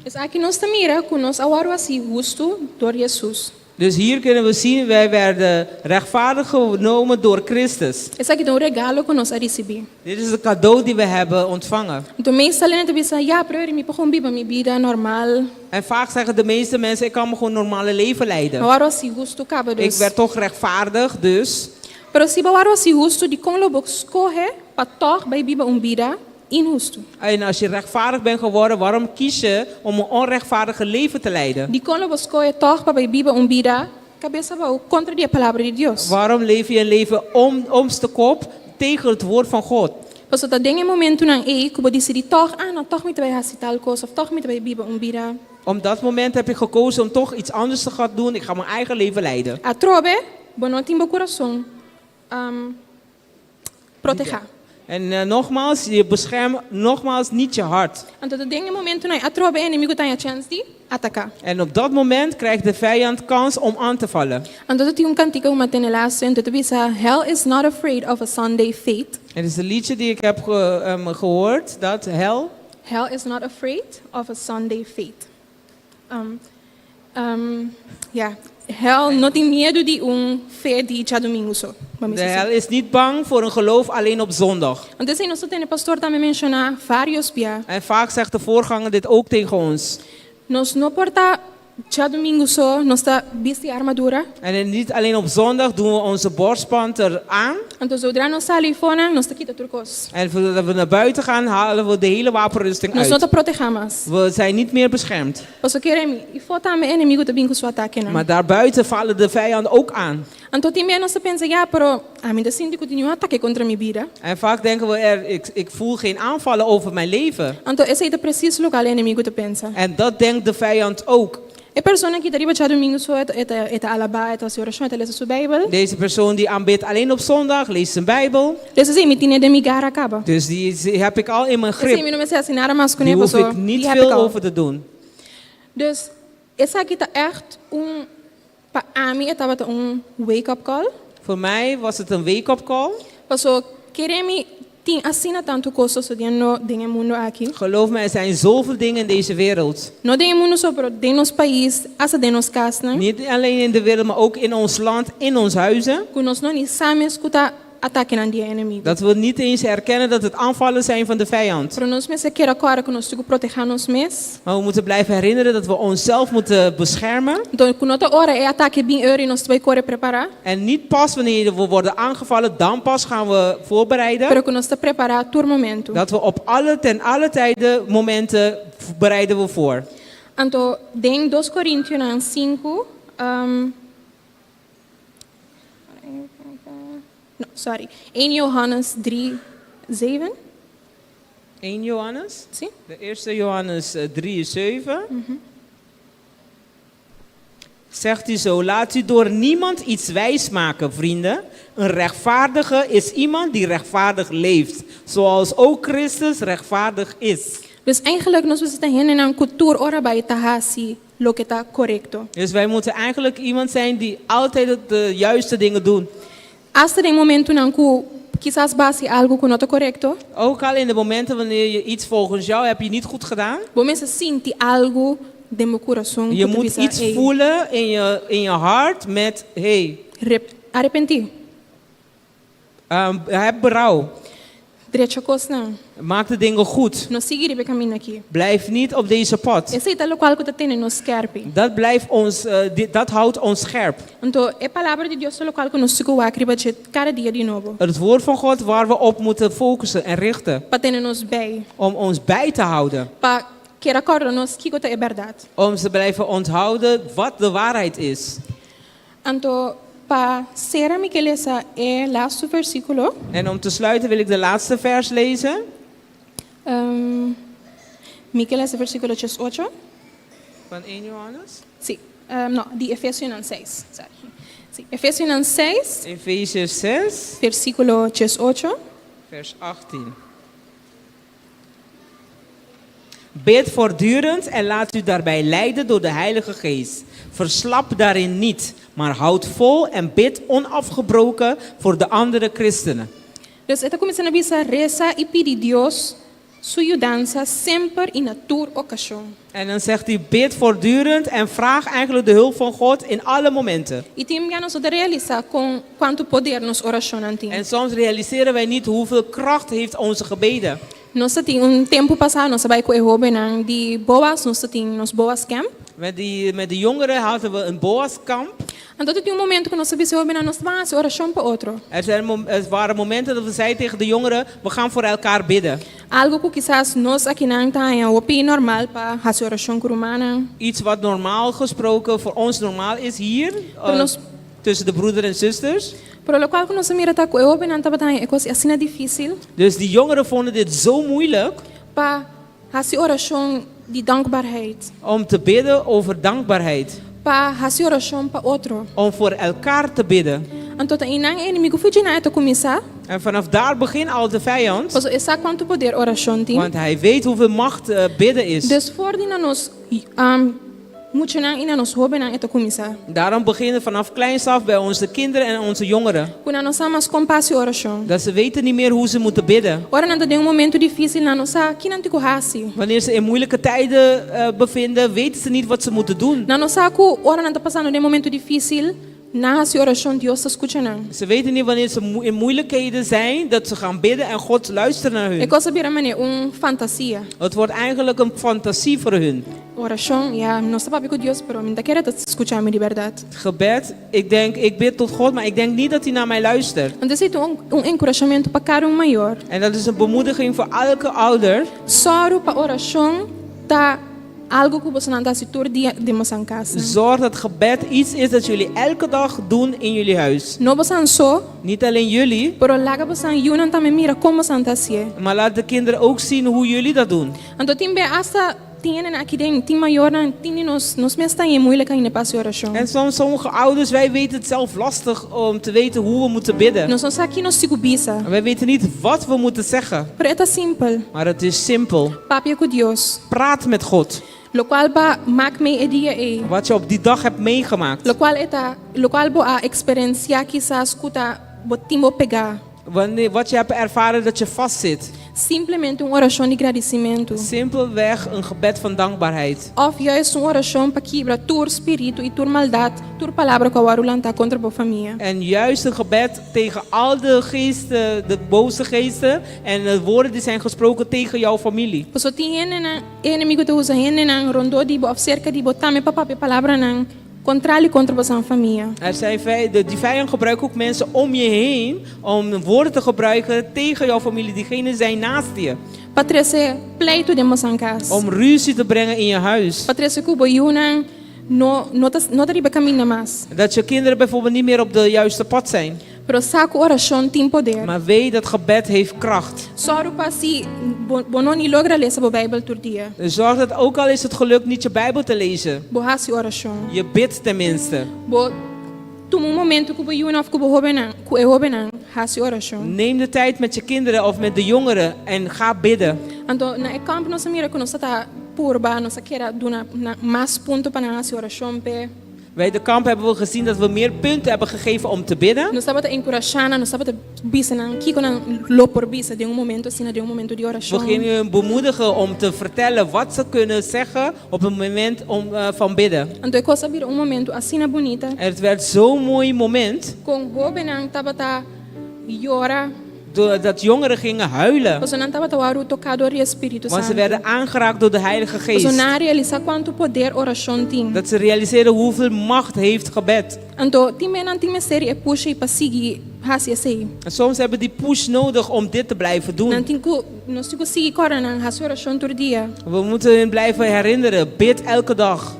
Dus aqui nós te mira que nós agora assim justo door Jesus. Dus hier kunnen we zien, wij werden rechtvaardig genomen door Christus. Esse aqui é um regalo que nós recebemos. Dit is het cadeau die we hebben ontvangen. Então, meestal gente pensa, ja, pero eu me pongo viva minha vida normal. En vaak zeggen de meeste mensen, ik kan me gewoon een normale leven leiden. Agora assim justo acaba Ik werd toch rechtvaardig, dus. Pero se agora assim justo de como lobo escorre para toch bij viva vida injusto. En als je rechtvaardig bent geworden, waarom kies je om een onrechtvaardige leven te leiden? De como lobo escorre toch para viva vida, cabeça vai contra a palavra de Deus. Waarom leef je een leven omste de kop tegen het woord van God? Pas dat ding momento nang que eu decidi toch toch me vai fazer tal coisa, of toch me vai viva vida. Op dat moment heb je gekozen om toch iets anders te gaan doen. Ik ga mijn eigen leven leiden. A trobe, bonote in meu coração, proteger. En nogmaals, je beschermt nogmaals niet je hart. Então, dat ding momento nang a trobe inimigo tem a chance de atacar. En op dat moment krijgt de vijand kans om aan te vallen. Então, dat is cantico uma tenelaço, então tu bisa, hell is not afraid of a Sunday fate. Het is een liedje die ik heb gehoord, dat Hell is not afraid of a Sunday fate. Hell não tem medo de fé de domingo só. De hel is niet bang voor een geloof alleen op zondag. Então, assim, nós temos pastor também mencionar vários pia. En vaak zegt de voorganger dit ook tegen ons. Nós não porta domingo só, nós tá veste armadura. En niet alleen op zondag doen we onze borstband aan. Então, zodra nós saímos fora, nós tá quita turcos. En voordat we naar buiten gaan, halen we de hele wapenrusting Nós não uit. tá protegemos. We zijn niet meer beschermd. Paso queremos, e fora também inimigo também com seu ataque, não. Maar daarbuiten vallen de vijanden ook aan. Então, também nós pensa, ja, pero a mim assim de continuar ataque contra minha vida. En vaak denken we, ik voel geen aanvallen over mijn leven. Então, esse é o preciso lugar o inimigo te pensa. En dat denkt de vijand ook. E persona que deriva já domingo só é alaba, é a oração, é sua Bíblia. Deze persoon die aanbidt alleen op zondag, leest zijn Bijbel. Dus assim, me tinha de migar acaba. Dus die heb ik al in mijn Assim, grip. me não me sei assinar mais com Die ele, hoef pessoal. ik niet veel over te doen. Dus, essa aqui tá echt para mim estava wake-up call. Voor mij was het een wake-up call. Pessoal, queremos tem assina tanto coisas dentro do mundo aqui. Geloof me, er zijn zoveel dingen in deze wereld. Não tem mundo só, pero tem nos país, essa tem nos casa, né? Niet alleen in de wereld, maar ook in ons land, in ons huizen. Que nós não sabemos escutar ataque na dia inimigo. Dat we niet eens erkennen dat het aanvallen zijn van de vijand. Pero nós mesmo quer agora que nós temos que proteger nos mes. Maar we moeten blijven herinneren dat we onszelf moeten beschermen. Então, quando a hora é ataque bem e nós vai correr preparar. En niet pas wanneer we worden aangevallen, dan pas gaan we voorbereiden. Pero que nós está preparado todo momento. Dat we op ten alle tijden momenten bereiden we voor. Então, em 2 Coríntios 5, sorry. 1 Johannes 3:7. 1 Johannes? Sim. De eerste Johannes 3:7. Zegt hij zo, laat u door niemand iets wijs maken, vrienden. Een rechtvaardige is iemand die rechtvaardig leeft. Zoals ook Christus rechtvaardig is. Dus eigenlijk nós precisamos in een cultuur ora bij tahasi lo que está correcto. Dus wij moeten eigenlijk iemand zijn die altijd de juiste dingen doen. Hasta de momento não que quizás base algo que não está correcto. Ook al in de momenten wanneer je iets volgens jou hebt je niet goed gedaan. Vamos sentir algo de meu coração. Je moet iets voelen in je hart met arrepentir. Heb berouw. Direito coisa. Maak de dingen goed. Não seguir o caminho aqui. Blijf niet op deze pad. Esse é o qual que está nos scherp. Dat blijft ons, dat houdt ons scherp. Então, é palavra de Deus o qual que nós temos que acreditar cada dia de novo. Het woord van God waar we op moeten focussen en richten. Para ter nos bij. Om ons bij te houden. Para que recordarmos que é verdade. Om te blijven onthouden wat de waarheid is. Então, Pa Sera Mikelesa laatste versículo. En om te sluiten wil ik de laatste vers lezen. Mikelesa versículo 8. Van 1 Johannes. Sí, no, die Efesios 6. Sorry. Sí, Efesios 6. Efesiërs 6. Versículo 8. Vers 18. Bid voortdurend en laat u daarbij leiden door de Heilige Geest. Verslap daarin niet, maar houd vol en bid onafgebroken voor de andere christenen. Dus esta começando a bisa reza e pedir Dios su ayudanza sempre e na tour ocasión. En dan zegt hij, bid voortdurend en vraag eigenlijk de hulp van God in alle momenten. E também nós de realizar com quanto poder nos oração antigo. En soms realiseren wij niet hoeveel kracht heeft onze gebeden. Nós tínhamos tempo passado, nós vai com o jovem de Boas, nós tínhamos Boas Camp. Met de jongeren hadden we een Boaskamp. Então tinha momento que nós sabíamos jovem nós vamos oração para outro. Er waren momenten dat we zeiden tegen de jongeren, we gaan voor elkaar bidden. Algo que quizás nós aqui não tá é o normal para fazer oração com humana. Iets wat normaal gesproken voor ons normaal is hier, tussen de broeders en zusters. Pero lo qual que nós mira tá com o jovem não tava é coisa assim difícil. Dus die jongeren vonden dit zo moeilijk. Para fazer oração de dankbaarheid. Om te bidden over dankbaarheid. Para fazer oração para outro. Om voor elkaar te bidden. Então tem um inimigo fugindo te começar. En vanaf daar begint al de vijand. Dus is dat quanto poder oração tem. Want hij weet hoeveel macht bidden is. Dus voordat ons moeten in ons hoben te começar. Daarom beginnen vanaf kleins af bij onze kinderen en onze jongeren. Quando nós somos compassie oração. Dat ze weten niet meer hoe ze moeten bidden. Ora nada de momento difícil na nossa que não te corrasse. Wanneer ze in moeilijke tijden bevinden, weten ze niet wat ze moeten doen. Na nossa ku ora nada passando de momento difícil. Na a oração Deus está escutando. Ze weten niet wanneer ze in moeilijkheden zijn dat ze gaan bidden en God luistert naar hun. É coisa bira fantasia. Het wordt eigenlijk een fantasie voor hun. Oração, ja, não está papi com Deus, pero me quer te escuchar me de verdade. Gebed, ik bid tot God, maar ik denk niet dat hij naar mij luistert. Então é encorajamento para cada maior. En dat is een bemoediging voor elke ouder. Soro para oração tá algo que você não dá se todo dia de nossa casa. Zorg dat gebed iets is dat jullie elke dag doen in jullie huis. Não você só. Niet alleen jullie. Pero laga você não também mira como Santa se. Maar laat de kinderen ook zien hoe jullie dat doen. Então tem hasta tienen aqui dentro, tem maior, tem nos mesmo em moeilijk in de passie oração. En sommige ouders, wij weten het zelf lastig om te weten hoe we moeten bidden. Nós somos aqui nos sigubisa. Wij weten niet wat we moeten zeggen. Pero é simpel. Maar het is simpel. Papi com Deus. Praat met God. Lo qual maak me e dia e. Wat je op die dag hebt meegemaakt. Lo qual bo experiencia quizás kuta botimbo pegar. Wat je hebt ervaren dat je vastzit. Simplesmente oração de agradecimento. Simpelweg een gebed van dankbaarheid. Of juist oração para quebrar tur espírito e tur maldade, tur palavra que o arulanta contra a família. En juist een gebed tegen al de geesten, de boze geesten en de woorden die zijn gesproken tegen jouw familie. Porque tem inimigo te usa hen rondo di of cerca di botame papa palavra nan contra a família. Die vijand gebruikt ook mensen om je heen om woorden te gebruiken tegen jouw familie. Diegenen zijn naast je. Patrese pleito de nossa casa. Om ruzie te brengen in je huis. Patrese kubo yuna no riba caminha mais. Dat je kinderen bijvoorbeeld niet meer op de juiste pad zijn. Pero saco oração tem poder. Maar weet dat gebed heeft kracht. Soro pasi bononi logra lezen de Bijbel door dia. Zorg dat ook al is het gelukt niet je Bijbel te lezen. Bo hasi oração. Je bidt tenminste. Bo Tom momento que o of que o hobenan hasi oração. Neem de tijd met je kinderen of met de jongeren en ga bidden. Então na campo nossa mira que nossa tá purba nossa queira duna mais ponto para hasi oração pe. Bij de kamp hebben we gezien dat we meer punten hebben gegeven om te bidden. Nós estamos encorajando, nós estamos bisando, que quando loop bisa de momento, assim, de momento de oração. We gingen hun bemoedigen om te vertellen wat ze kunnen zeggen op een moment van bidden. Então coisa vir momento assim bonita. Het werd zo'n mooi moment. Com hobenang tabata llora. Dat jongeren gingen huilen. Want ze werden aangeraakt door de Heilige Geest. Dat ze realiseren hoeveel macht heeft gebed. En soms hebben die push nodig om dit te blijven doen. We moeten hen blijven herinneren. Bid elke dag.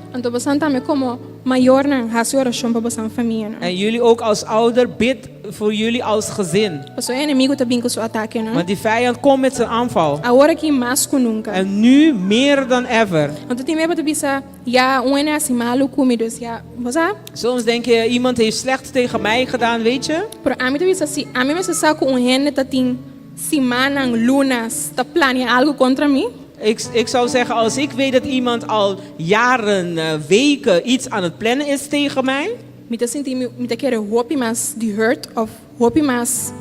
maior na hasi oração para bosan família. En jullie ook als ouder, bid voor jullie als gezin. Paso é inimigo também com seu ataque, não? Want die vijand komt met zijn aanval. Agora que mais que nunca. En nu meer dan ever. Want tem medo de bisa, ja, é assim maluco, me diz, ja, você? Soms denk je, iemand heeft slecht tegen mij gedaan, weet je? Por a mim bisa si, a mim me saco gente tá tem semana, lunas, tá planeando algo contra mim. Ik zou zeggen, als ik weet dat iemand al jaren, weken iets aan het plannen is tegen mij. Me tá sentindo, me tá querendo hope mais de hurt of hope mais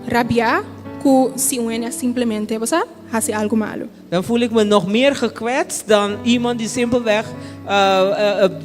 rabia, que se é simplesmente, você? Hace algo malo. Dan voel ik me nog meer gekwetst dan iemand die simpelweg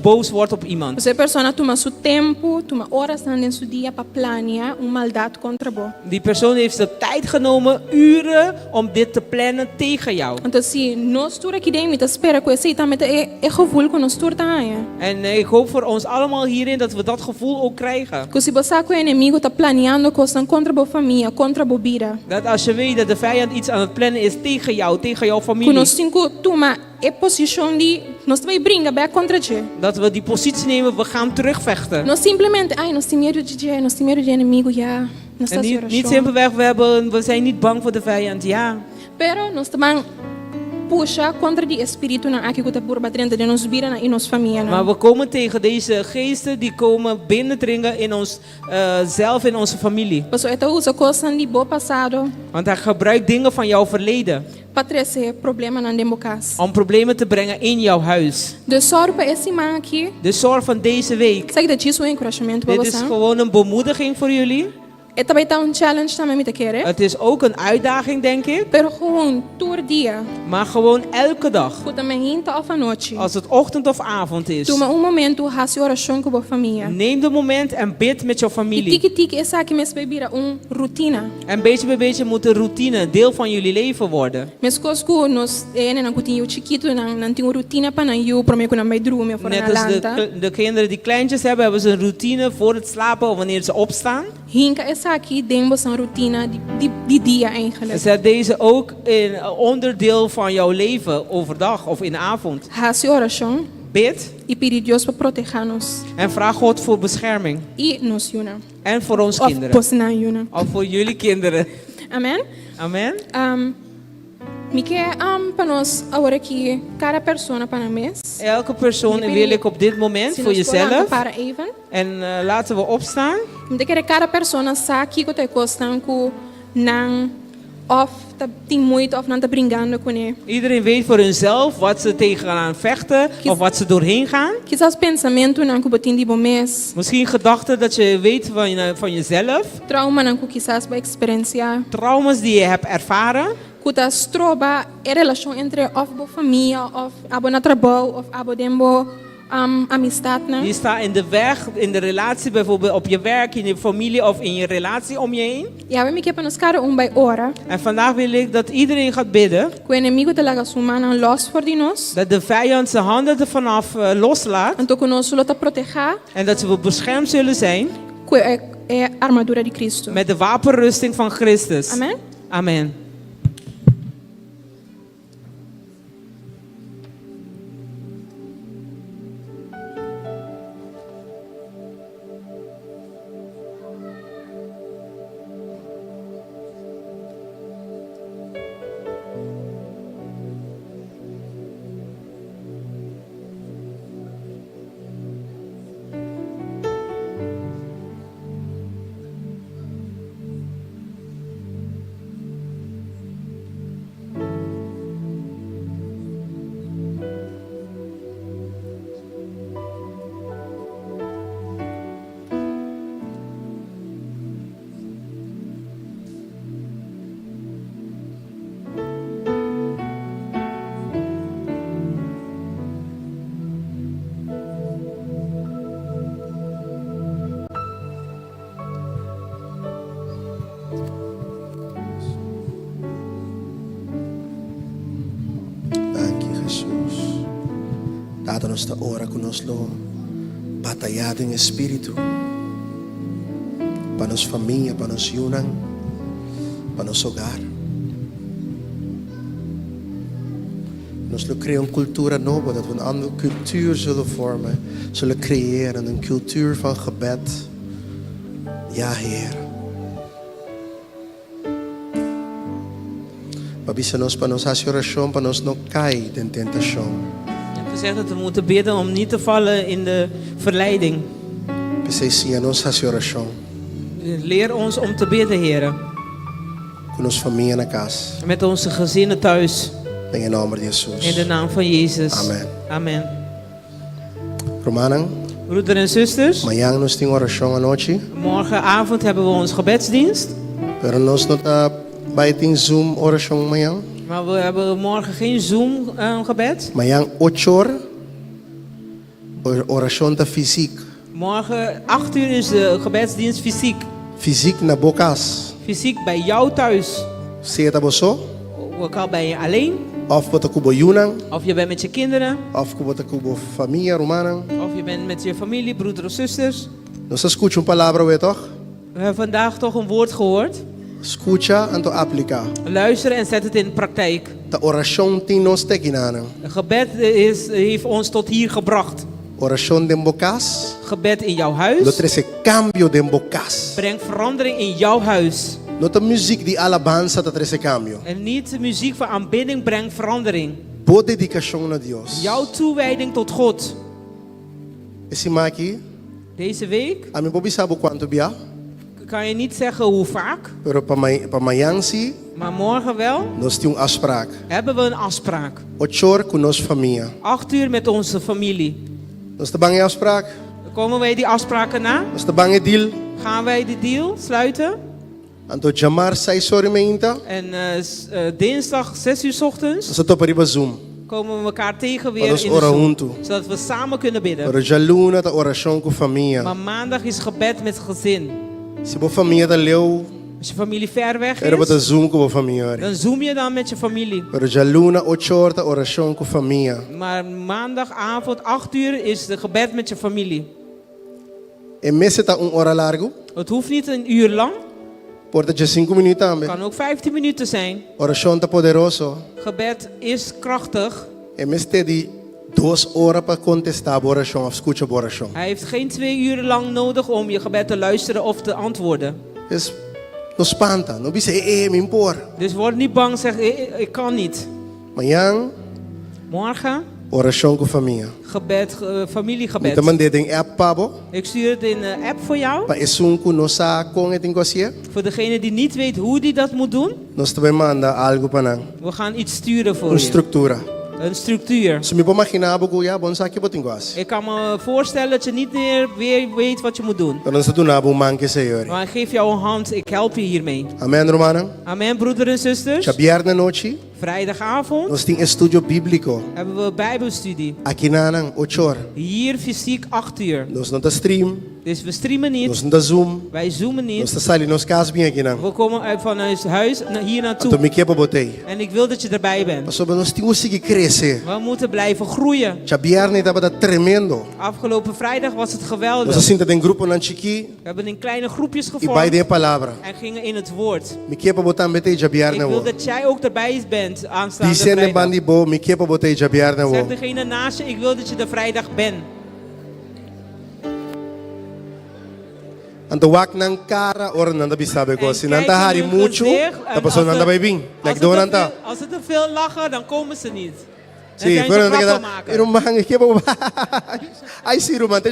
boos wordt op iemand. Você persona toma seu tempo, toma horas em seu dia para planear maldade contra você. Die persoon heeft de tijd genomen, uren, om dit te plannen tegen jou. Então se nós tour aqui dentro, me espera que esse também é gevoel que nós tour tá. En ik hoop voor ons allemaal hierin dat we dat gevoel ook krijgen. Que se você com o inimigo tá planeando coisas contra a família, contra a vida. Dat als je weet dat de vijand iets aan het plannen is tegen jou, tegen jouw Que familie. nós cinco toma é posição de nós vai brincar bem contra você. Dat we die positie nemen, we gaan terugvechten. Nós simplesmente, nós temos medo de você, nós temos medo de inimigo, ja. Nós En niet simpelweg, we zijn niet bang voor de vijand, ja. Pero nós também puxa contra die espírito na aqui que está por dentro de nós vida in ons família. Maar we komen tegen deze geesten die komen binnendringen in ons zelf, in onze familie. Paso esta usa coisas de bo passado. Want hij gebruikt dingen van jouw verleden. Para trazer problemas na demo casa. Om problemen te brengen in jouw huis. De zorg para esse man aqui. De zorg van deze week. Zeg dat is een encouragement para Dit is gewoon een bemoediging voor jullie. Het também tá challenge também me te querer. Het is ook een uitdaging, denk ik. Pero gewoon door dia. Maar gewoon elke dag. Que também hinta of a noite. Als het ochtend of avond is. Toma momento hace oração com a família. Neem de moment en bid met jouw familie. Tiki essa aqui mes bebira rotina. En beetje bij beetje moet de routine deel van jullie leven worden. Mes cosco nos na kutinho chiquito na tinha rotina para eu para me com na mai drume voor Net na als lanta. de kinderen die kleintjes hebben, hebben ze een routine voor het slapen of wanneer ze opstaan. Hinka essa aqui demo zijn rotina die dia eigenlijk. Zet deze ook in onderdeel van jouw leven overdag of in de avond. Hace oração. Bid. E pedir Deus para proteger-nos. En vraag God voor bescherming. E nos juna. En voor ons kinderen. Of voor jullie kinderen. Amen. Amen. Me quer para nós agora que cada pessoa para mês. Elke persoon wil ik op dit moment voor jezelf. Para even. En laten we opstaan. Me quer cada pessoa sabe que eu te costam com não of tem moeite of não tá brincando com ele. Iedereen weet voor hunzelf wat ze tegenaan vechten of wat ze doorheen gaan. Quizás pensamento não que botin de mês. Misschien gedachten dat je weet van jezelf. Trauma não que quizás vai experienciar. Trauma's die je hebt ervaren. Kuta stroba é relação entre of bo família of abo na trabalho of abo dembo amistad. Je staat in de weg, in de relatie bijvoorbeeld op je werk, in je familie of in je relatie om je heen. Ja, we moeten ons cara bij ora. En vandaag wil ik dat iedereen gaat bidden. Que o inimigo de laga sumana los voor die nos. Dat de vijand zijn handen er vanaf loslaat. En que nós zullen te proteger. En dat we beschermd zullen zijn. Que é armadura de Cristo. Met de wapenrusting van Christus. Amen. Amen. Dá-nos a hora conosco batalhado em espírito para nossa família, para nosso Yunan, para nosso hogar. Nos lo crea een cultura nova, dat we een andere cultuur zullen vormen, zullen creëren. Een cultuur van gebed. Ja, Heer. Babisa nos pa nos hace oración, pa nos no cae en tentación. Je hebt gezegd dat we moeten bidden om niet te vallen in de verleiding. Pisa sim, nos hace oración. Leer ons om te bidden, Heer. Com nos família na casa. Met onze gezinnen thuis. Em nome de Jesus. In de naam van Jezus. Amen. Amen. Romanen. Broeders en zusters. Amanhã nós temos oração à noite. Morgenavond hebben we ons gebedsdienst. Pero nós não tá bij ten Zoom oração amanhã. Maar we hebben morgen geen Zoom gebed. Amanhã 8 horas. Oração tá fysiek. Morgen 8 uur is de gebedsdienst fysiek. Fysiek na bokas. Fysiek bij jou thuis. Zie je dat zo? Ook al ben je alleen. Of wat ik bojunan. Of je bent met je kinderen. Of wat ik familie romanen. Of je bent met je familie, broeders of zusters. Nos escucha een palabra, weet toch? We hebben vandaag toch een woord gehoord. Escucha en to aplica. Luister en zet het in praktijk. De oração tem nos tekinaan. Het gebed heeft ons tot hier gebracht. Oração de bocas. Gebed in jouw huis. Lo trece cambio de bocas. Breng verandering in jouw huis. Not de muziek die alabanza dat trece cambio. En niet de muziek van aanbidding brengt verandering. Boa dedicação a Deus. Jouw toewijding tot God. Esse maqui. Deze week. A mim bobi sabe quanto bia. Kan je niet zeggen hoe vaak. Pero pa mayansi. Maar morgen wel. Nós temos afspraak. Hebben we een afspraak. 8 horas com nossa família. 8 uur met onze familie. Nós te bang afspraak. Komen wij die afspraken na? Nós te bang deal. Gaan wij de deal sluiten? Anto jamar 6 horas meinta. En dinsdag 6 uur 's ochtends. Nós te pariba Zoom. Komen we elkaar tegen weer in de ora Zoom, junto. zodat we samen kunnen bidden. Pero já luna ta oração com família. Maar maandag is gebed met gezin. Se boa família ta leu. Als je familie ver weg Era bota is, Zoom com boa família. dan zoom je dan met je familie. Pero já luna 8 horas ta oração com família. Maar maandagavond 8 uur is de gebed met je familie. En mês ta hora largo. Het hoeft niet een uur lang. Porta já 5 minutos Het também. kan ook 15 minuten zijn. Oração ta poderoso. Gebed is krachtig. En mês te di 2 horas para contestar a oração, escuta a oração. Hij heeft geen 2 uur lang nodig om je gebed te luisteren of te antwoorden. Dus no espanta, no bisa me impor. Dus word niet bang, zeg ik kan niet. Amanhã, Morgen, oração com família. gebed, familiegebed. Então mandei em app pabo. Ik stuur het in een app voor jou. Pa esunku no sa com het ingosia. Voor degene die niet weet hoe die dat moet doen. Nós também manda algo para nang. We gaan iets sturen voor Een je. structura. Een structuur. Se me imaginar algo ja, bom saque botinguas. Ik kan me voorstellen dat je niet meer weer weet wat je moet doen. Dan is het doen abo manke senhor. Maar ik geef jou een hand, ik help je hiermee. Amen, Romana. Amen, broeders en zusters. Viernes noite. Vrijdagavond Nós tem estudio bíblico. hebben we bijbelstudie. Aqui na nang 8 horas. Hier fysiek 8 uur. Nós não tá stream. Dus we streamen niet. Nós não tá zoom. Wij zoomen Nós niet. tá sali nos cas bem aqui nang. We komen uit van huis hier naartoe. Então me quepa botei. En ik wil dat je erbij bent. Mas sobre nós temos que crescer. We moeten blijven groeien. Viernes tava tremendo. Afgelopen vrijdag was het Nós geweldig. assim tá em grupo nan chiqui. We hebben in kleine groepjes E vai gevormd de palavra. en gingen in het woord. Me quepa botar betei viernes Ik wil wo. dat jij ook erbij bent aanstaande Dizendo vrijdag. bandi bo, me quepa botei viernes Zeg wo. degene naast je, ik wil dat je er vrijdag bent. Anto wak nang cara or nanda bisabe ko. En Si kijk nanta in hari hun mucho. gezicht, en Tapos als nanda er- bay bing. Als Like ze doon te nanta. veel- Als ze te veel lachen, dan komen ze niet. Dan Si, zijn ze pero nanda grappen kita. maken. Pero mahang quepa bo. Ay si romante.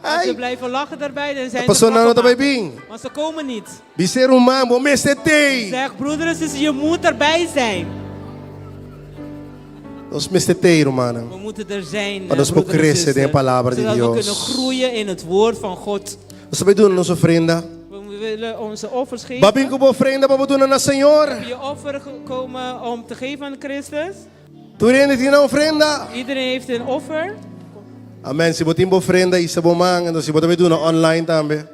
Als ze blijven lachen daarbij, dan zijn Tapos ze nanda grappen bay maken. bing. Maar ze komen niet. Biser umam bo mestetei. Zeg, broeders, dus je moet erbij zijn. Nos mestetei romana. We moeten er zijn, Para nos broeders en crescer zusters, de palavra de zodat we Dios. kunnen groeien in het woord van God. Nós também doen nossa ofrenda. We willen onze offers geven. Babin ko bo ofrenda pa doen na Senhor. Heb je offer gekomen om te geven aan Christus? Tu rende tina ofrenda. Iedereen heeft een offer. Amen. Si botin bo ofrenda isa bo mang, então si botin doen online também.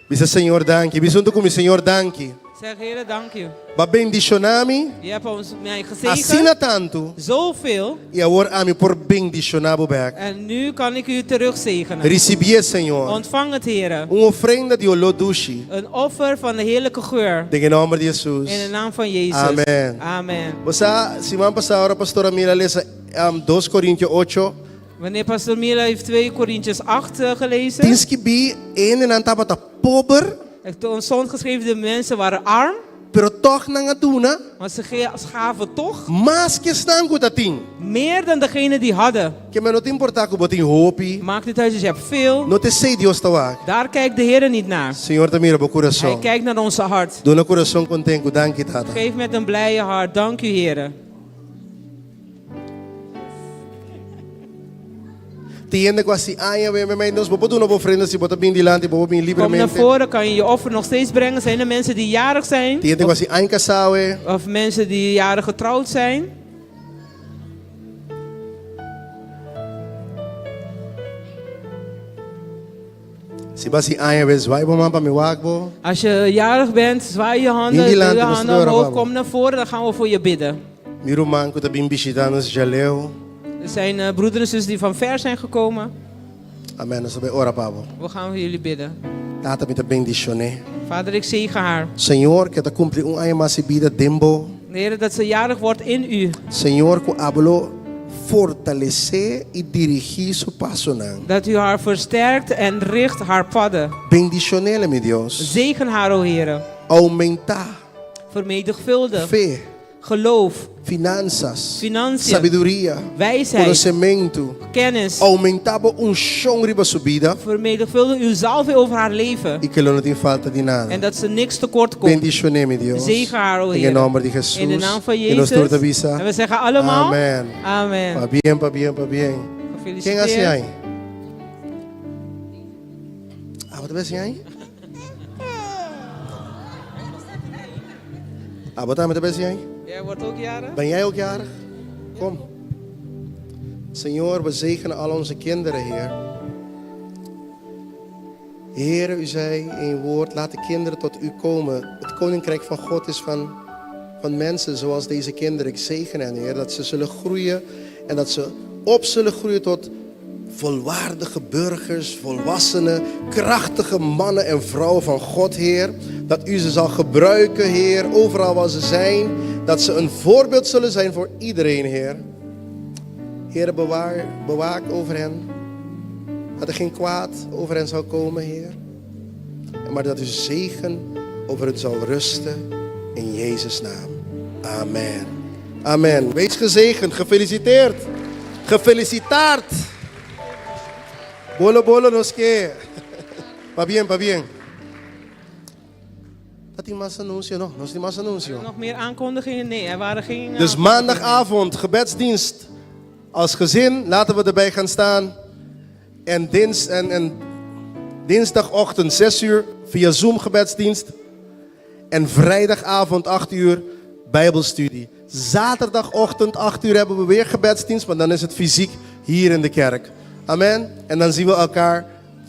Bisa Senhor danki. Bisunto com Senhor danki. Zeg, Heer, dank u. Ba bendicionami. Je hebt ons mij Asina gezegend. tanto. Zoveel. E agora ami por bendicionabo back. En nu kan ik u terugzegenen. Recebie, Senhor. Ontvang het, Heer. Ofrenda de olodushi. Een offer van de heerlijke geur. De nome de Jesus. In de naam van Jezus. Amen. Amen. Você, semana passada, a pastora Mila lesa 2 Coríntios 8. Wanneer Pastor Mila heeft 2 Korintiërs 8 gelezen. Tens que be en dan taba pober. Er stond geschreven, de mensen waren arm. Pero toch nanga duna. Maar ze gaven toch. Mas que estão com tatin. Meer dan degene die hadden. Que me não te importa com botin hopi. Maakt niet uit als je hebt veel. Não te sei Deus tawa. Daar kijkt de Heer niet naar. Senhor te mira bo coração. Hij kijkt naar onze hart. Doe een coração contento, dank je tata. Geef met een blije hart. Dank u, Heer. Tiende quasi aia we me nos bobo doen op ofrenda si bota bin dilante bobo bin Kom naar livremente. voren, kan je je offer nog steeds brengen. Zijn er mensen die jarig zijn? Tiende quasi ain casawe. Of mensen die jarig getrouwd zijn? Si basi aia we zwaai bo man pa mi wakbo. Als je jarig bent, zwaai je handen, Hindi doe lang je te handen besturen, omhoog. baba. Kom naar voren, dan gaan we voor je bidden. Miro man ko tabin bisitanos jaleo. Er zijn broeders en zussen die van ver zijn gekomen. Amen. Nos be ora pabo. We gaan voor jullie bidden. Tata mi ta bendicione. Vader, ik zegen haar. Senhor, que ta cumpri aia masi bida dembo. Heer, dat ze jarig wordt in u. Senhor, ko hablo fortalecer e dirigir su passo nang. Dat u haar versterkt en richt haar padden. Bendicionele, mi Deus. Zegen haar, o Heer. Aumenta. Vermenigvuldig. Fé. Geloof. Finanças. Financiën. Sabedoria. Wijsheid. Conhecimento. Kennis. Aumentava chão riba subida. Vermenigvuldig uw zalving over haar leven. E que ela não tem falta de nada. En dat ze niks tekort komt. Bendicioneme, Deus. Zegen haar, o Em Heer. nome de Jesus. In de naam van E nós Jezus. todos En we zeggen allemaal. Amen. Amen. Pa bien, pa bien, pa bien. Quem assim aí? Ah, wat ben jij? Ah, wat ben jij? Jij wordt ook jarig? Ben jij ook jarig? Kom. Senhor, we zegenen al onze kinderen, Heer. Heer, u zei in uw woord, laat de kinderen tot u komen. Het koninkrijk van God is van mensen zoals deze kinderen. Ik zegen hen, Heer, dat ze zullen groeien en dat ze op zullen groeien tot volwaardige burgers, volwassenen, krachtige mannen en vrouwen van God, Heer. Dat u ze zal gebruiken, Heer, overal waar ze zijn. Dat ze een voorbeeld zullen zijn voor iedereen, Heer. Heer, bewaak over hen. Dat er geen kwaad over hen zal komen, Heer. Maar dat uw zegen over hen zal rusten. In Jezus' naam. Amen. Amen. Wees gezegend. Gefeliciteerd. Gefeliciteerd. Bolo, bolo, nos que. Pa bien, pa bien. Dat die mas anuncio, no? Nos die mas anuncio. Nog meer aankondigingen? Nee, er waren geen. Dus maandagavond, gebedsdienst. Als gezin, laten we erbij gaan staan. En dinsdagochtend 6 uur via Zoom gebedsdienst. En vrijdagavond 8 uur Bijbelstudie. Zaterdagochtend 8 uur hebben we weer gebedsdienst, maar dan is het fysiek hier in de kerk. Amen. En dan zien we elkaar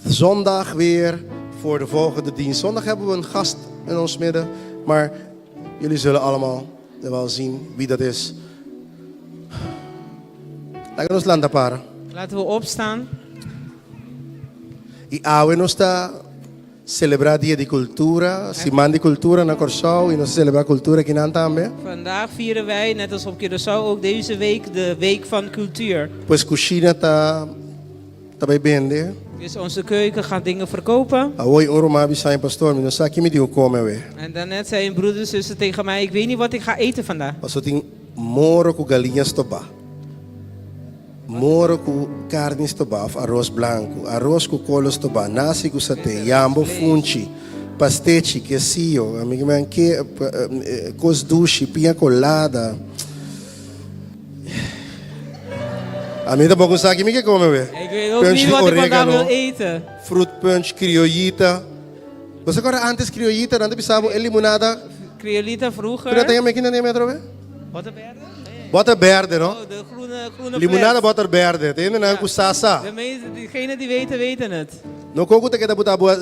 zondag weer voor de volgende dienst. Zondag hebben we een gast in ons midden, maar jullie zullen allemaal wel zien wie dat is. Laten we landen para. Laten we opstaan. E awe nos está celebrar dia de cultura, Semana de Cultura na Curaçao e nós celebrar cultura aqui na também. Vandaag vieren wij, net als op Curaçao, ook deze week de Week van Cultuur. Pois coxina tá bij bende. Dus onze keuken gaat dingen verkopen. Oi, Romabi zijn pastor, mas não sabe que me deu comer we. En daarnet zei een broeder en zuster tegen mij, ik weet niet wat ik ga eten vandaag. Mas eu tenho moro com galinhas toba. Moro com carnes toba, arroz branco, arroz com colos toba, nasi com satê, jambo funchi, pastete, quesillo, amigo meu, que cosduche, pinha colada. A mim tá bom com saque, me que come we. Ik weet ook niet wat ik vandaag wil eten. Fruit punch, criollita. Você agora antes criollita, antes pensava em limonada. Criollita vroeger. Pero tem aqui na minha metro we? Waterberde? Waterberde, no? Oh, de groene Limonada fles. waterberde, tem na kusasa. Degenen die weten het. No coco te queda botar boa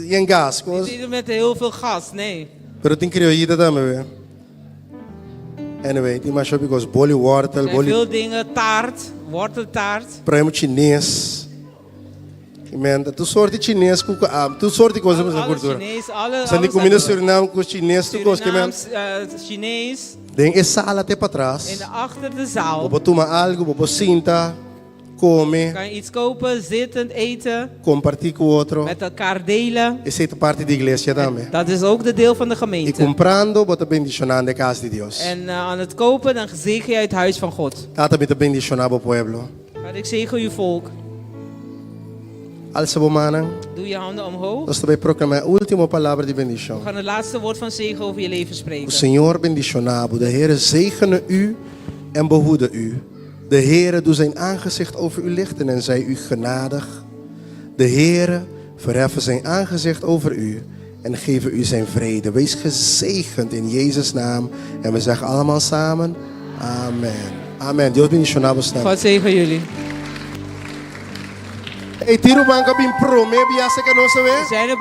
em gás. Niet met heel veel gas, nee. Pero tem criollita também. Anyway, tem mais show because boli wortel, Er zijn boli veel dingen, taart, worteltaart. primo chinês. Man, tu soorte chinês com tu soorte coisa mais Alle cultura. Chinees, alle Sandi comida Suriname com chinês tu coisa que man. Surinaams, Chinees. Den é sala até para trás. En achter de zaal Bobo toma algo, bobo sinta, come, kan je iets kopen, zittend eten, compartilha com o outro. met elkaar delen. Essa é parte da igreja também. Dat is ook de deel van de E gemeente. comprando, bota bendicionando a casa de Deus. En aan het kopen, dan zegen je het huis van God. Tata bita bendicionar o pueblo. Maar ik zegen uw volk. Alça bo manang. Doe je handen omhoog. Nós também proclamar a última palavra de We bendição. gaan het laatste woord van zegen over je leven O spreken. Senhor bendicionabo, de Heere zegene u en behoede u. De Heere doet zijn aangezicht over u lichten en zij u genadig. De Heere verheffen zijn aangezicht over u en geven u zijn vrede. Wees gezegend in Jezus' naam. En we zeggen allemaal samen, amen. Amen. Deus bendicionabo está. God zegen jullie. Hey, tiro banca bim pro, me biasa que não se vê. Zijn er...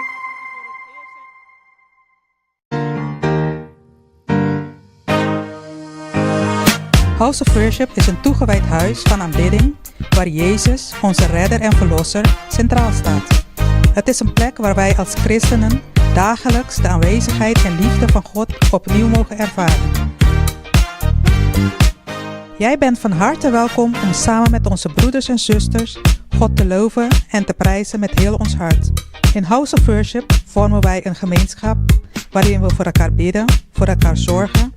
House of Worship is een toegewijd huis van aanbidding waar Jezus, onze redder en verlosser, centraal staat. Het is een plek waar wij als christenen dagelijks de aanwezigheid en liefde van God opnieuw mogen ervaren. Jij bent van harte welkom om samen met onze broeders en zusters God te loven en te prijzen met heel ons hart. In House of Worship vormen wij een gemeenschap waarin we voor elkaar bidden, voor elkaar zorgen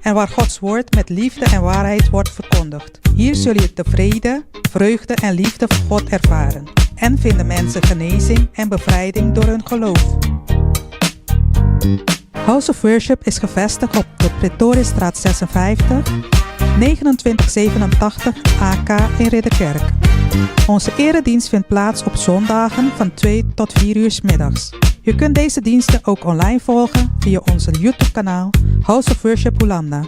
en waar Gods woord met liefde en waarheid wordt verkondigd. Hier zul je de vrede, vreugde en liefde van God ervaren. En vinden mensen genezing en bevrijding door hun geloof. House of Worship is gevestigd op de Pretoriestraat 56, 2987 AK in Ridderkerk. Onze eredienst vindt plaats op zondagen van 2 tot 4 uur 's middags. Je kunt deze diensten ook online volgen via onze YouTube-kanaal House of Worship Hollanda.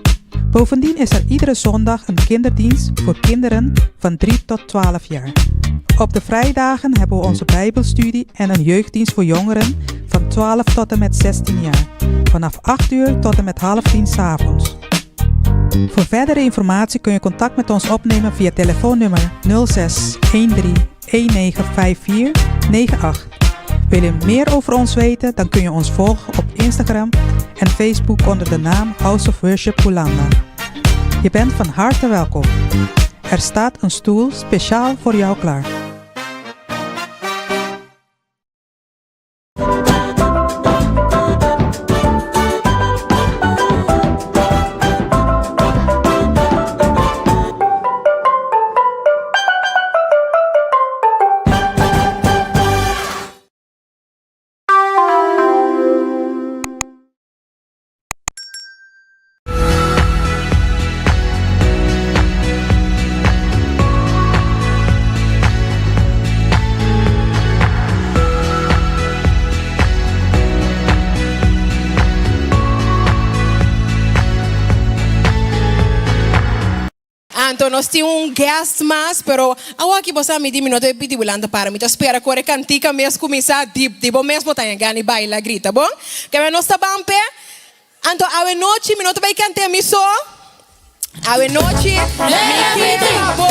Bovendien is er iedere zondag een kinderdienst voor kinderen van 3 tot 12 jaar. Op de vrijdagen hebben we onze Bijbelstudie en een jeugddienst voor jongeren van 12 tot en met 16 jaar. Vanaf 8 uur tot en met 9:30 's avonds. Voor verdere informatie kun je contact met ons opnemen via telefoonnummer 06 13 1954 98. Wil je meer over ons weten, dan kun je ons volgen op Instagram en Facebook onder de naam House of Worship Hollanda. Je bent van harte welkom. Er staat een stoel speciaal voor jou klaar. Então nós temos guest mas, pero agora que você me diz, não estou pedindo para mim, espera que a cantica mesmo começar tipo mesmo botar em gani baila grita, bom? Que nós está bem pé. Então a noite, não vai cantar mi só. A noite, me grita, bom.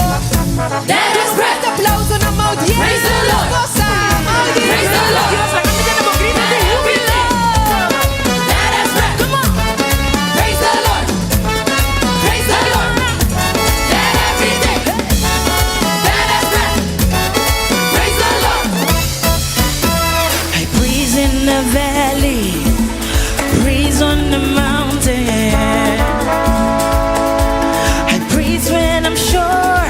Grande aplauso na mão de Jesus. Praise the Lord. Praise the Lord. In the valley, praise on the mountain. I praise when I'm sure,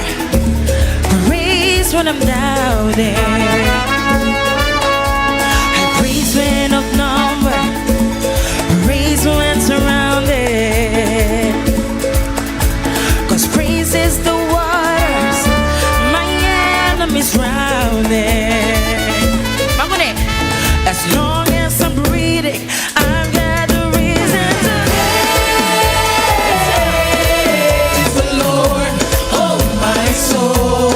praise when I'm doubting. I praise when outnumbered, praise when surrounded. 'Cause praise is the waters my enemies drowning. As long as I'm breathing, I've got a reason to praise the Lord, oh my soul.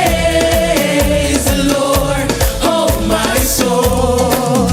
Praise the Lord, oh my soul.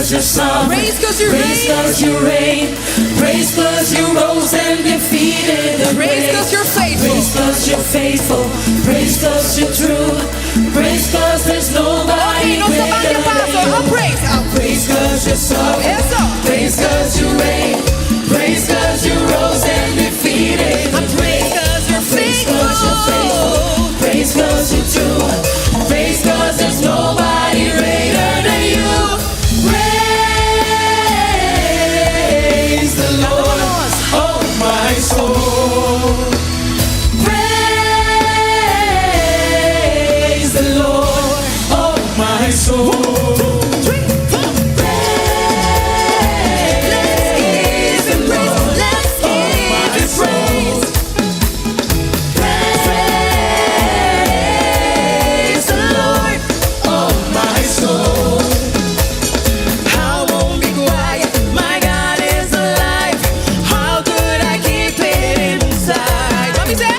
'cause you're sovereign. Praise 'cause you Praise reign. 'cause you reign. Praise 'cause you rose and defeated the Praise grave. 'cause you're faithful. Praise 'cause you're faithful. Praise 'cause you're true. Praise 'cause there's nobody No se vaya greater than paso. you. Oh, praise. Praise 'cause you're sovereign. Eso. Praise 'cause you reign. Praise 'cause you rose and defeated the Praise grave. 'cause you're Praise 'cause you're faithful. faithful. Praise 'cause you're true. Praise 'cause there's nobody greater than you. Praise the Lord, oh my soul. Praise the Lord, oh my soul. Praise the Lord, Let's oh my give soul. Praise the Lord, oh my soul. I won't be quiet. My God is alive. How could I keep it inside? What we say?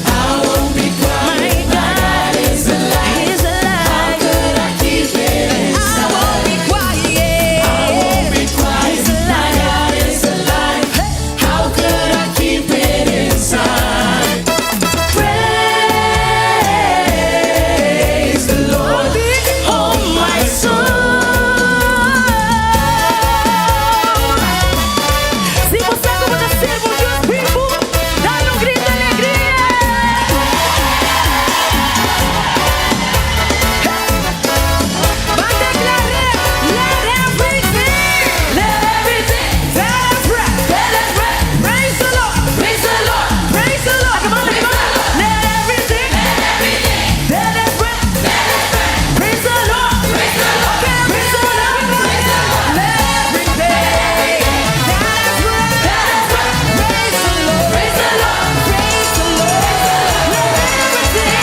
I won't be quiet. My God is alive. How could I keep it inside? I won't be quiet. I won't be quiet. My God is alive. How could I keep it inside? Praise the Lord, oh my soul. Se você como tá servo de um people, dá um grito de alegria. Vai declarar, let everything that is breath, praise the Lord, Praise the Lord, praise the Lord. Come on, let everything that is breath, praise the Lord, praise the Lord, praise the Lord, let everything that is breath, praise the Lord, praise the Lord, praise the Lord, let everything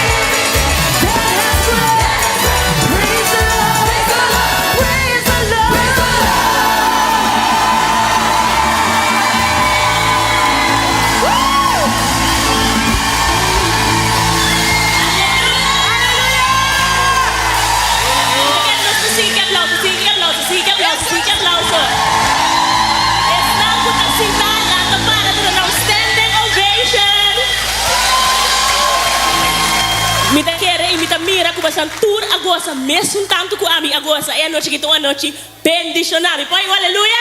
that has breath, praise the Lord, praise the Lord. Sí, que aplauso, sí, que aplauso, sí, que aplauso, sí, que aplauso. Estão com a cidade para ter uma standing ovation. Mita quer imita mira com bastante tour agosta, mesmo tanto com a mim agosta é a noite que tô a noite bendicionada. Põe um aleluia.